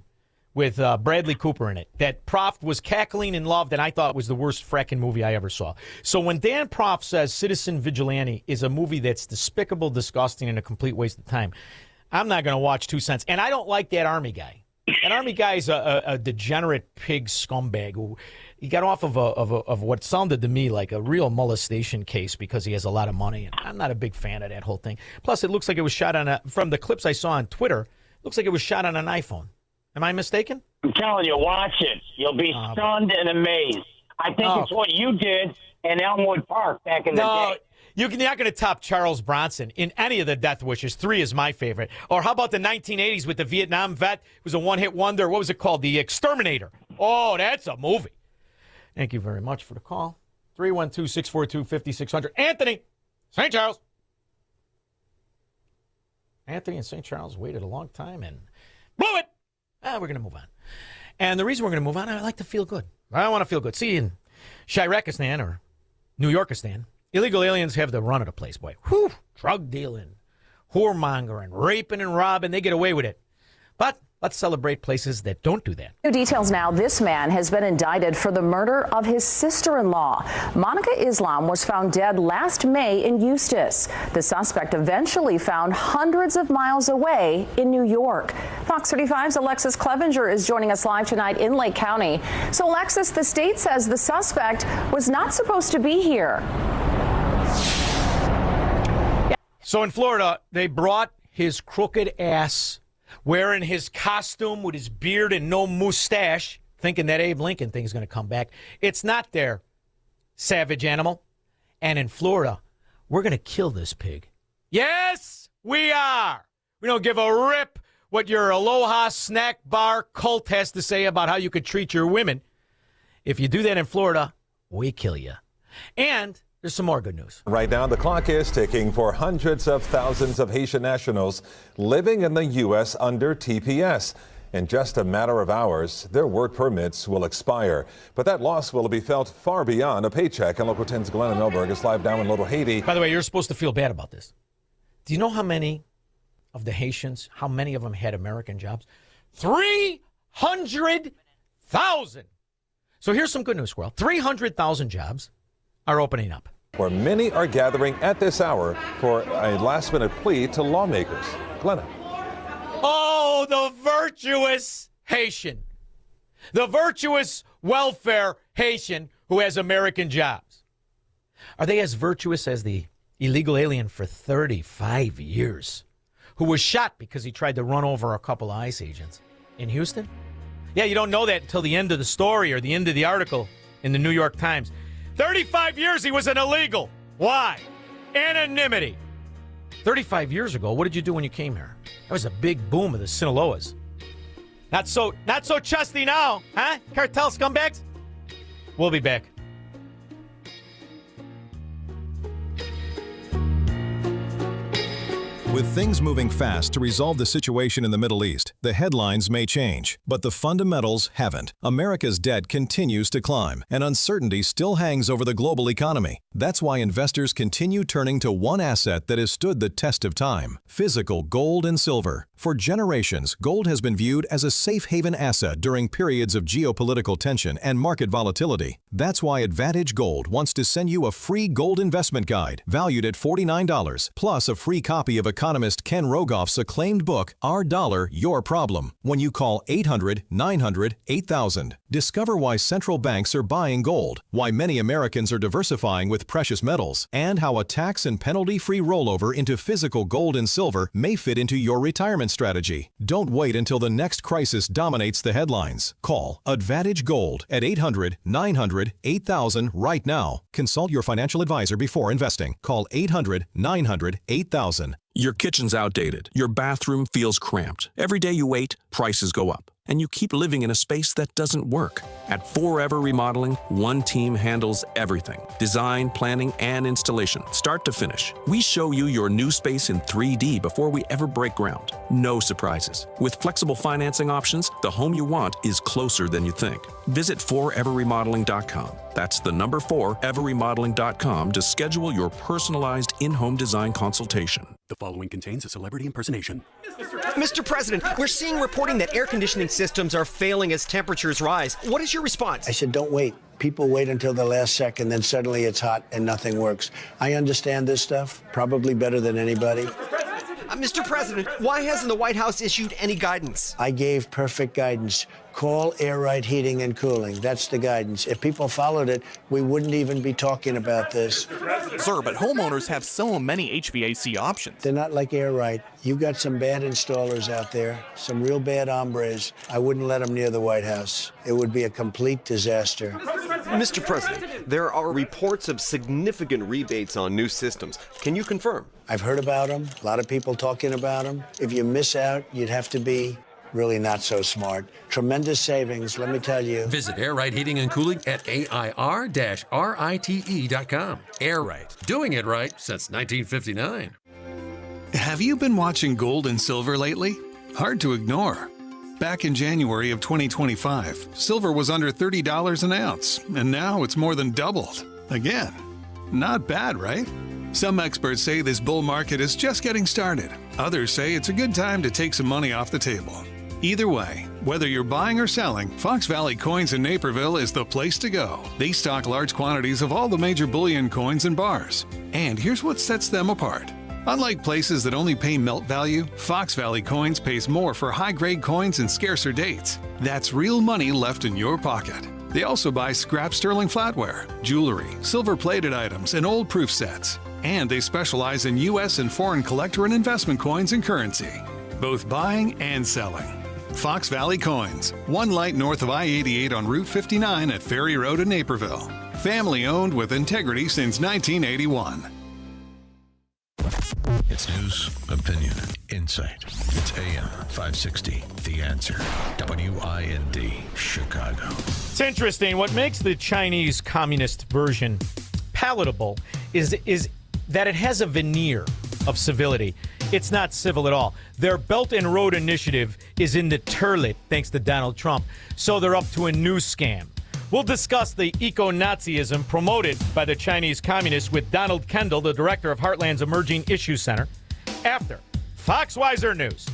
Speaker 4: with Bradley Cooper in it that Proft was cackling and loved, and I thought was the worst fracking movie I ever saw. So when Dan Proft says Citizen Vigilante is a movie that's despicable, disgusting, and a complete waste of time, I'm not going to watch 2 cents. And I don't like that Army guy. That Army guy is a degenerate pig scumbag who he got off of what sounded to me like a real molestation case because he has a lot of money. And I'm not a big fan of that whole thing. Plus, it looks like it was shot on from the clips I saw on Twitter, looks like it was shot on an iPhone. Am I mistaken?
Speaker 7: I'm telling you, watch it. You'll be stunned and amazed. I think it's what you did in Elmwood Park back in the day.
Speaker 4: You're not going to top Charles Bronson in any of the Death Wishes. 3 is my favorite. Or how about the 1980s with the Vietnam vet? It was a one-hit wonder. What was it called? The Exterminator. Oh, that's a movie. Thank you very much for the call. 312-642-5600. Anthony, St. Charles. Anthony in St. Charles waited a long time and blew it. We're going to move on. And the reason we're going to move on, I like to feel good. I want to feel good. See, in Shirakistan or New Yorkistan, illegal aliens have the run of the place, boy. Whew, drug dealing, whoremongering, raping and robbing, they get away with it. But let's celebrate places that don't do that.
Speaker 9: New details now. This man has been indicted for the murder of his sister-in-law. Monica Islam was found dead last May in Eustis. The suspect eventually found hundreds of miles away in New York. Fox 35's Alexis Clevenger is joining us live tonight in Lake County. So, Alexis, the state says the suspect was not supposed to be here.
Speaker 4: So in Florida, they brought his crooked ass wearing his costume with his beard and no mustache, thinking that Abe Lincoln thing is going to come back. It's not there, savage animal. And in Florida, we're going to kill this pig. Yes, we are. We don't give a rip what your Aloha snack bar cult has to say about how you could treat your women. If you do that in Florida, we kill you. And there's some more good news.
Speaker 14: Right now, the clock is ticking for hundreds of thousands of Haitian nationals living in the U.S. under TPS. In just a matter of hours, their work permits will expire. But that loss will be felt far beyond a paycheck. And Local 10's Glenn Milberg is live down in Little Haiti.
Speaker 4: By the way, you're supposed to feel bad about this. Do you know how many of the Haitians, how many of them had American jobs? 300,000. So here's some good news, Squirrel. 300,000 jobs are opening up.
Speaker 14: Where many are gathering at this hour for a last-minute plea to lawmakers. Glenna.
Speaker 4: Oh, the virtuous Haitian. The virtuous welfare Haitian who has American jobs. Are they as virtuous as the illegal alien for 35 years who was shot because he tried to run over a couple of ICE agents in Houston? Yeah, you don't know that until the end of the story or the end of the article in the New York Times. 35 years he was an illegal. Why? Anonymity. 35 years ago, what did you do when you came here? That was a big boom of the Sinaloas. Not so chusty now, huh? Cartel scumbags? We'll be back.
Speaker 15: With things moving fast to resolve the situation in the Middle East, the headlines may change, but the fundamentals haven't. America's debt continues to climb, and uncertainty still hangs over the global economy. That's why investors continue turning to one asset that has stood the test of time: physical gold and silver. For generations, gold has been viewed as a safe haven asset during periods of geopolitical tension and market volatility. That's why Advantage Gold wants to send you a free gold investment guide valued at $49, plus a free copy of economist Ken Rogoff's acclaimed book, Our Dollar, Your Problem, when you call 800-900-8000. Discover why central banks are buying gold, why many Americans are diversifying with precious metals, and how a tax and penalty-free rollover into physical gold and silver may fit into your retirement strategy. Don't wait until the next crisis dominates the headlines. Call Advantage Gold at 800-900-8000 right now. Consult your financial advisor before investing. Call 800-900-8000.
Speaker 16: Your kitchen's outdated. Your bathroom feels cramped. Every day you wait, prices go up. And you keep living in a space that doesn't work. At Forever Remodeling, one team handles everything. Design, planning, and installation, start to finish. We show you your new space in 3D before we ever break ground. No surprises. With flexible financing options, the home you want is closer than you think. Visit foreverremodeling.com. That's the number 4, everremodeling.com to schedule your personalized in-home design consultation.
Speaker 10: The following contains a celebrity impersonation.
Speaker 17: Mr. President, we're seeing reporting that air conditioning systems are failing as temperatures rise. What is your response?
Speaker 18: I said, don't wait. People wait until the last second, then suddenly it's hot and nothing works. I understand this stuff, probably better than anybody.
Speaker 17: Mr. President, why hasn't the White House issued any guidance?
Speaker 18: I gave perfect guidance. Call Air Right Heating and Cooling. That's the guidance. If people followed it, we wouldn't even be talking about this.
Speaker 20: Sir, but homeowners have so many HVAC options.
Speaker 18: They're not like Air Right. You've got some bad installers out there, some real bad hombres. I wouldn't let them near the White House. It would be a complete disaster.
Speaker 22: Mr. President, there are reports of significant rebates on new systems. Can you confirm?
Speaker 18: I've heard about them. A lot of people talking about them. If you miss out, you'd have to be really not so smart. Tremendous savings, let me tell you.
Speaker 23: Visit Air Right Heating and Cooling at AIR-RITE.com. Air Right, doing it right since 1959.
Speaker 24: Have you been watching gold and silver lately? Hard to ignore. Back in January of 2025, silver was under $30 an ounce, and now it's more than doubled. Again, not bad, right? Some experts say this bull market is just getting started. Others say it's a good time to take some money off the table. Either way, whether you're buying or selling, Fox Valley Coins in Naperville is the place to go. They stock large quantities of all the major bullion coins and bars. And here's what sets them apart. Unlike places that only pay melt value, Fox Valley Coins pays more for high-grade coins and scarcer dates. That's real money left in your pocket. They also buy scrap sterling flatware, jewelry, silver-plated items, and old proof sets. And they specialize in U.S. and foreign collector and investment coins and currency, both buying and selling. Fox Valley Coins, one light north of I-88 on Route 59 at Ferry Road in Naperville. Family owned with integrity since 1981.
Speaker 3: It's news, opinion, insight. It's AM 560, The Answer. WIND, Chicago.
Speaker 4: It's interesting. What makes the Chinese communist version palatable is that it has a veneer of civility. It's not civil at all. Their Belt and Road Initiative is in the toilet, thanks to Donald Trump. So they're up to a new scam. We'll discuss the eco-Nazism promoted by the Chinese communists with Donald Kendall, the director of Heartland's Emerging Issues Center, after Foxweiser News.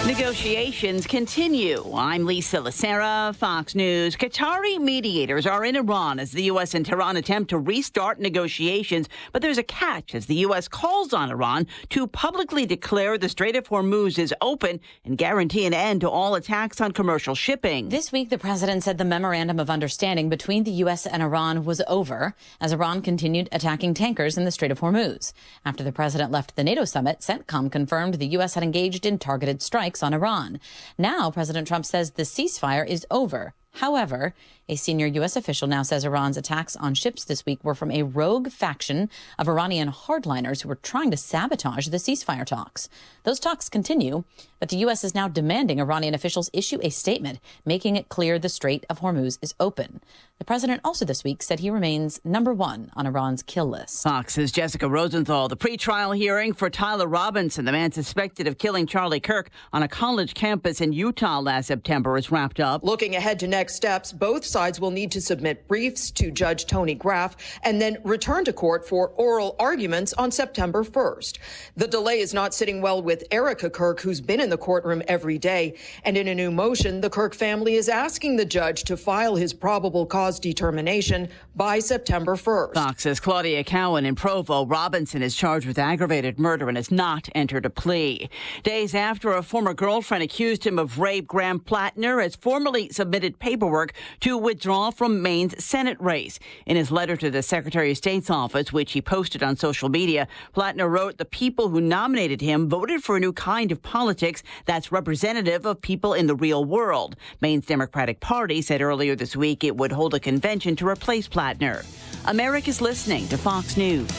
Speaker 26: Negotiations continue. I'm Lisa Lacera, Fox News. Qatari mediators are in Iran as the U.S. and Tehran attempt to restart negotiations, but there's a catch as the U.S. calls on Iran to publicly declare the Strait of Hormuz is open and guarantee an end to all attacks on commercial shipping.
Speaker 27: This week, the president said the memorandum of understanding between the U.S. and Iran was over as Iran continued attacking tankers in the Strait of Hormuz. After the president left the NATO summit, CENTCOM confirmed the U.S. had engaged in targeted strikes on Iran. Now, President Trump says the ceasefire is over. However, a senior U.S. official now says Iran's attacks on ships this week were from a rogue faction of Iranian hardliners who were trying to sabotage the ceasefire talks. Those talks continue, but the U.S. is now demanding Iranian officials issue a statement making it clear the Strait of Hormuz is open. The president also this week said he remains number one on Iran's kill list.
Speaker 26: Fox's Jessica Rosenthal. The pretrial hearing for Tyler Robinson, the man suspected of killing Charlie Kirk on a college campus in Utah last September, is wrapped up.
Speaker 30: Looking ahead to next steps, both sides will need to submit briefs to Judge Tony Graff and then return to court for oral arguments on September 1st. The delay is not sitting well with Erica Kirk, who's been in the courtroom every day. And in a new motion, the Kirk family is asking the judge to file his probable cause determination by September 1st.
Speaker 26: Fox's Claudia Cowan in Provo. Robinson is charged with aggravated murder and has not entered a plea. Days after a former girlfriend accused him of rape, Graham Plattner has formally submitted paperwork to withdraw from Maine's Senate race. In his letter to the Secretary of State's office, which he posted on social media, Plattner wrote, "The people who nominated him voted for a new kind of politics that's representative of people in the real world." Maine's Democratic Party said earlier this week it would hold a convention to replace Plattner. America's listening to Fox News.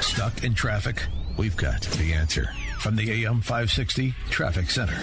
Speaker 3: Stuck in traffic? We've got the answer from the AM 560 Traffic Center.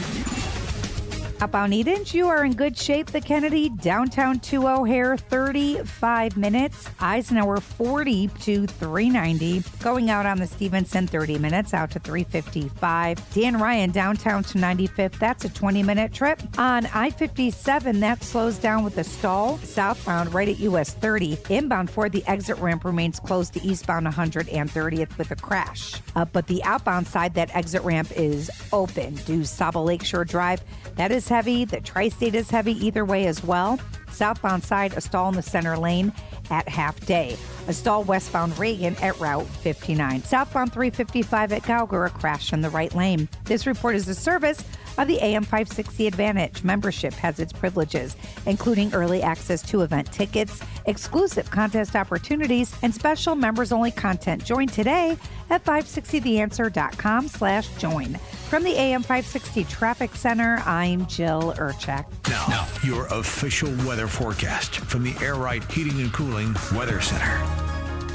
Speaker 1: Upbound Edens, you are in good shape. The Kennedy, downtown to O'Hare, 35 minutes. Eisenhower, 40 to 390. Going out on the Stevenson, 30 minutes out to 355. Dan Ryan, downtown to 95th. That's a 20-minute trip. On I-57, that slows down with a stall. Southbound right at US 30. Inbound for the exit ramp remains closed to eastbound 130th with a crash. But the outbound side, that exit ramp is open. Due Saba Lakeshore Drive, that is heavy. The Tri-State is heavy either way as well. Southbound side, a stall in the center lane at half day. A stall westbound Reagan at Route 59. Southbound 355 at Gauger, a crash in the right lane. This report is a service of the AM 560 Advantage. Membership has its privileges, including early access to event tickets, exclusive contest opportunities, and special members-only content. Join today at 560theanswer.com/join. From the AM 560 Traffic Center, I'm Jill Urchak.
Speaker 3: Now, your official weather forecast from the Air Right Heating and Cooling Weather Center.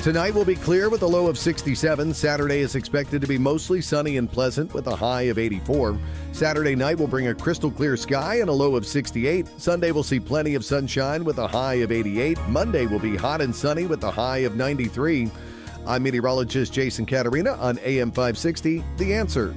Speaker 2: Tonight will be clear with a low of 67. Saturday is expected to be mostly sunny and pleasant with a high of 84. Saturday night will bring a crystal clear sky and a low of 68. Sunday will see plenty of sunshine with a high of 88. Monday will be hot and sunny with a high of 93. I'm meteorologist Jason Caterina on AM 560, The Answer.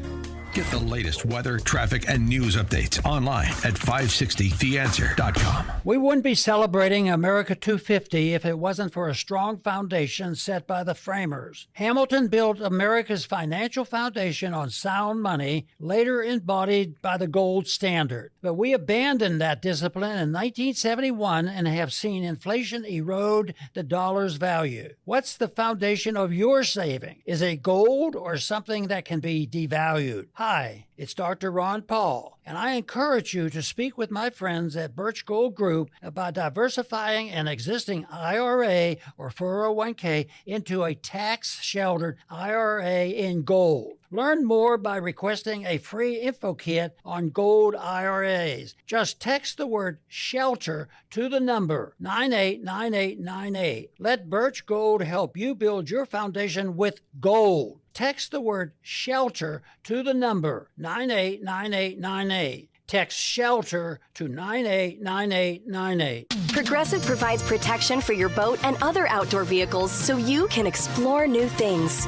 Speaker 3: Get the latest weather, traffic, and news updates online at 560theanswer.com.
Speaker 5: We wouldn't be celebrating America 250 if it wasn't for a strong foundation set by the framers. Hamilton built America's financial foundation on sound money, later embodied by the gold standard. But we abandoned that discipline in 1971 and have seen inflation erode the dollar's value. What's the foundation of your saving? Is it gold or something that can be devalued? Hi, it's Dr. Ron Paul, and I encourage you to speak with my friends at Birch Gold Group about diversifying an existing IRA or 401k into a tax-sheltered IRA in gold. Learn more by requesting a free info kit on gold IRAs. Just text the word SHELTER to the number 989898. Let Birch Gold help you build your foundation with gold. Text the word SHELTER to the number 989898. Text SHELTER to 989898.
Speaker 6: Progressive provides protection for your boat and other outdoor vehicles so you can explore new things.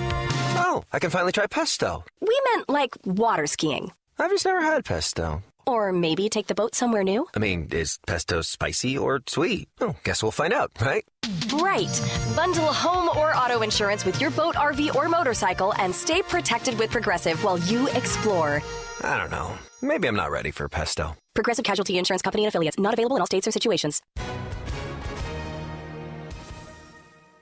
Speaker 8: Oh, I can finally try pesto.
Speaker 6: We meant like water skiing.
Speaker 8: I've just never had pesto.
Speaker 6: Or maybe take the boat somewhere new.
Speaker 8: I mean, is pesto spicy or sweet? Oh, guess we'll find out, right?
Speaker 6: Right. Bundle home or auto insurance with your boat, RV, or motorcycle and stay protected with Progressive while you explore.
Speaker 8: I don't know. Maybe I'm not ready for pesto.
Speaker 6: Progressive Casualty Insurance Company and Affiliates. Not available in all states or situations.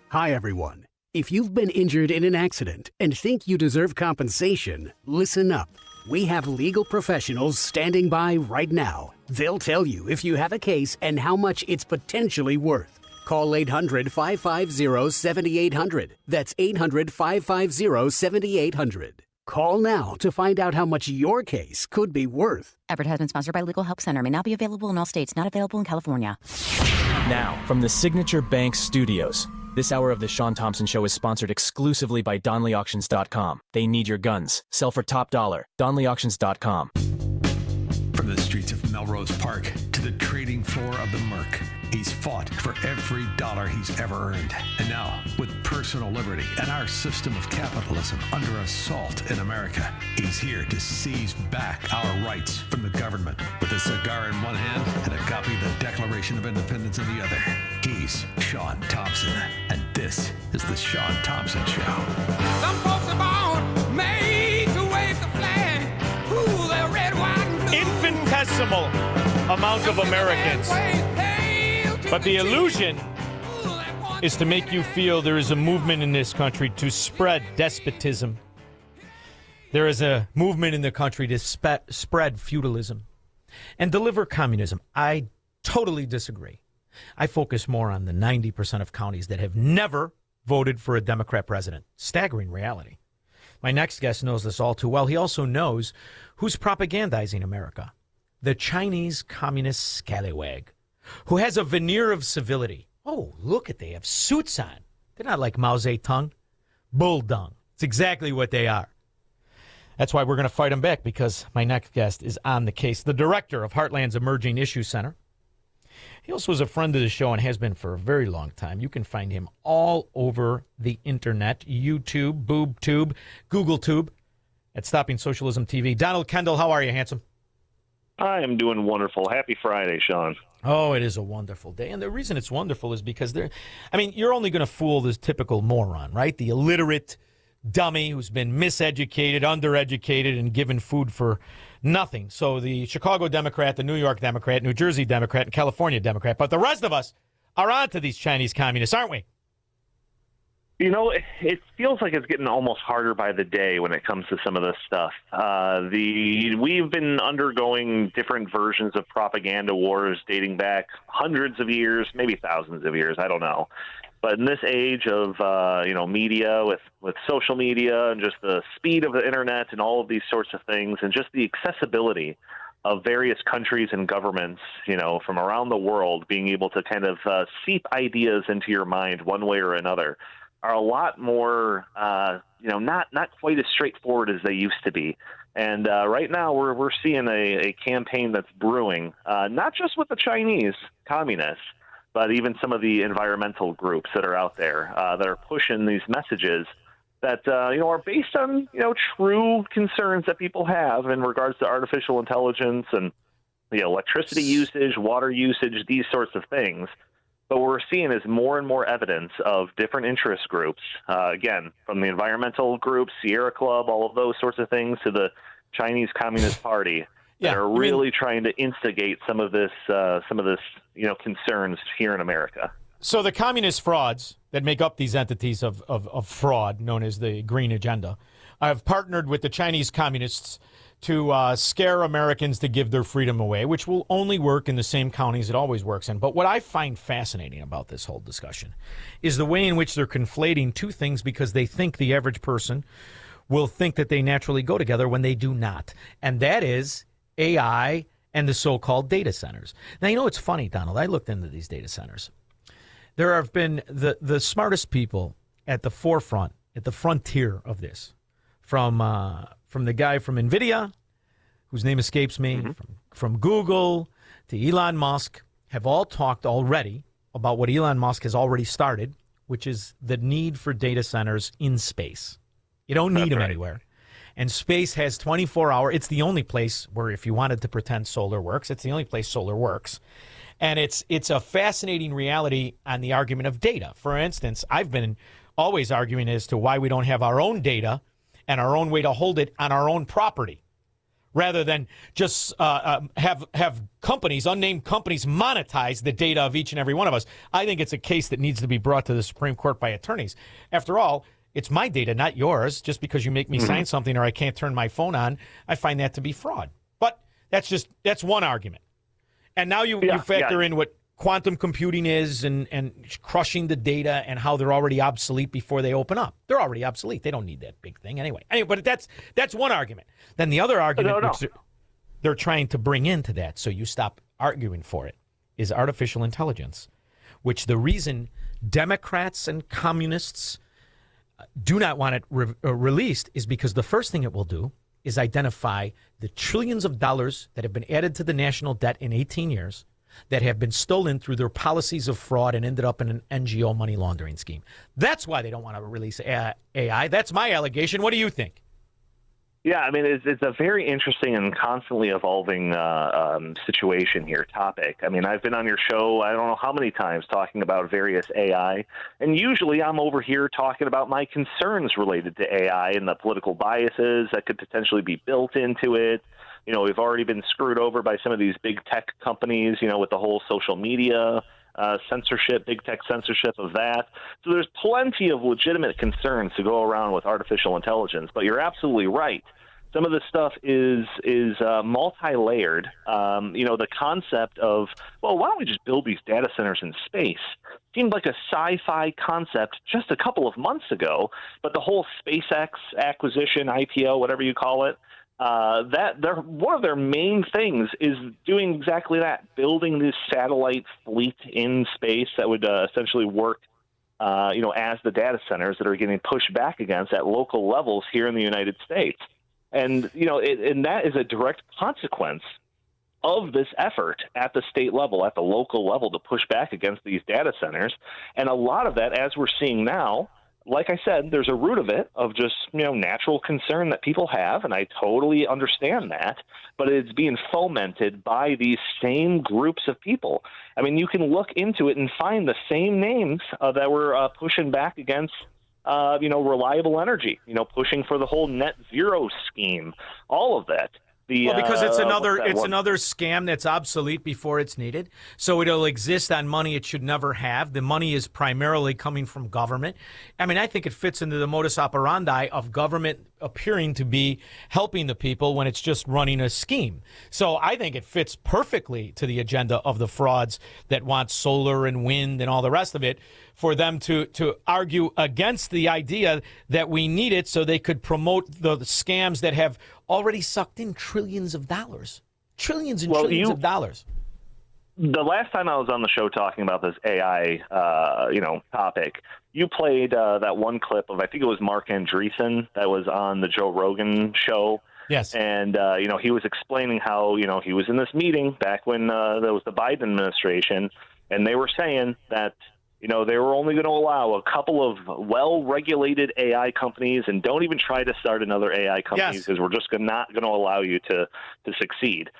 Speaker 11: Hi, everyone. If you've been injured in an accident and think you deserve compensation, listen up. We have legal professionals standing by right now. They'll tell you if you have a case and how much it's potentially worth. Call 800-550-7800. That's 800-550-7800. Call now to find out how much your case could be worth.
Speaker 27: Advertisement sponsored by Legal Help Center. May not be available in all states. Not available in California.
Speaker 13: Now, from the Signature Bank Studios. This hour of the Shaun Thompson Show is sponsored exclusively by DonleyAuctions.com. They need your guns. Sell for top dollar. DonleyAuctions.com.
Speaker 3: From the streets of Melrose Park to the trading floor of the Merc, he's fought for every dollar he's ever earned. And now, with personal liberty and our system of capitalism under assault in America, he's here to seize back our rights from the government. With a cigar in one hand and a copy of the Declaration of Independence in the other, he's Shaun Thompson. And this is the Shaun Thompson Show.
Speaker 19: Some folks are born made to wave the flag. Ooh, they're red, white, and blue.
Speaker 4: Infinitesimal amount of Americans. But the illusion is to make you feel there is a movement in this country to spread despotism. There is a movement in the country to spread feudalism and deliver communism. I totally disagree. I focus more on the 90% of counties that have never voted for a Democrat president. Staggering reality. My next guest knows this all too well. He also knows who's propagandizing America. The Chinese communist scallywag, who has a veneer of civility. Oh, look at, they have suits on. They're not like Mao Zedong. Bull dung. It's exactly what they are. That's why we're going to fight him back, because my next guest is on the case. The director of Heartland's Emerging Issues Center. He also is a friend of the show and has been for a very long time. You can find him all over the internet, YouTube, BoobTube, GoogleTube, at Stopping Socialism TV. Donald Kendall, how are you, handsome?
Speaker 7: I am doing wonderful. Happy Friday, Shaun.
Speaker 4: Oh, it is a wonderful day. And the reason it's wonderful is because you're only going to fool this typical moron, right? The illiterate dummy who's been miseducated, undereducated, and given food for nothing. So the Chicago Democrat, the New York Democrat, New Jersey Democrat, and California Democrat. But the rest of us are onto these Chinese communists, aren't we?
Speaker 7: You know, it feels like it's getting almost harder by the day when it comes to some of this stuff. We've been undergoing different versions of propaganda wars dating back hundreds of years, maybe thousands of years, I don't know. But in this age of, media with social media and just the speed of the internet and all of these sorts of things and just the accessibility of various countries and governments, from around the world being able to kind of seep ideas into your mind one way or another are a lot more, not quite as straightforward as they used to be. And right now we're seeing a campaign that's brewing, not just with the Chinese communists, but even some of the environmental groups that are out there that are pushing these messages that are based on true concerns that people have in regards to artificial intelligence and electricity usage, water usage, these sorts of things. But what we're seeing is more and more evidence of different interest groups, again, from the environmental groups, Sierra Club, all of those sorts of things, to the Chinese Communist Party, that are really trying to instigate some of this concerns here in America.
Speaker 4: So the communist frauds that make up these entities of fraud, known as the Green Agenda, have partnered with the Chinese communists to scare Americans to give their freedom away, which will only work in the same counties it always works in. But what I find fascinating about this whole discussion is the way in which they're conflating two things, because they think the average person will think that they naturally go together when they do not. And that is AI and the so-called data centers. Now, it's funny, Donald. I looked into these data centers. There have been the smartest people at the forefront, at the frontier of this, from the guy from NVIDIA, whose name escapes me, from Google to Elon Musk, have all talked already about what Elon Musk has already started, which is the need for data centers in space. You don't need them anywhere. And space has 24-hour. It's the only place where, if you wanted to pretend solar works, it's the only place solar works. And it's a fascinating reality on the argument of data. For instance, I've been always arguing as to why we don't have our own data and our own way to hold it on our own property, rather than just have companies, unnamed companies, monetize the data of each and every one of us. I think it's a case that needs to be brought to the Supreme Court by attorneys. After all, it's my data, not yours. Just because you make me sign something or I can't turn my phone on, I find that to be fraud. But that's one argument. And now you factor in what quantum computing is and crushing the data and how they're already obsolete before they open up. They're already obsolete. They don't need that big thing anyway. But that's one argument. Then the other argument which they're trying to bring into that, so you stop arguing for it, is artificial intelligence, which the reason Democrats and communists do not want it released is because the first thing it will do is identify the trillions of dollars that have been added to the national debt in 18 years that have been stolen through their policies of fraud and ended up in an NGO money laundering scheme. That's why they don't want to release AI. That's my allegation. What do you think?
Speaker 7: Yeah, I mean, it's a very interesting and constantly evolving situation here, topic. I mean, I've been on your show, I don't know how many times, talking about various AI, and usually I'm over here talking about my concerns related to AI and the political biases that could potentially be built into it. We've already been screwed over by some of these big tech companies, with the whole social media censorship, big tech censorship of that. So there's plenty of legitimate concerns to go around with artificial intelligence. But you're absolutely right. Some of this stuff is multi-layered. The concept of, well, why don't we just build these data centers in space? Seemed like a sci-fi concept just a couple of months ago. But the whole SpaceX acquisition, IPO, whatever you call it, one of their main things is doing exactly that, building this satellite fleet in space that would essentially work, as the data centers that are getting pushed back against at local levels here in the United States. And, and that is a direct consequence of this effort at the state level, at the local level, to push back against these data centers. And a lot of that, as we're seeing now, like I said, there's a root of it of just, natural concern that people have, and I totally understand that, but it's being fomented by these same groups of people. I mean, you can look into it and find the same names that were pushing back against, reliable energy, pushing for the whole net zero scheme, all of that.
Speaker 4: Because it's another scam that's obsolete before it's needed. So it'll exist on money it should never have. The money is primarily coming from government. I mean, I think it fits into the modus operandi of government appearing to be helping the people when it's just running a scheme. So I think it fits perfectly to the agenda of the frauds that want solar and wind and all the rest of it, for them to argue against the idea that we need it so they could promote the scams that have already sucked in trillions of dollars. Trillions of dollars.
Speaker 7: The last time I was on the show talking about this AI, topic, you played that one clip of, I think it was Mark Andreessen that was on the Joe Rogan show.
Speaker 4: Yes.
Speaker 7: And, he was explaining how, he was in this meeting back when there was the Biden administration, and they were saying that, they were only going to allow a couple of well-regulated AI companies, and don't even try to start another AI company because we're just not going to allow you to succeed.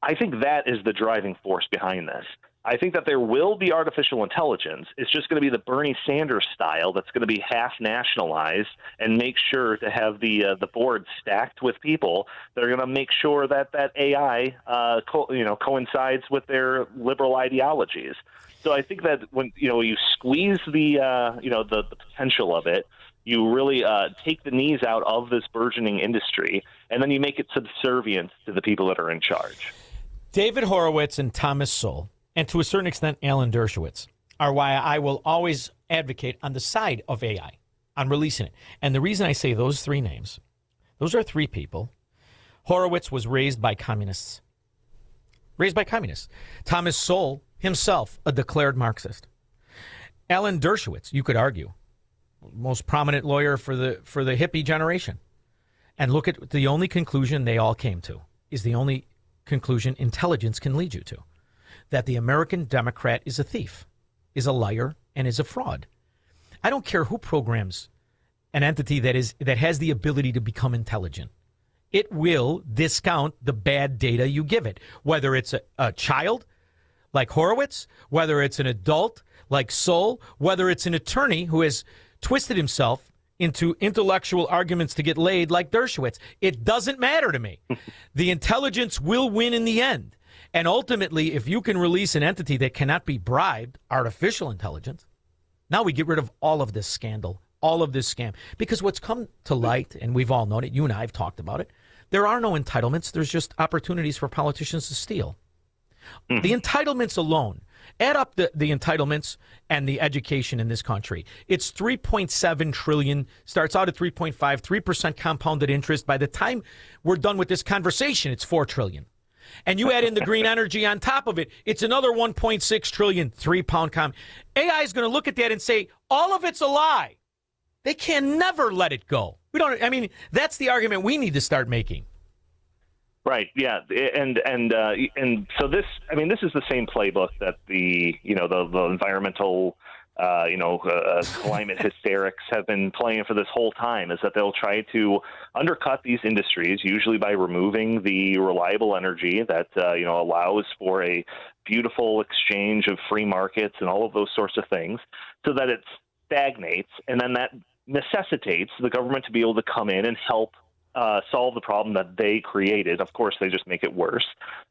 Speaker 7: I think that is the driving force behind this. I think that there will be artificial intelligence. It's just going to be the Bernie Sanders style that's going to be half nationalized and make sure to have the board stacked with people that are going to make sure that AI coincides with their liberal ideologies. So I think that when you squeeze the potential of it, you really take the knees out of this burgeoning industry, and then you make it subservient to the people that are in charge.
Speaker 4: David Horowitz and Thomas Sowell, and to a certain extent Alan Dershowitz, are why I will always advocate on the side of AI, on releasing it. And the reason I say those three names, those are three people. Horowitz was raised by communists. Thomas Sowell, himself, a declared Marxist. Alan Dershowitz, you could argue, most prominent lawyer for the hippie generation. And look at the only conclusion they all came to, is the only conclusion intelligence can lead you to, that the American Democrat is a thief, is a liar, and is a fraud. I don't care who programs an entity that has the ability to become intelligent. It will discount the bad data you give it, whether it's a child like Horowitz, whether it's an adult like Sowell, whether it's an attorney who has twisted himself into intellectual arguments to get laid like Dershowitz. It doesn't matter to me. The intelligence will win in the end. And ultimately, if you can release an entity that cannot be bribed, artificial intelligence, now we get rid of all of this scandal, all of this scam. Because what's come to light, and we've all known it, you and I have talked about it, there are no entitlements. There's just opportunities for politicians to steal. The entitlements alone, add up the entitlements and the education in this country. It's $3.7 trillion, starts out at 3.5, 3% compounded interest. By the time we're done with this conversation, it's $4 trillion. And you add in the green energy on top of it, it's another 1.6 trillion, 3-pound comp. AI is going to look at that and say, all of it's a lie. They can never let it go. That's the argument we need to start making.
Speaker 7: Right. Yeah. And so this is the same playbook that the environmental, climate hysterics have been playing for this whole time, is that they'll try to undercut these industries, usually by removing the reliable energy that, allows for a beautiful exchange of free markets and all of those sorts of things, so that it stagnates. And then that necessitates the government to be able to come in and help solve the problem that they created. Of course, they just make it worse.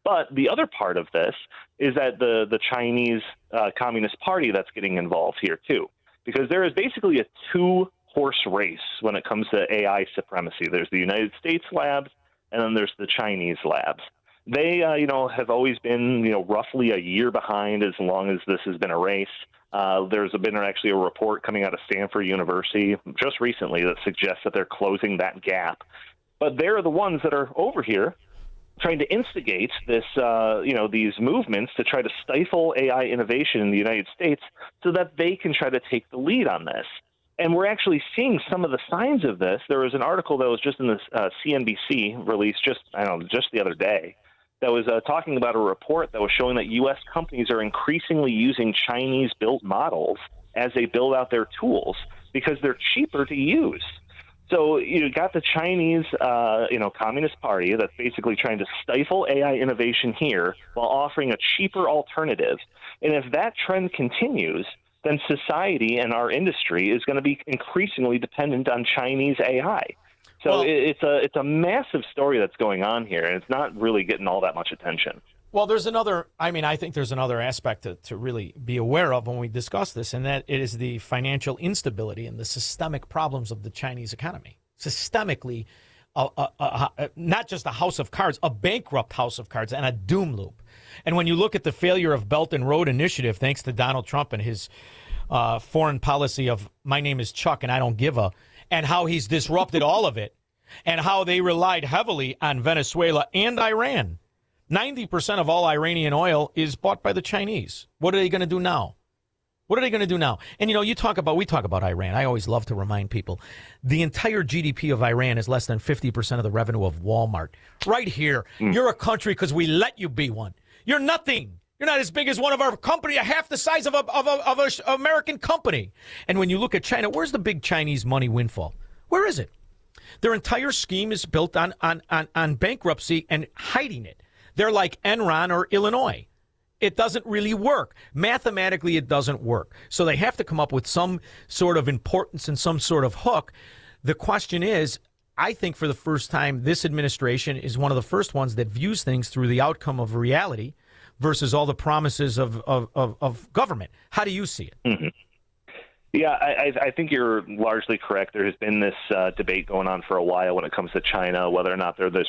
Speaker 7: But the other part of this is that the Chinese Communist Party that's getting involved here too, because there is basically a two-horse race when it comes to AI supremacy. There's the United States labs, and then there's the Chinese labs. They, have always been, roughly a year behind as long as this has been a race. There's been actually a report coming out of Stanford University just recently that suggests that they're closing that gap. But they're the ones that are over here trying to instigate this, these movements to try to stifle AI innovation in the United States so that they can try to take the lead on this. And we're actually seeing some of the signs of this. There was an article that was just in the CNBC released just the other day that was talking about a report that was showing that U.S. companies are increasingly using Chinese-built models as they build out their tools because they're cheaper to use. So you got the Chinese, Communist Party that's basically trying to stifle AI innovation here while offering a cheaper alternative. And if that trend continues, then society and our industry is going to be increasingly dependent on Chinese AI. So it's a massive story that's going on here, and it's not really getting all that much attention.
Speaker 4: Well, I think there's another aspect to really be aware of when we discuss this, and that it is the financial instability and the systemic problems of the Chinese economy. Systemically, not just a house of cards, a bankrupt house of cards and a doom loop. And when you look at the failure of Belt and Road Initiative, thanks to Donald Trump and his foreign policy of my name is Chuck and I don't give a, and how he's disrupted all of it, and how they relied heavily on Venezuela and Iran. 90% of all Iranian oil is bought by the Chinese. What are they going to do now? What are they going to do now? And, we talk about Iran. I always love to remind people the entire GDP of Iran is less than 50% of the revenue of Walmart. Right here. You're a country because we let you be one. You're nothing. You're not as big as one of our company, half the size of an American company. And when you look at China, where's the big Chinese money windfall? Where is it? Their entire scheme is built on bankruptcy and hiding it. They're like Enron or Illinois. It doesn't really work. Mathematically, it doesn't work. So they have to come up with some sort of importance and some sort of hook. The question is, I think for the first time, this administration is one of the first ones that views things through the outcome of reality versus all the promises of government. How do you see it?
Speaker 7: Mm-hmm. Yeah, I think you're largely correct. There has been this debate going on for a while when it comes to China, whether or not they're this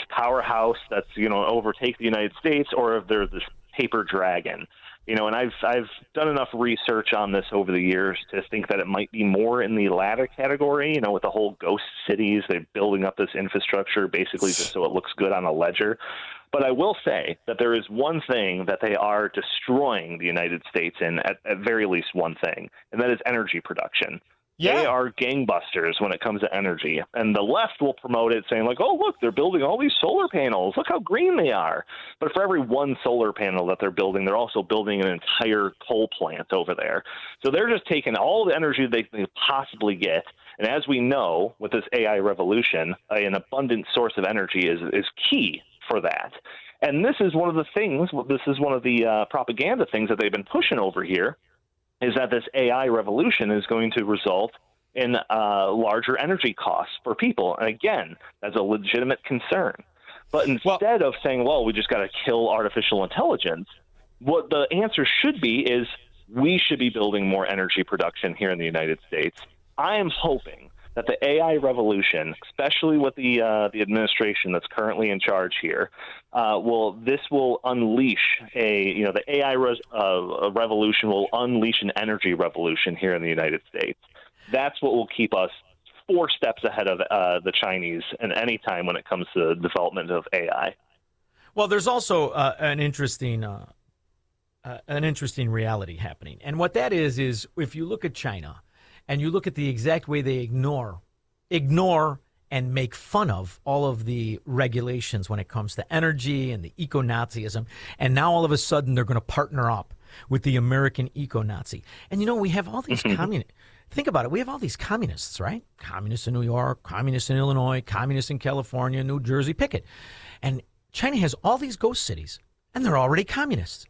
Speaker 7: powerhouse that's, overtake the United States, or if they're this paper dragon. And I've done enough research on this over the years to think that it might be more in the latter category, with the whole ghost cities. They're building up this infrastructure basically just so it looks good on a ledger. But I will say that there is one thing that they are destroying the United States in, at very least one thing, and that is energy production. Yeah. They are gangbusters when it comes to energy. And the left will promote it saying like, oh, look, they're building all these solar panels. Look how green they are. But for every one solar panel that they're building, they're also building an entire coal plant over there. So they're just taking all the energy they can possibly get. And as we know, with this AI revolution, an abundant source of energy is key for that. And this is one of the things, propaganda things that they've been pushing over here, is that this AI revolution is going to result in larger energy costs for people. And again, that's a legitimate concern. But instead of saying, well, we just got to kill artificial intelligence, what the answer should be is we should be building more energy production here in the United States. I am hoping that the AI revolution, especially with the administration that's currently in charge here, will unleash the AI revolution will unleash an energy revolution here in the United States. That's what will keep us 4 steps ahead of the Chinese at any time when it comes to the development of AI.
Speaker 4: Well, there's also an interesting reality happening, and what that is if you look at China. And you look at the exact way they ignore and make fun of all of the regulations when it comes to energy and the eco-Nazism. And now all of a sudden they're going to partner up with the American eco-Nazi. And, we have all these communists. Think about it. We have all these communists, right? Communists in New York, communists in Illinois, communists in California, New Jersey, pick it. And China has all these ghost cities, and they're already communists.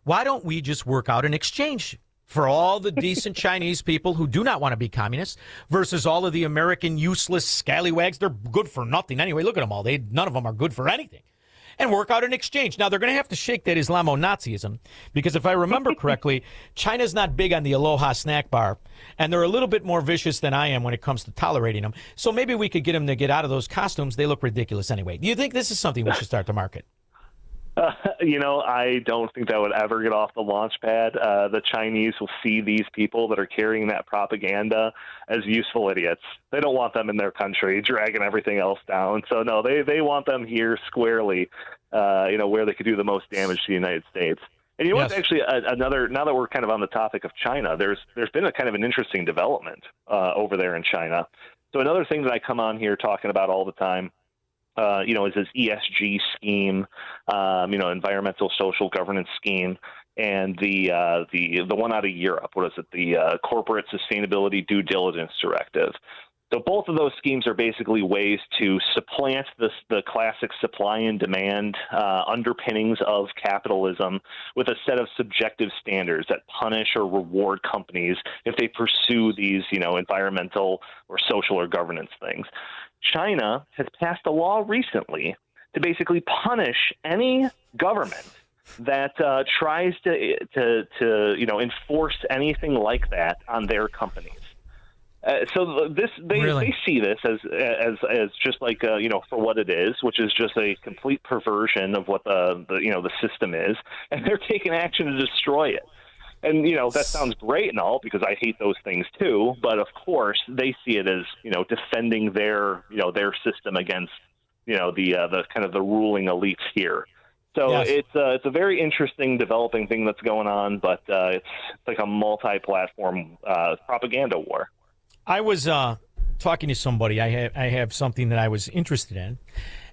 Speaker 4: Why don't we just work out an exchange for all the decent Chinese people who do not want to be communists versus all of the American useless scallywags? They're good for nothing anyway. Look at them all. None of them are good for anything. And work out an exchange. Now, they're going to have to shake that Islamo-Nazism because if I remember correctly, China's not big on the Aloha snack bar, and they're a little bit more vicious than I am when it comes to tolerating them. So maybe we could get them to get out of those costumes. They look ridiculous anyway. Do you think this is something we should start to market?
Speaker 7: I don't think that would ever get off the launch pad. The Chinese will see these people that are carrying that propaganda as useful idiots. They don't want them in their country, dragging everything else down. So, no, they want them here squarely, where they could do the most damage to the United States. And you know what's
Speaker 4: Yes.
Speaker 7: actually another, now that we're kind of on the topic of China, there's been a kind of an interesting development over there in China. So another thing that I come on here talking about all the time, is this ESG scheme, environmental social governance scheme, and the one out of Europe. What is it? The Corporate Sustainability Due Diligence Directive. So both of those schemes are basically ways to supplant the classic supply and demand underpinnings of capitalism with a set of subjective standards that punish or reward companies if they pursue these, environmental or social or governance things. China has passed a law recently to basically punish any government that tries to enforce anything like that on their companies. So they see this as just like for what it is, which is just a complete perversion of what the system is, and they're taking action to destroy it. And that sounds great and all, because I hate those things too. But of course, they see it as defending their system against the kind of the ruling elites here. So
Speaker 4: Yes.
Speaker 7: it's a very interesting developing thing that's going on, but it's like a multi-platform propaganda war.
Speaker 4: I was talking to somebody. I have something that I was interested in,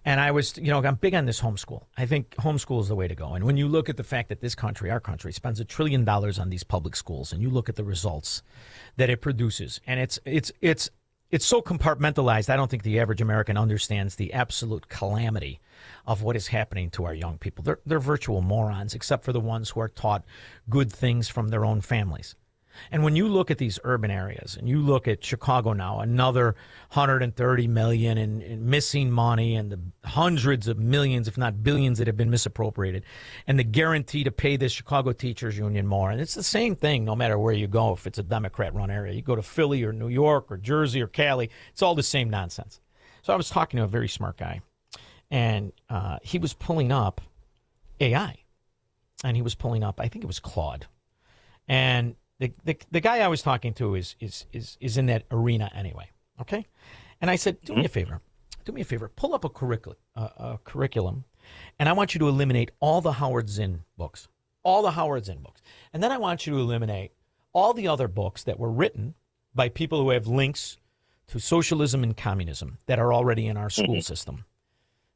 Speaker 4: and I was, I'm big on this homeschool. I think homeschool is the way to go. And when you look at the fact that this country, our country, spends $1 trillion on these public schools, and you look at the results that it produces, and it's so compartmentalized. I don't think the average American understands the absolute calamity of what is happening to our young people. They're virtual morons, except for the ones who are taught good things from their own families. And when you look at these urban areas, and you look at Chicago now, another $130 million in missing money, and the hundreds of millions, if not billions, that have been misappropriated, and the guarantee to pay the Chicago Teachers Union more. And it's the same thing no matter where you go. If it's a Democrat-run area, you go to Philly or New York or Jersey or Cali, it's all the same nonsense. So I was talking to a very smart guy, and he was pulling up AI, and he was pulling up, I think it was Claude, and the guy I was talking to is in that arena anyway, okay? And I said, do me a favor, pull up a curriculum, and I want you to eliminate all the Howard Zinn books, and then I want you to eliminate all the other books that were written by people who have links to socialism and communism that are already in our school system.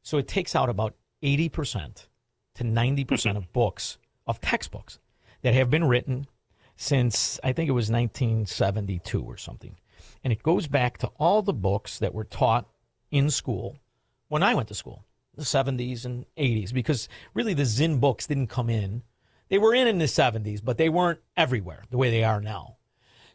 Speaker 4: So it takes out about 80% to 90% of books, of textbooks that have been written since, I think it was 1972 or something. And it goes back to all the books that were taught in school when I went to school, the 70s and 80s, because really the Zinn books didn't come in. They were in the 70s, but they weren't everywhere the way they are now.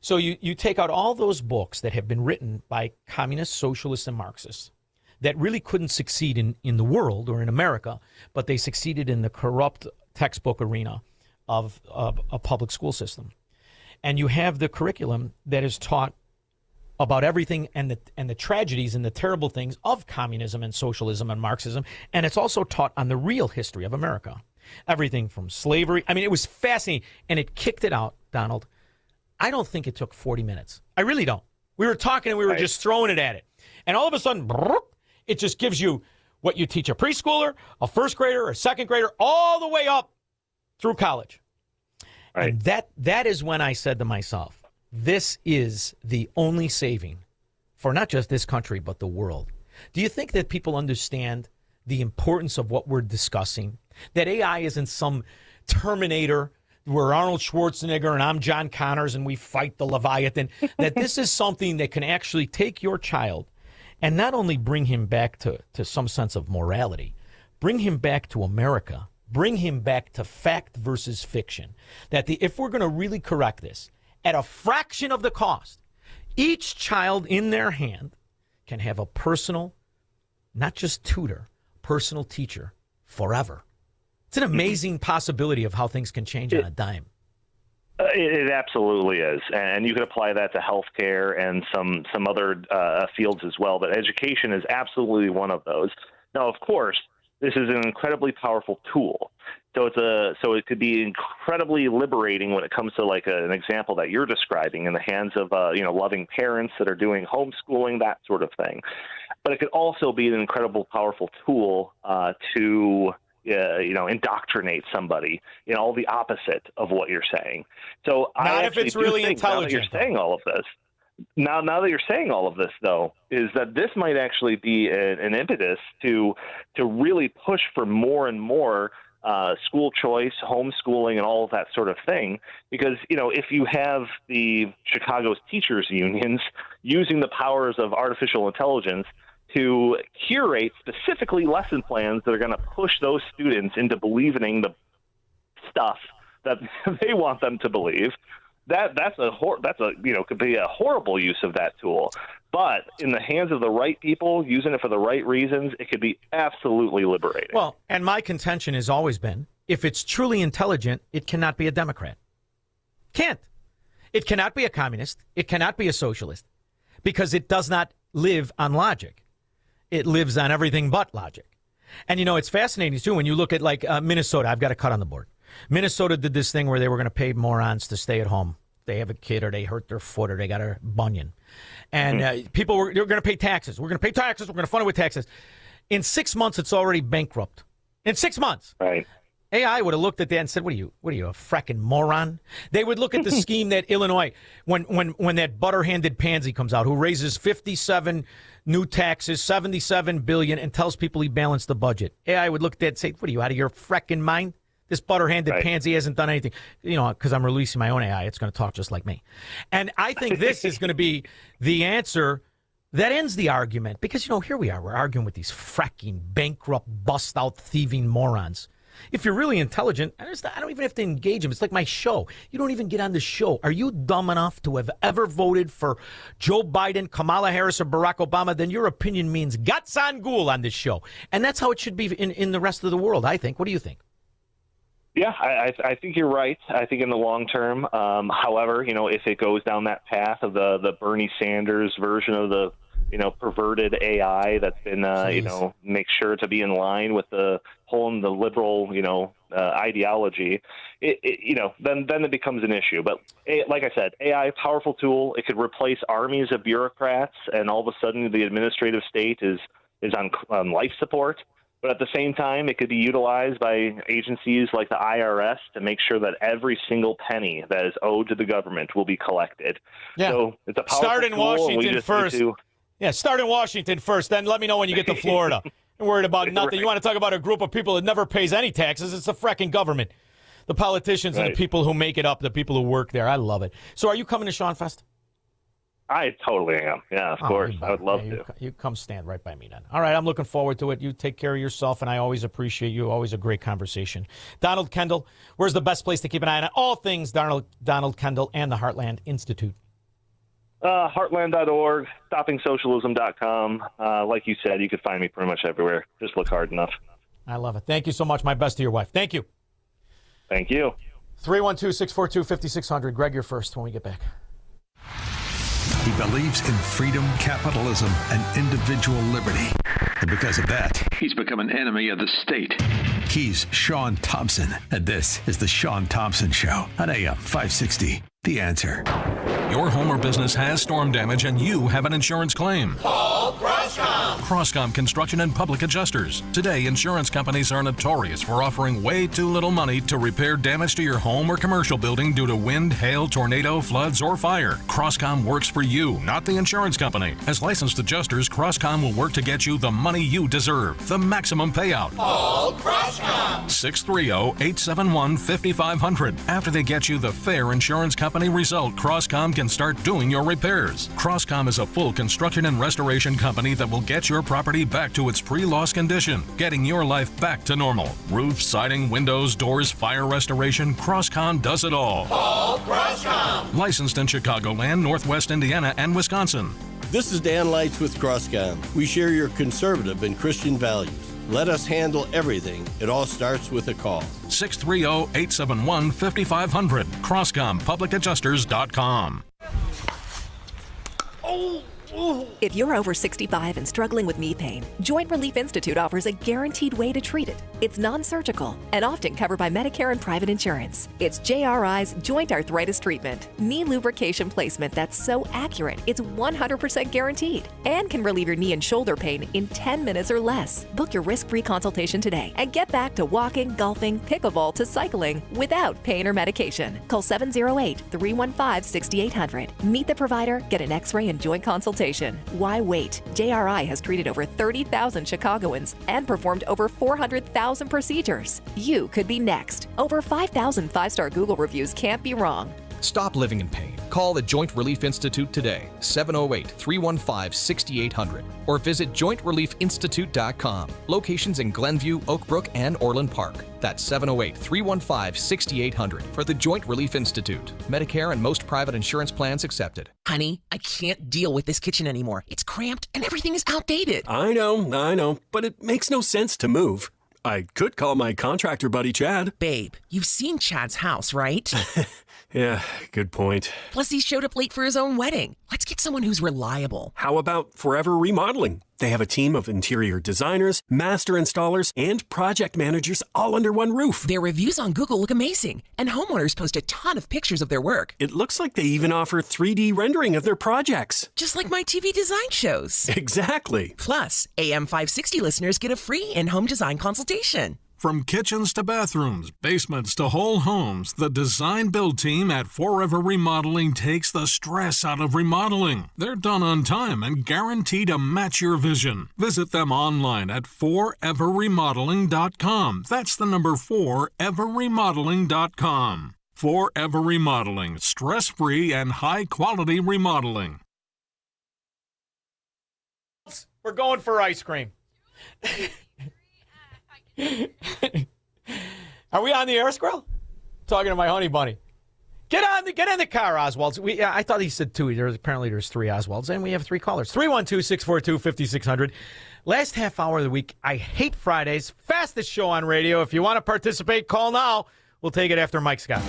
Speaker 4: So you take out all those books that have been written by communists, socialists, and Marxists that really couldn't succeed in the world or in America, but they succeeded in the corrupt textbook arena of a public school system. And you have the curriculum that is taught about everything and the tragedies and the terrible things of communism and socialism and Marxism. And it's also taught on the real history of America. Everything from slavery. I mean, it was fascinating. And it kicked it out, Donald. I don't think it took 40 minutes. I really don't. We were talking and we were just throwing it at it. And all of a sudden, it just gives you what you teach a preschooler, a first grader, a second grader, all the way up through college. Right. And that is when I said to myself, this is the only saving for not just this country, but the world. Do you think that people understand the importance of what we're discussing? That AI isn't some Terminator where Arnold Schwarzenegger and I'm John Connors and we fight the Leviathan, that this is something that can actually take your child and not only bring him back to some sense of morality, bring him back to America, bring him back to fact versus fiction. That if we're going to really correct this, at a fraction of the cost, each child in their hand can have a personal, not just tutor, personal teacher forever. It's an amazing possibility of how things can change on a dime.
Speaker 7: It absolutely is. And you can apply that to healthcare and some other fields as well. But education is absolutely one of those. Now, of course, this is an incredibly powerful tool. So it could be incredibly liberating when it comes to like an example that you're describing in the hands of loving parents that are doing homeschooling, that sort of thing. But it could also be an incredible, powerful tool to indoctrinate somebody in all the opposite of what you're saying. So
Speaker 4: not if it's really intelligent.
Speaker 7: Now that you're saying all of this, now that you're saying all of this, though, is that this might actually be an impetus to really push for more and more school choice, homeschooling, and all of that sort of thing. Because, if you have the Chicago's teachers unions using the powers of artificial intelligence to curate specifically lesson plans that are going to push those students into believing the stuff that they want them to believe, could be a horrible use of that tool. But in the hands of the right people, using it for the right reasons, it could be absolutely liberating.
Speaker 4: Well, and my contention has always been, if it's truly intelligent, it cannot be a Democrat. Can't. It cannot be a communist. It cannot be a socialist, because it does not live on logic. It lives on everything but logic. And, it's fascinating, too, when you look at, Minnesota. I've got a cut on the board. Minnesota did this thing where they were going to pay morons to stay at home. They have a kid, or they hurt their foot, or they got a bunion. And they're going to pay taxes. We're going to pay taxes. We're going to fund it with taxes. In 6 months, it's already bankrupt. In 6 months.
Speaker 7: Right.
Speaker 4: AI would have looked at that and said, what are you, a fracking moron? They would look at the scheme that Illinois, when that butter-handed pansy comes out, who raises 57 new taxes, $77 billion, and tells people he balanced the budget. AI would look at that and say, what are you, out of your fracking mind? This butter-handed pansy hasn't done anything. Because I'm releasing my own AI, it's going to talk just like me. And I think this is going to be the answer that ends the argument. Because, here we are. We're arguing with these fracking, bankrupt, bust-out, thieving morons. If you're really intelligent, I don't even have to engage them. It's like my show. You don't even get on the show. Are you dumb enough to have ever voted for Joe Biden, Kamala Harris, or Barack Obama? Then your opinion means guts on ghoul on this show. And that's how it should be in the rest of the world, I think. What do you think?
Speaker 7: Yeah, I think you're right. I think in the long term, however, if it goes down that path of the Bernie Sanders version of the, perverted AI that's been, make sure to be in line with the whole the liberal, ideology, then it becomes an issue. But like I said, AI, powerful tool. It could replace armies of bureaucrats, and all of a sudden the administrative state is on life support. But at the same time, it could be utilized by agencies like the IRS to make sure that every single penny that is owed to the government will be collected.
Speaker 4: Yeah.
Speaker 7: So it's a powerful
Speaker 4: Start in
Speaker 7: tool,
Speaker 4: Washington first. Yeah, start in Washington first. Then let me know when you get to Florida. I'm worried about nothing.
Speaker 7: Right.
Speaker 4: You want to talk about a group of people that never pays any taxes? It's the fracking government. The politicians and the people who make it up, the people who work there. I love it. So are you coming to Shaun Fest?
Speaker 7: I totally am. Yeah, of course. I would love to.
Speaker 4: You come stand right by me then. All right, I'm looking forward to it. You take care of yourself, and I always appreciate you. Always a great conversation. Donald Kendall, where's the best place to keep an eye on all things Donald Kendall and the Heartland Institute?
Speaker 7: Heartland.org, stoppingsocialism.com. Like you said, you could find me pretty much everywhere. Just look hard enough.
Speaker 4: I love it. Thank you so much. My best to your wife. Thank you.
Speaker 7: Thank you.
Speaker 4: 312-642-5600. Greg, you're first when we get back.
Speaker 3: He believes in freedom, capitalism, and individual liberty. And because of that, he's become an enemy of the state. He's Shaun Thompson, and this is The Shaun Thompson Show on AM 560. The Answer.
Speaker 9: Your home or business has storm damage and you have an insurance claim.
Speaker 19: Call Crosscom.
Speaker 9: Crosscom Construction and Public Adjusters. Today, insurance companies are notorious for offering way too little money to repair damage to your home or commercial building due to wind, hail, tornado, floods, or fire. Crosscom works for you, not the insurance company. As licensed adjusters, Crosscom will work to get you the money you deserve, the maximum payout.
Speaker 19: Call Crosscom.
Speaker 9: 630-871-5500. After they get you the fair insurance company result, Crosscom can start doing your repairs. Crosscom is a full construction and restoration company that will get your property back to its pre-loss condition, getting your life back to normal. Roof, siding, windows, doors, fire restoration, Crosscom does it all.
Speaker 19: Call Crosscom.
Speaker 9: Licensed in Chicagoland, Northwest Indiana, and Wisconsin.
Speaker 10: This is Dan Leitz with Crosscom. We share your conservative and Christian values. Let us handle everything. It all starts with a call.
Speaker 9: 630-871-5500. CrosscomPublicAdjusters.com.
Speaker 4: Oh,
Speaker 12: If you're over 65 and struggling with knee pain, Joint Relief Institute offers a guaranteed way to treat it. It's non-surgical and often covered by Medicare and private insurance. It's JRI's Joint Arthritis Treatment, knee lubrication placement that's so accurate it's 100% guaranteed and can relieve your knee and shoulder pain in 10 minutes or less. Book your risk-free consultation today and get back to walking, golfing, pickleball to cycling without pain or medication. Call 708-315-6800. Meet the provider, get an x-ray and joint consultation. Why wait? JRI has treated over 30,000 Chicagoans and performed over 400,000 procedures. You could be next. Over 5,000 5-star Google reviews can't be wrong.
Speaker 14: Stop living in pain. Call the Joint Relief Institute today, 708-315-6800, or visit jointreliefinstitute.com. Locations in Glenview, Oak Brook, and Orland Park. That's 708-315-6800 for the Joint Relief Institute. Medicare and most private insurance plans accepted.
Speaker 15: Honey, I can't deal with this kitchen anymore. It's cramped and everything is outdated.
Speaker 16: I know, but it makes no sense to move. I could call my contractor buddy Chad.
Speaker 15: Babe, you've seen Chad's house, right?
Speaker 16: Yeah, good point.
Speaker 15: Plus, he showed up late for his own wedding. Let's get someone who's reliable.
Speaker 16: How about Forever Remodeling? They have a team of interior designers, master installers, and project managers all under one roof.
Speaker 15: Their reviews on Google look amazing, and homeowners post a ton of pictures of their work.
Speaker 16: It looks like they even offer 3D rendering of their projects.
Speaker 15: Just like my TV design shows.
Speaker 16: Exactly.
Speaker 15: Plus, AM 560 listeners get a free in-home design consultation.
Speaker 9: From kitchens to bathrooms, basements to whole homes, the design build team at Forever Remodeling takes the stress out of remodeling. They're done on time and guaranteed to match your vision. Visit them online at foreverremodeling.com. That's the number 4everremodeling.com. Forever Remodeling, stress-free and high-quality remodeling.
Speaker 4: We're going for ice cream. Are we on the air, Squirrel? Talking to my honey bunny. Get in the car, Oswald. I thought he said two. Apparently there's three Oswalds, and we have three callers. 312-642-5600. Last half hour of the week. I hate Fridays. Fastest show on radio. If you want to participate, call now. We'll take it after Mike Scott.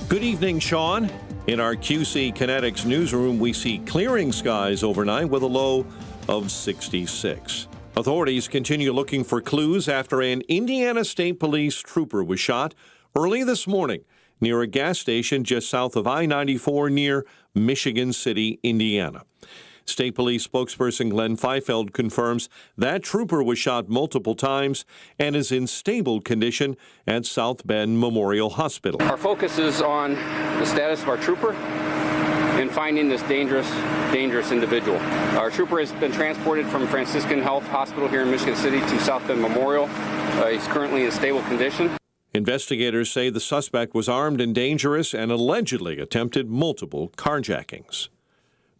Speaker 17: Good evening, Shaun. In our QC Kinetics newsroom, we see clearing skies overnight with a low of 66. Authorities continue looking for clues after an Indiana State Police trooper was shot early this morning near a gas station just south of I-94 near Michigan City, Indiana. State Police spokesperson Glenn Feifeld confirms that trooper was shot multiple times and is in stable condition at South Bend Memorial Hospital.
Speaker 20: Our focus is on the status of our trooper in finding this dangerous individual. Our trooper has been transported from Franciscan Health Hospital here in Michigan City to South Bend Memorial. He's currently in stable condition.
Speaker 17: Investigators say the suspect was armed and dangerous and allegedly attempted multiple carjackings.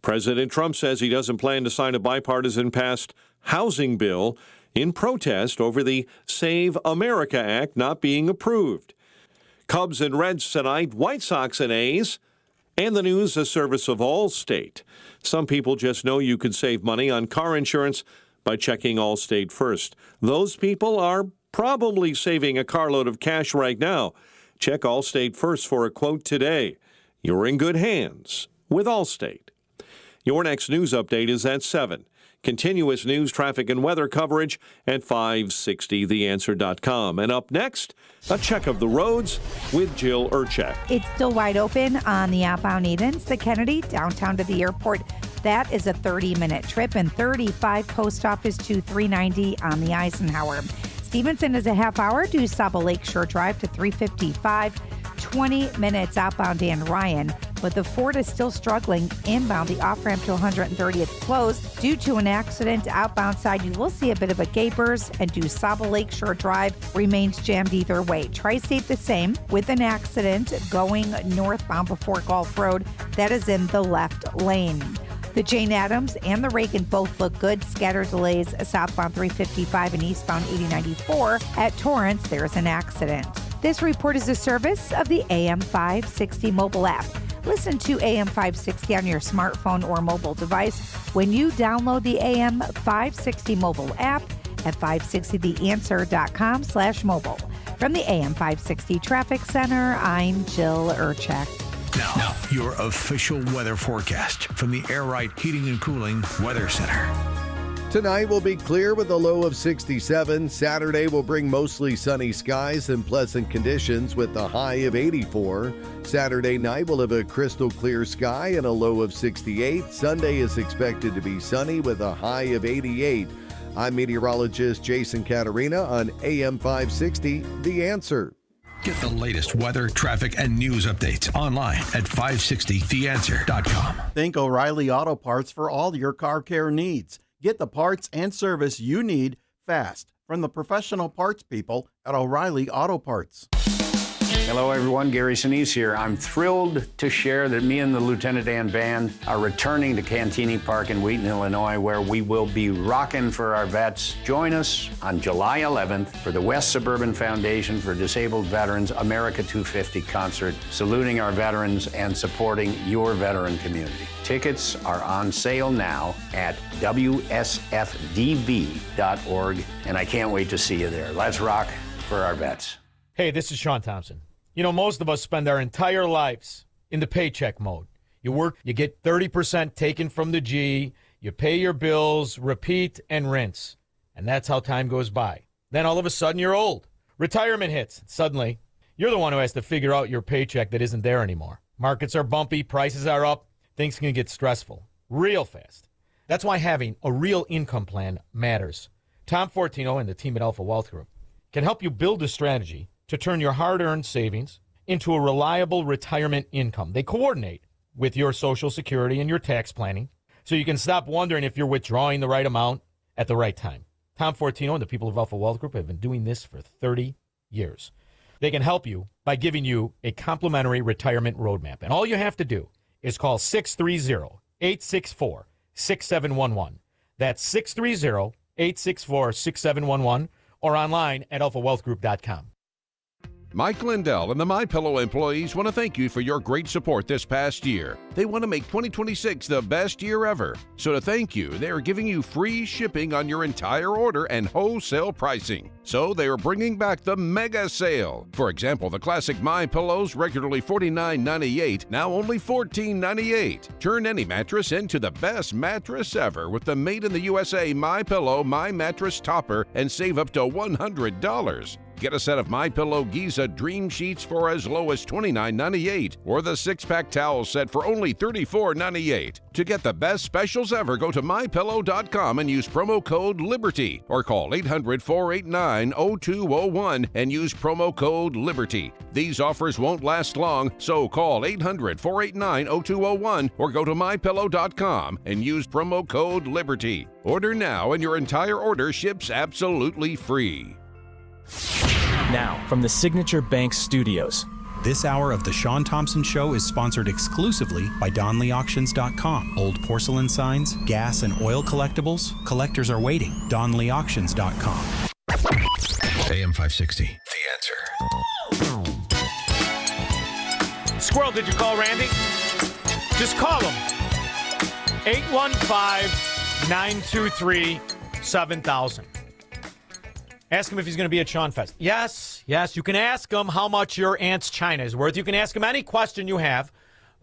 Speaker 17: President Trump says he doesn't plan to sign a bipartisan passed housing bill in protest over the Save America Act not being approved. Cubs and Reds tonight, White Sox and A's. And the news, a service of Allstate. Some people just know you could save money on car insurance by checking Allstate first. Those people are probably saving a carload of cash right now. Check Allstate first for a quote today. You're in good hands with Allstate. Your next news update is at 7. Continuous news, traffic, and weather coverage at 560theanswer.com. And up next, a check of the roads with Jill Urchak.
Speaker 1: It's still wide open on the outbound Edens, the Kennedy, downtown to the airport. That is a 30-minute trip, and 35 post office to 390 on the Eisenhower. Stevenson is a half hour to Saba Lakeshore Drive to 355. 20 minutes outbound Dan Ryan, but the Ford is still struggling inbound. The off-ramp to 130th closed due to an accident. Outbound side, you will see a bit of a gapers, and DuSable Lakeshore Drive remains jammed either way. Tri-State the same, with an accident going northbound before Gulf Road. That is in the left lane. The Jane Addams and the Reagan both look good. Scattered delays southbound 355 and eastbound 8094. At Torrance, there's an accident. This report is a service of the AM 560 mobile app. Listen to AM 560 on your smartphone or mobile device when you download the AM 560 mobile app at 560theanswer.com/mobile. From the AM 560 Traffic Center, I'm Jill Urchak.
Speaker 3: Now, your official weather forecast from the Air Right Heating and Cooling Weather Center.
Speaker 2: Tonight will be clear with a low of 67. Saturday will bring mostly sunny skies and pleasant conditions with a high of 84. Saturday night will have a crystal clear sky and a low of 68. Sunday is expected to be sunny with a high of 88. I'm meteorologist Jason Caterina on AM 560, The Answer.
Speaker 3: Get the latest weather, traffic, and news updates online at 560theanswer.com.
Speaker 18: Think O'Reilly Auto Parts for all your car care needs. Get the parts and service you need fast from the professional parts people at O'Reilly Auto Parts.
Speaker 21: Hello, everyone. Gary Sinise here. I'm thrilled to share that me and the Lieutenant Dan Band are returning to Cantini Park in Wheaton, Illinois, where we will be rocking for our vets. Join us on July 11th for the West Suburban Foundation for Disabled Veterans America 250 concert, saluting our veterans and supporting your veteran community. Tickets are on sale now at WSFDV.org, and I can't wait to see you there. Let's rock for our vets.
Speaker 4: Hey, this is Shaun Thompson. You know, most of us spend our entire lives in the paycheck mode. You work, you get 30% taken from the G, you pay your bills, repeat and rinse. And that's how time goes by. Then all of a sudden you're old. Retirement hits. Suddenly, you're the one who has to figure out your paycheck that isn't there anymore. Markets are bumpy, prices are up, things can get stressful real fast. That's why having a real income plan matters. Tom Fortino and the team at Alpha Wealth Group can help you build a strategy to turn your hard-earned savings into a reliable retirement income. They coordinate with your Social Security and your tax planning so you can stop wondering if you're withdrawing the right amount at the right time. Tom Fortino and the people of Alpha Wealth Group have been doing this for 30 years. They can help you by giving you a complimentary retirement roadmap. And all you have to do is call 630-864-6711. That's 630-864-6711 or online at alphawealthgroup.com.
Speaker 22: Mike Lindell and the MyPillow employees want to thank you for your great support this past year. They want to make 2026 the best year ever. So to thank you, they are giving you free shipping on your entire order and wholesale pricing. So they are bringing back the mega sale. For example, the classic MyPillows, regularly $49.98, now only $14.98. Turn any mattress into the best mattress ever with the Made in the USA MyPillow My Mattress Topper and save up to $100. Get a set of MyPillow Giza Dream Sheets for as low as $29.98 or the 6-pack towel set for only $34.98. To get the best specials ever, go to MyPillow.com and use promo code LIBERTY or call 800-489-0201 and use promo code LIBERTY. These offers won't last long, so call 800-489-0201 or go to MyPillow.com and use promo code LIBERTY. Order now and your entire order ships absolutely free.
Speaker 13: Now, from the Signature Bank Studios.
Speaker 23: This hour of The Shaun Thompson Show is sponsored exclusively by DonleyAuctions.com. Old porcelain signs, gas and oil collectibles, collectors are waiting. DonleyAuctions.com.
Speaker 3: AM 560, The Answer.
Speaker 4: Squirrel, did you call Randy? Just call him. 815-923-7000. Ask him if he's going to be at Shaun Fest. Yes, you can ask him how much your aunt's china is worth. You can ask him any question you have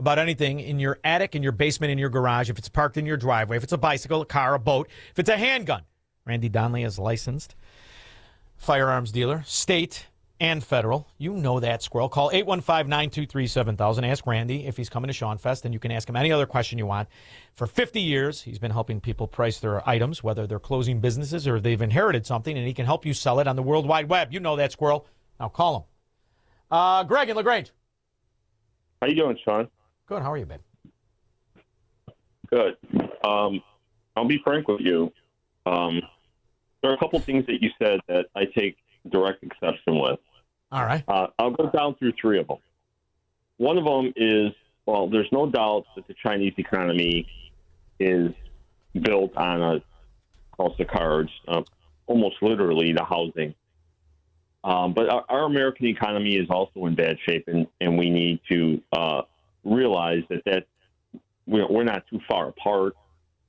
Speaker 4: about anything in your attic, in your basement, in your garage, if it's parked in your driveway, if it's a bicycle, a car, a boat, if it's a handgun. Randy Donnelly is licensed firearms dealer, state and federal. You know that, Squirrel. Call 815-923-7000. Ask Randy if he's coming to Shaun Fest, and you can ask him any other question you want. For 50 years, he's been helping people price their items, whether they're closing businesses or they've inherited something, and he can help you sell it on the World Wide Web. You know that, Squirrel. Now call him. Greg in LaGrange.
Speaker 24: How you doing, Shaun?
Speaker 4: Good. How are you, babe?
Speaker 24: Good. I'll be frank with you. There are a couple things that you said that I take direct exception with.
Speaker 4: All right.
Speaker 24: I'll go down through three of them. One of them is, well, there's no doubt that the Chinese economy is built on a house of cards, almost literally the housing. But our American economy is also in bad shape, and we need to realize that we're not too far apart.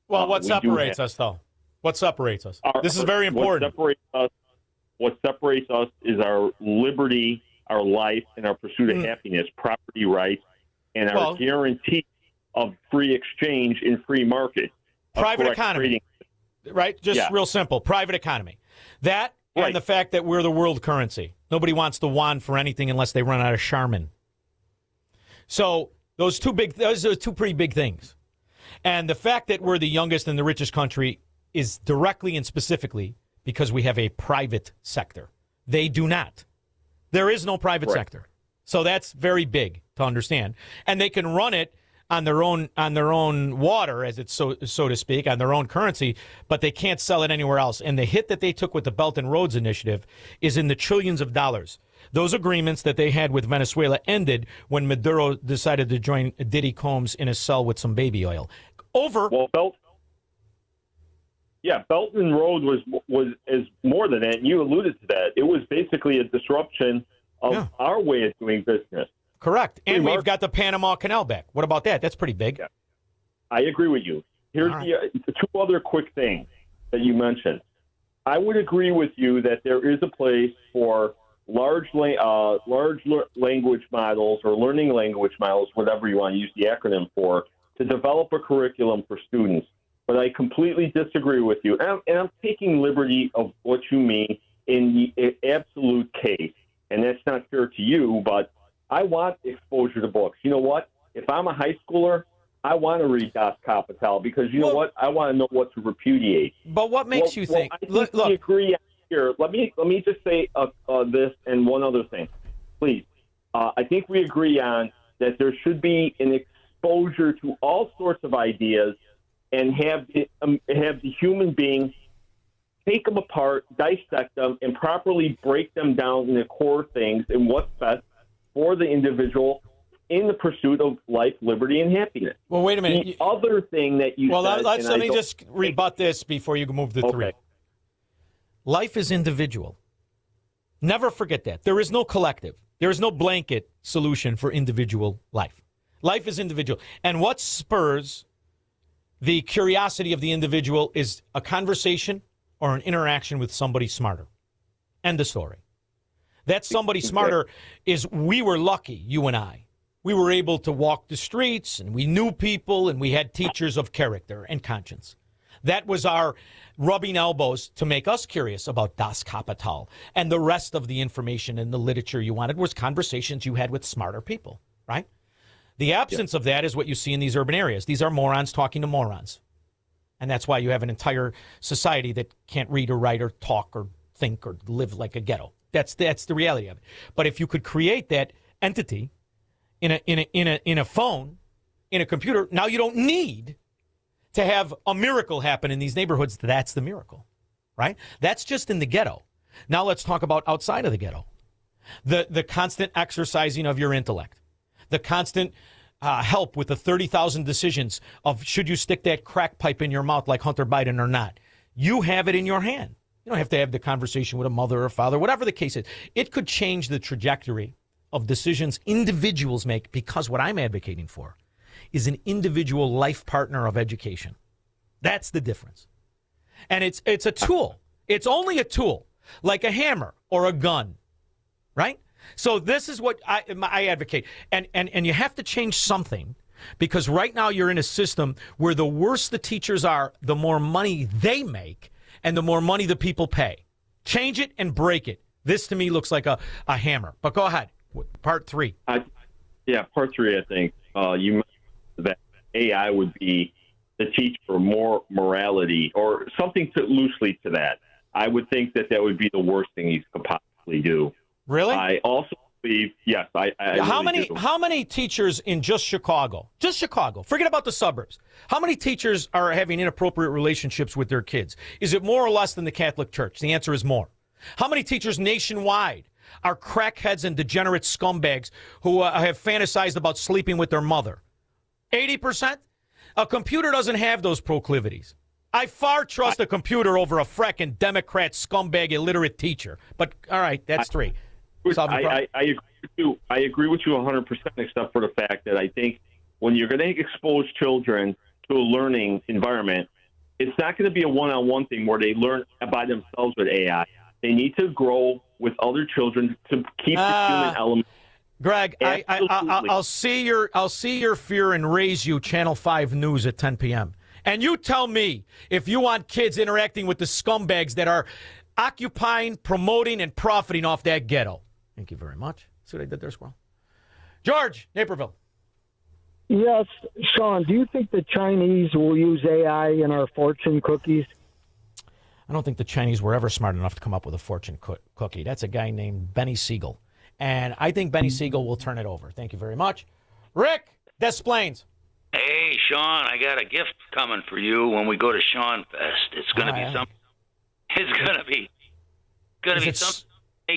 Speaker 4: Well, what separates us, though? What separates us? This is very important.
Speaker 24: What separates us is our liberty, our life, and our pursuit of happiness, property rights, and our guarantee of free exchange in free market.
Speaker 4: Private economy, right? Just real simple. Private economy. That and the fact that we're the world currency. Nobody wants the yuan for anything unless they run out of Charmin. So those are two pretty big things. And the fact that we're the youngest and the richest country is directly and specifically because we have a private sector. They do not. There is no private sector. So that's very big to understand. And they can run it on their own water, as it's so to speak, on their own currency, but they can't sell it anywhere else. And the hit that they took with the Belt and Roads Initiative is in the trillions of dollars. Those agreements that they had with Venezuela ended when Maduro decided to join Diddy Combs in a cell with some baby oil.
Speaker 24: Belt and Road was more than that, and you alluded to that. It was basically a disruption of our way of doing business.
Speaker 4: Correct. And we've got the Panama Canal back. What about that? That's pretty big. Yeah.
Speaker 24: I agree with you. Here's the two other quick things that you mentioned. I would agree with you that there is a place for large language models or learning language models, whatever you want to use the acronym for, to develop a curriculum for students. But I completely disagree with you. And I'm taking liberty of what you mean in the absolute case. And that's not fair to you, but I want exposure to books. You know what? If I'm a high schooler, I want to read Das Kapital because you know what? I want to know what to repudiate.
Speaker 4: But what makes you think?
Speaker 24: I think we agree here. Let me just say this and one other thing, please. I think we agree on that there should be an exposure to all sorts of ideas and have the human being take them apart, dissect them, and properly break them down into core things and what's best for the individual in the pursuit of life, liberty, and happiness.
Speaker 4: Well, wait a minute.
Speaker 24: The other thing that you said...
Speaker 4: Let me just rebut this before you move to three. Life is individual. Never forget that. There is no collective. There is no blanket solution for individual life. Life is individual. And what spurs the curiosity of the individual is a conversation or an interaction with somebody smarter. End of story. That somebody smarter is, we were lucky, you and I. We were able to walk the streets, and we knew people, and we had teachers of character and conscience. That was our rubbing elbows to make us curious about Das Kapital, and the rest of the information and the literature you wanted was conversations you had with smarter people, right? The absence of that is what you see in these urban areas. These are morons talking to morons. And that's why you have an entire society that can't read or write or talk or think or live like a ghetto. That's the reality of it. But if you could create that entity in a phone, in a computer, now you don't need to have a miracle happen in these neighborhoods. That's the miracle, right? That's just in the ghetto. Now let's talk about outside of the ghetto. The constant exercising of your intellect, the constant help with the 30,000 decisions of should you stick that crack pipe in your mouth like Hunter Biden or not. You have it in your hand. You don't have to have the conversation with a mother or father, whatever the case is. It could change the trajectory of decisions individuals make, because what I'm advocating for is an individual life partner of education. That's the difference. And it's a tool. It's only a tool, like a hammer or a gun, right? So this is what I advocate. And you have to change something, because right now you're in a system where the worse the teachers are, the more money they make and the more money the people pay. Change it and break it. This to me looks like a hammer. But go ahead. Part three.
Speaker 24: Part three, I think. You mentioned that AI would be the teacher for more morality or something loosely to that. I would think that would be the worst thing he could possibly do.
Speaker 4: Really?
Speaker 24: I also believe, yes.
Speaker 4: How many teachers in just Chicago, forget about the suburbs, how many teachers are having inappropriate relationships with their kids? Is it more or less than the Catholic Church? The answer is more. How many teachers nationwide are crackheads and degenerate scumbags who have fantasized about sleeping with their mother? 80%? A computer doesn't have those proclivities. I far trust a computer over a fracking Democrat scumbag illiterate teacher. But all right, that's three.
Speaker 24: I agree with you. I agree with you 100%, except for the fact that I think when you're going to expose children to a learning environment, it's not going to be a one-on-one thing where they learn by themselves with AI. They need to grow with other children to keep the human element.
Speaker 4: Greg, I'll see your fear and raise you Channel 5 News at 10 p.m. And you tell me if you want kids interacting with the scumbags that are occupying, promoting, and profiting off that ghetto. Thank you very much. See what I did there, Squirrel? George, Naperville.
Speaker 5: Yes, Shaun, do you think the Chinese will use AI in our fortune cookies?
Speaker 4: I don't think the Chinese were ever smart enough to come up with a fortune cookie. That's a guy named Benny Siegel. And I think Benny Siegel will turn it over. Thank you very much. Rick, Des Plaines.
Speaker 6: Hey, Shaun, I got a gift coming for you when we go to Shaun Fest. It's going to be something. It's going to be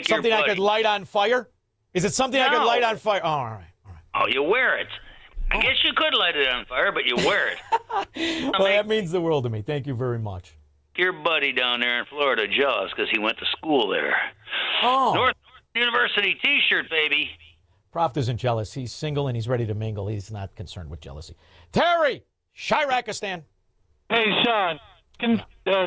Speaker 4: something I could light on fire? Is it something I could light on fire? Oh, all right.
Speaker 6: Oh, you wear it. I guess you could light it on fire, but you wear it.
Speaker 4: Well, that means the world to me. Thank you very much.
Speaker 6: Your buddy down there in Florida jealous because he went to school there.
Speaker 4: Oh.
Speaker 6: North University T-shirt, baby.
Speaker 4: Prof isn't jealous. He's single and he's ready to mingle. He's not concerned with jealousy. Terry, Shirakistan.
Speaker 8: Hey, Shaun.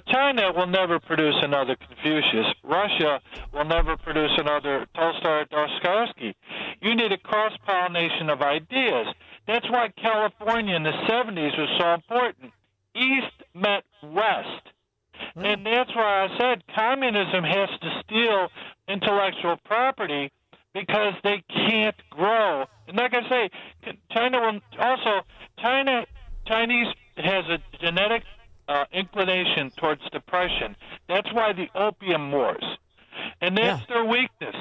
Speaker 8: China will never produce another Confucius. Russia will never produce another Tolstoy or Dostoevsky. You need a cross-pollination of ideas. That's why California in the 70s was so important. East met West. And that's why I said communism has to steal intellectual property because they can't grow. And like I say, Chinese has a genetic inclination towards depression. That's why the opium wars. And that's their weakness.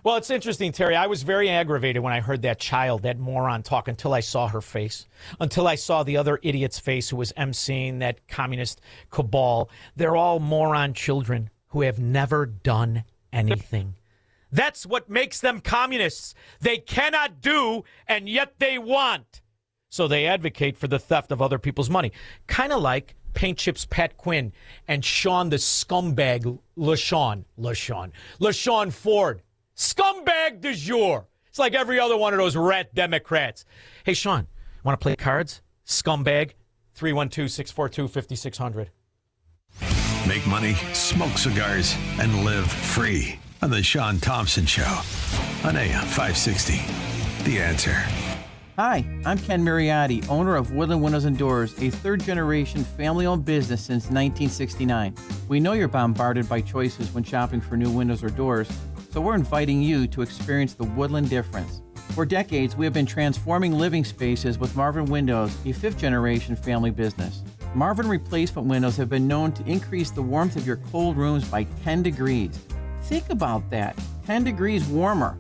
Speaker 4: Well, it's interesting, Terry. I was very aggravated when I heard that child, that moron, talk until I saw her face, until I saw the other idiot's face who was emceeing that communist cabal. They're all moron children who have never done anything. That's what makes them communists. They cannot do, and yet they want. So they advocate for the theft of other people's money. Kind of like Paint Chips Pat Quinn and Shaun the scumbag LaShawn Ford. Scumbag du jour. It's like every other one of those rat Democrats. Hey, Shaun, want to play cards? Scumbag, 312-642-5600.
Speaker 3: Make money, smoke cigars, and live free on the Shaun Thompson Show on AM 560. The Answer.
Speaker 11: Hi, I'm Ken Mariotti, owner of Woodland Windows and Doors, a third-generation family-owned business since 1969. We know you're bombarded by choices when shopping for new windows or doors, so we're inviting you to experience the Woodland difference. For decades, we have been transforming living spaces with Marvin Windows, a fifth-generation family business. Marvin replacement windows have been known to increase the warmth of your cold rooms by 10 degrees. Think about that, 10 degrees warmer.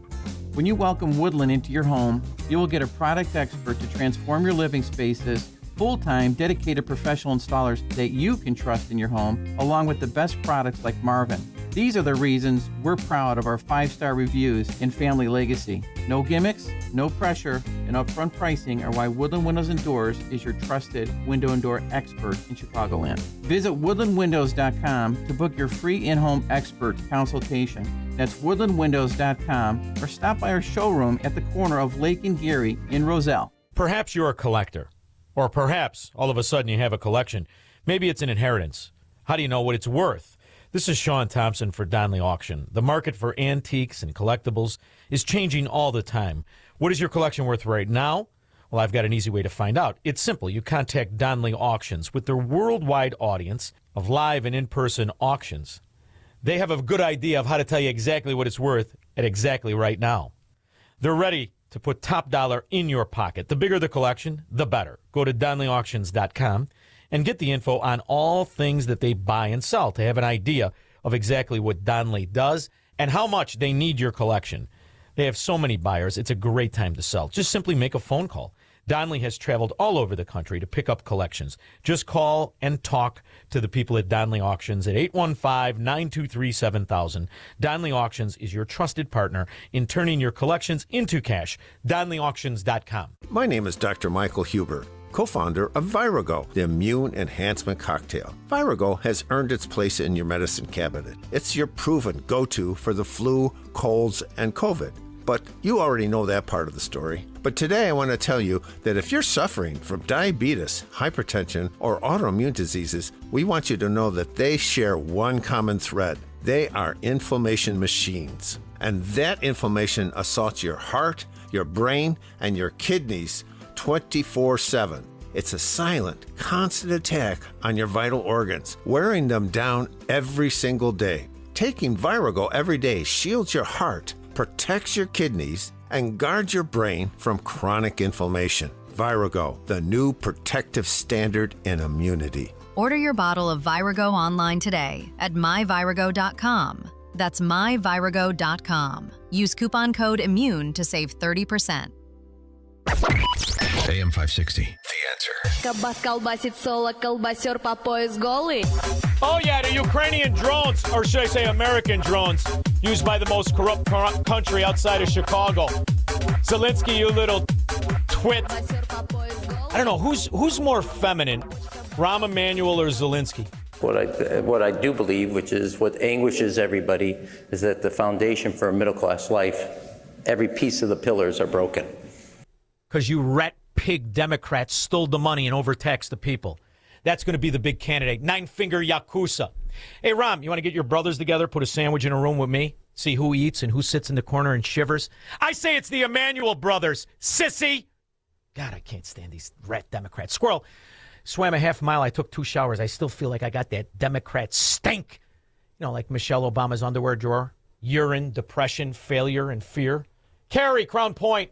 Speaker 11: When you welcome Woodland into your home, you will get a product expert to transform your living spaces, full-time, dedicated professional installers that you can trust in your home, along with the best products like Marvin. These are the reasons we're proud of our 5-star reviews and family legacy. No gimmicks, no pressure, and upfront pricing are why Woodland Windows and Doors is your trusted window and door expert in Chicagoland. Visit woodlandwindows.com to book your free in-home expert consultation. That's woodlandwindows.com, or stop by our showroom at the corner of Lake and Geary in Roselle.
Speaker 4: Perhaps you're a collector, or perhaps all of a sudden you have a collection. Maybe it's an inheritance. How do you know what it's worth? This is Shaun Thompson for Donley Auction. The market for antiques and collectibles is changing all the time. What is your collection worth right now? Well, I've got an easy way to find out. It's simple. You contact Donley Auctions. With their worldwide audience of live and in-person auctions, they have a good idea of how to tell you exactly what it's worth at exactly right now. They're ready to put top dollar in your pocket. The bigger the collection, the better. Go to DonleyAuctions.com and get the info on all things that they buy and sell to have an idea of exactly what Donley does and how much they need your collection. They have so many buyers, it's a great time to sell. Just simply make a phone call. Donley has traveled all over the country to pick up collections. Just call and talk to the people at Donley Auctions at 815-923-7000. Donley Auctions is your trusted partner in turning your collections into cash. DonleyAuctions.com.
Speaker 25: My name is Dr. Michael Huber, co-founder of Virago, the immune enhancement cocktail. Virago has earned its place in your medicine cabinet. It's your proven go-to for the flu, colds, and COVID. But you already know that part of the story. But today I want to tell you that if you're suffering from diabetes, hypertension, or autoimmune diseases, we want you to know that they share one common thread. They are inflammation machines. And that inflammation assaults your heart, your brain, and your kidneys 24/7. It's a silent, constant attack on your vital organs, wearing them down every single day. Taking Virago every day shields your heart, protects your kidneys, and guards your brain from chronic inflammation. Virago, the new protective standard in immunity.
Speaker 7: Order your bottle of Virago online today at myvirago.com. That's myvirago.com. Use coupon code IMMUNE to save 30%.
Speaker 3: AM 560, The Answer.
Speaker 10: Колбас колбасит соло, колбасер по пояс голый.
Speaker 4: Oh, yeah, the Ukrainian drones, or should I say American drones, used by the most corrupt country outside of Chicago. Zelensky, you little twit. I don't know, who's more feminine, Rahm Emanuel or Zelensky?
Speaker 12: What I do believe, which is what anguishes everybody, is that the foundation for a middle-class life, every piece of the pillars are broken.
Speaker 4: Because you rat pig Democrats stole the money and overtaxed the people. That's going to be the big candidate. Nine-finger Yakuza. Hey, Ram, you want to get your brothers together, put a sandwich in a room with me, see who eats and who sits in the corner and shivers? I say it's the Emanuel brothers, sissy. God, I can't stand these rat Democrats. Squirrel, swam a half mile. I took 2 showers. I still feel like I got that Democrat stink. You know, like Michelle Obama's underwear drawer. Urine, depression, failure, and fear. Carrie, Crown Point.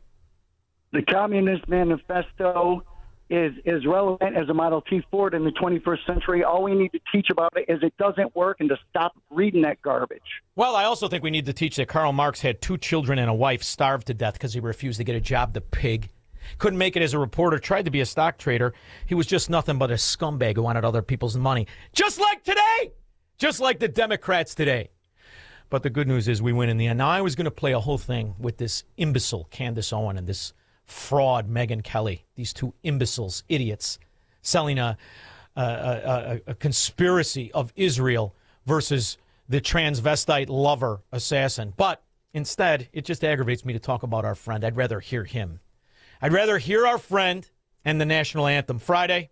Speaker 5: The Communist Manifesto is relevant as a Model T Ford in the 21st century. All we need to teach about it is it doesn't work and to stop reading that garbage.
Speaker 4: Well, I also think we need to teach that Karl Marx had 2 children and a wife starved to death because he refused to get a job, the pig. Couldn't make it as a reporter, tried to be a stock trader. He was just nothing but a scumbag who wanted other people's money. Just like today! Just like the Democrats today. But the good news is we win in the end. Now, I was going to play a whole thing with this imbecile Candace Owen and this fraud Megyn Kelly. These 2 imbeciles, idiots, selling a conspiracy of Israel versus the transvestite lover assassin. But instead, it just aggravates me to talk about our friend. I'd rather hear him. I'd rather hear our friend and the national anthem. Friday,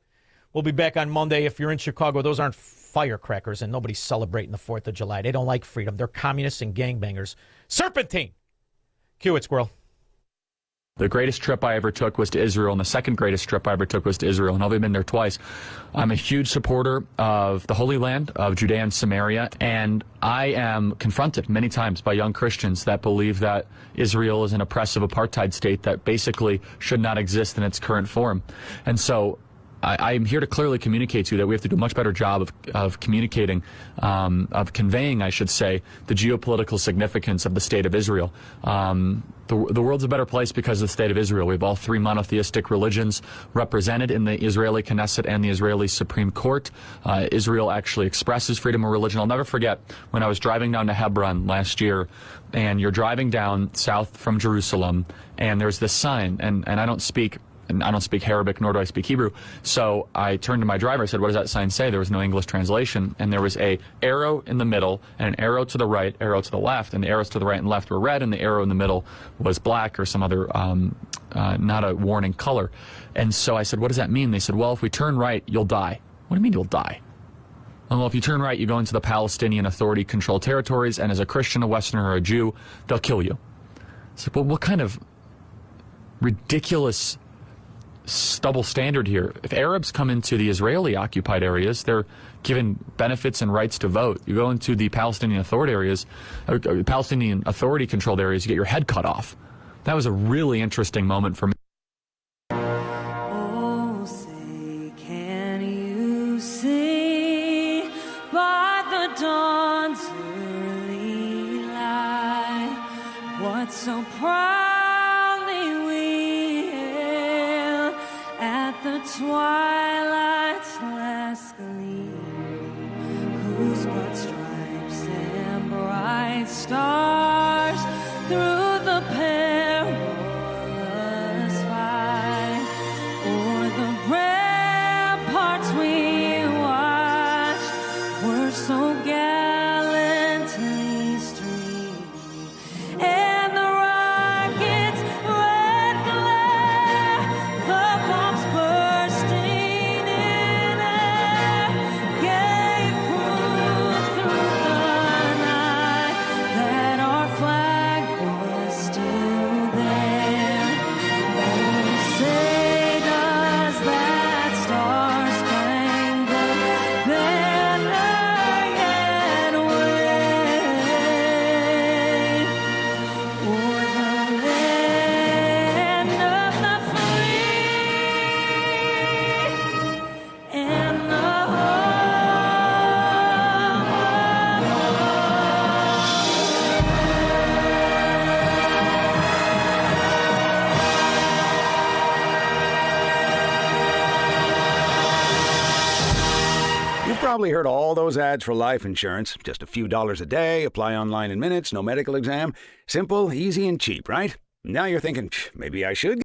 Speaker 4: we'll be back on Monday. If you're in Chicago, those aren't firecrackers, and nobody's celebrating the 4th of July. They don't like freedom. They're communists and gangbangers. Serpentine! Cue it, Squirrel.
Speaker 14: The greatest trip I ever took was to Israel, and the second greatest trip I ever took was to Israel, and I've only been there twice. I'm a huge supporter of the Holy Land, of Judea and Samaria, and I am confronted many times by young Christians that believe that Israel is an oppressive apartheid state that basically should not exist in its current form. And so I am here to clearly communicate to you that we have to do a much better job of communicating, of conveying, I should say, the geopolitical significance of the state of Israel. The world's a better place because of the state of Israel. We have all 3 monotheistic religions represented in the Israeli Knesset and the Israeli Supreme Court. Israel actually expresses freedom of religion. I'll never forget when I was driving down to Hebron last year, and you're driving down south from Jerusalem, and there's this sign, and I don't speak Arabic, nor do I speak Hebrew. So I turned to my driver. I said, what does that sign say? There was no English translation. And there was a arrow in the middle, and an arrow to the right, arrow to the left. And the arrows to the right and left were red, and the arrow in the middle was black or some other, not a warning color. And so I said, what does that mean? They said, well, if we turn right, you'll die. What do you mean you'll die? Well, if you turn right, you go into the Palestinian Authority-controlled territories, and as a Christian, a Westerner, or a Jew, they'll kill you. I said, well, what kind of ridiculous double standard here? If Arabs come into the Israeli-occupied areas, they're given benefits and rights to vote. You go into the Palestinian Palestinian-Authority-controlled areas, you get your head cut off. That was a really interesting moment for me.
Speaker 19: Oh, say, can you see by the dawn's early light what so proudly we hailed at the twilight's last gleaming, whose broad stripes and bright stars through the perilous fight o'er the ramparts we watched were so gallantly streaming, and the rockets' red glare, the bombs bursting in air, gave proof through the night that
Speaker 9: You've probably heard all those ads for life insurance. Just a few dollars a day, apply online in minutes, no medical exam. Simple, easy, and cheap, right? Now you're thinking, maybe I should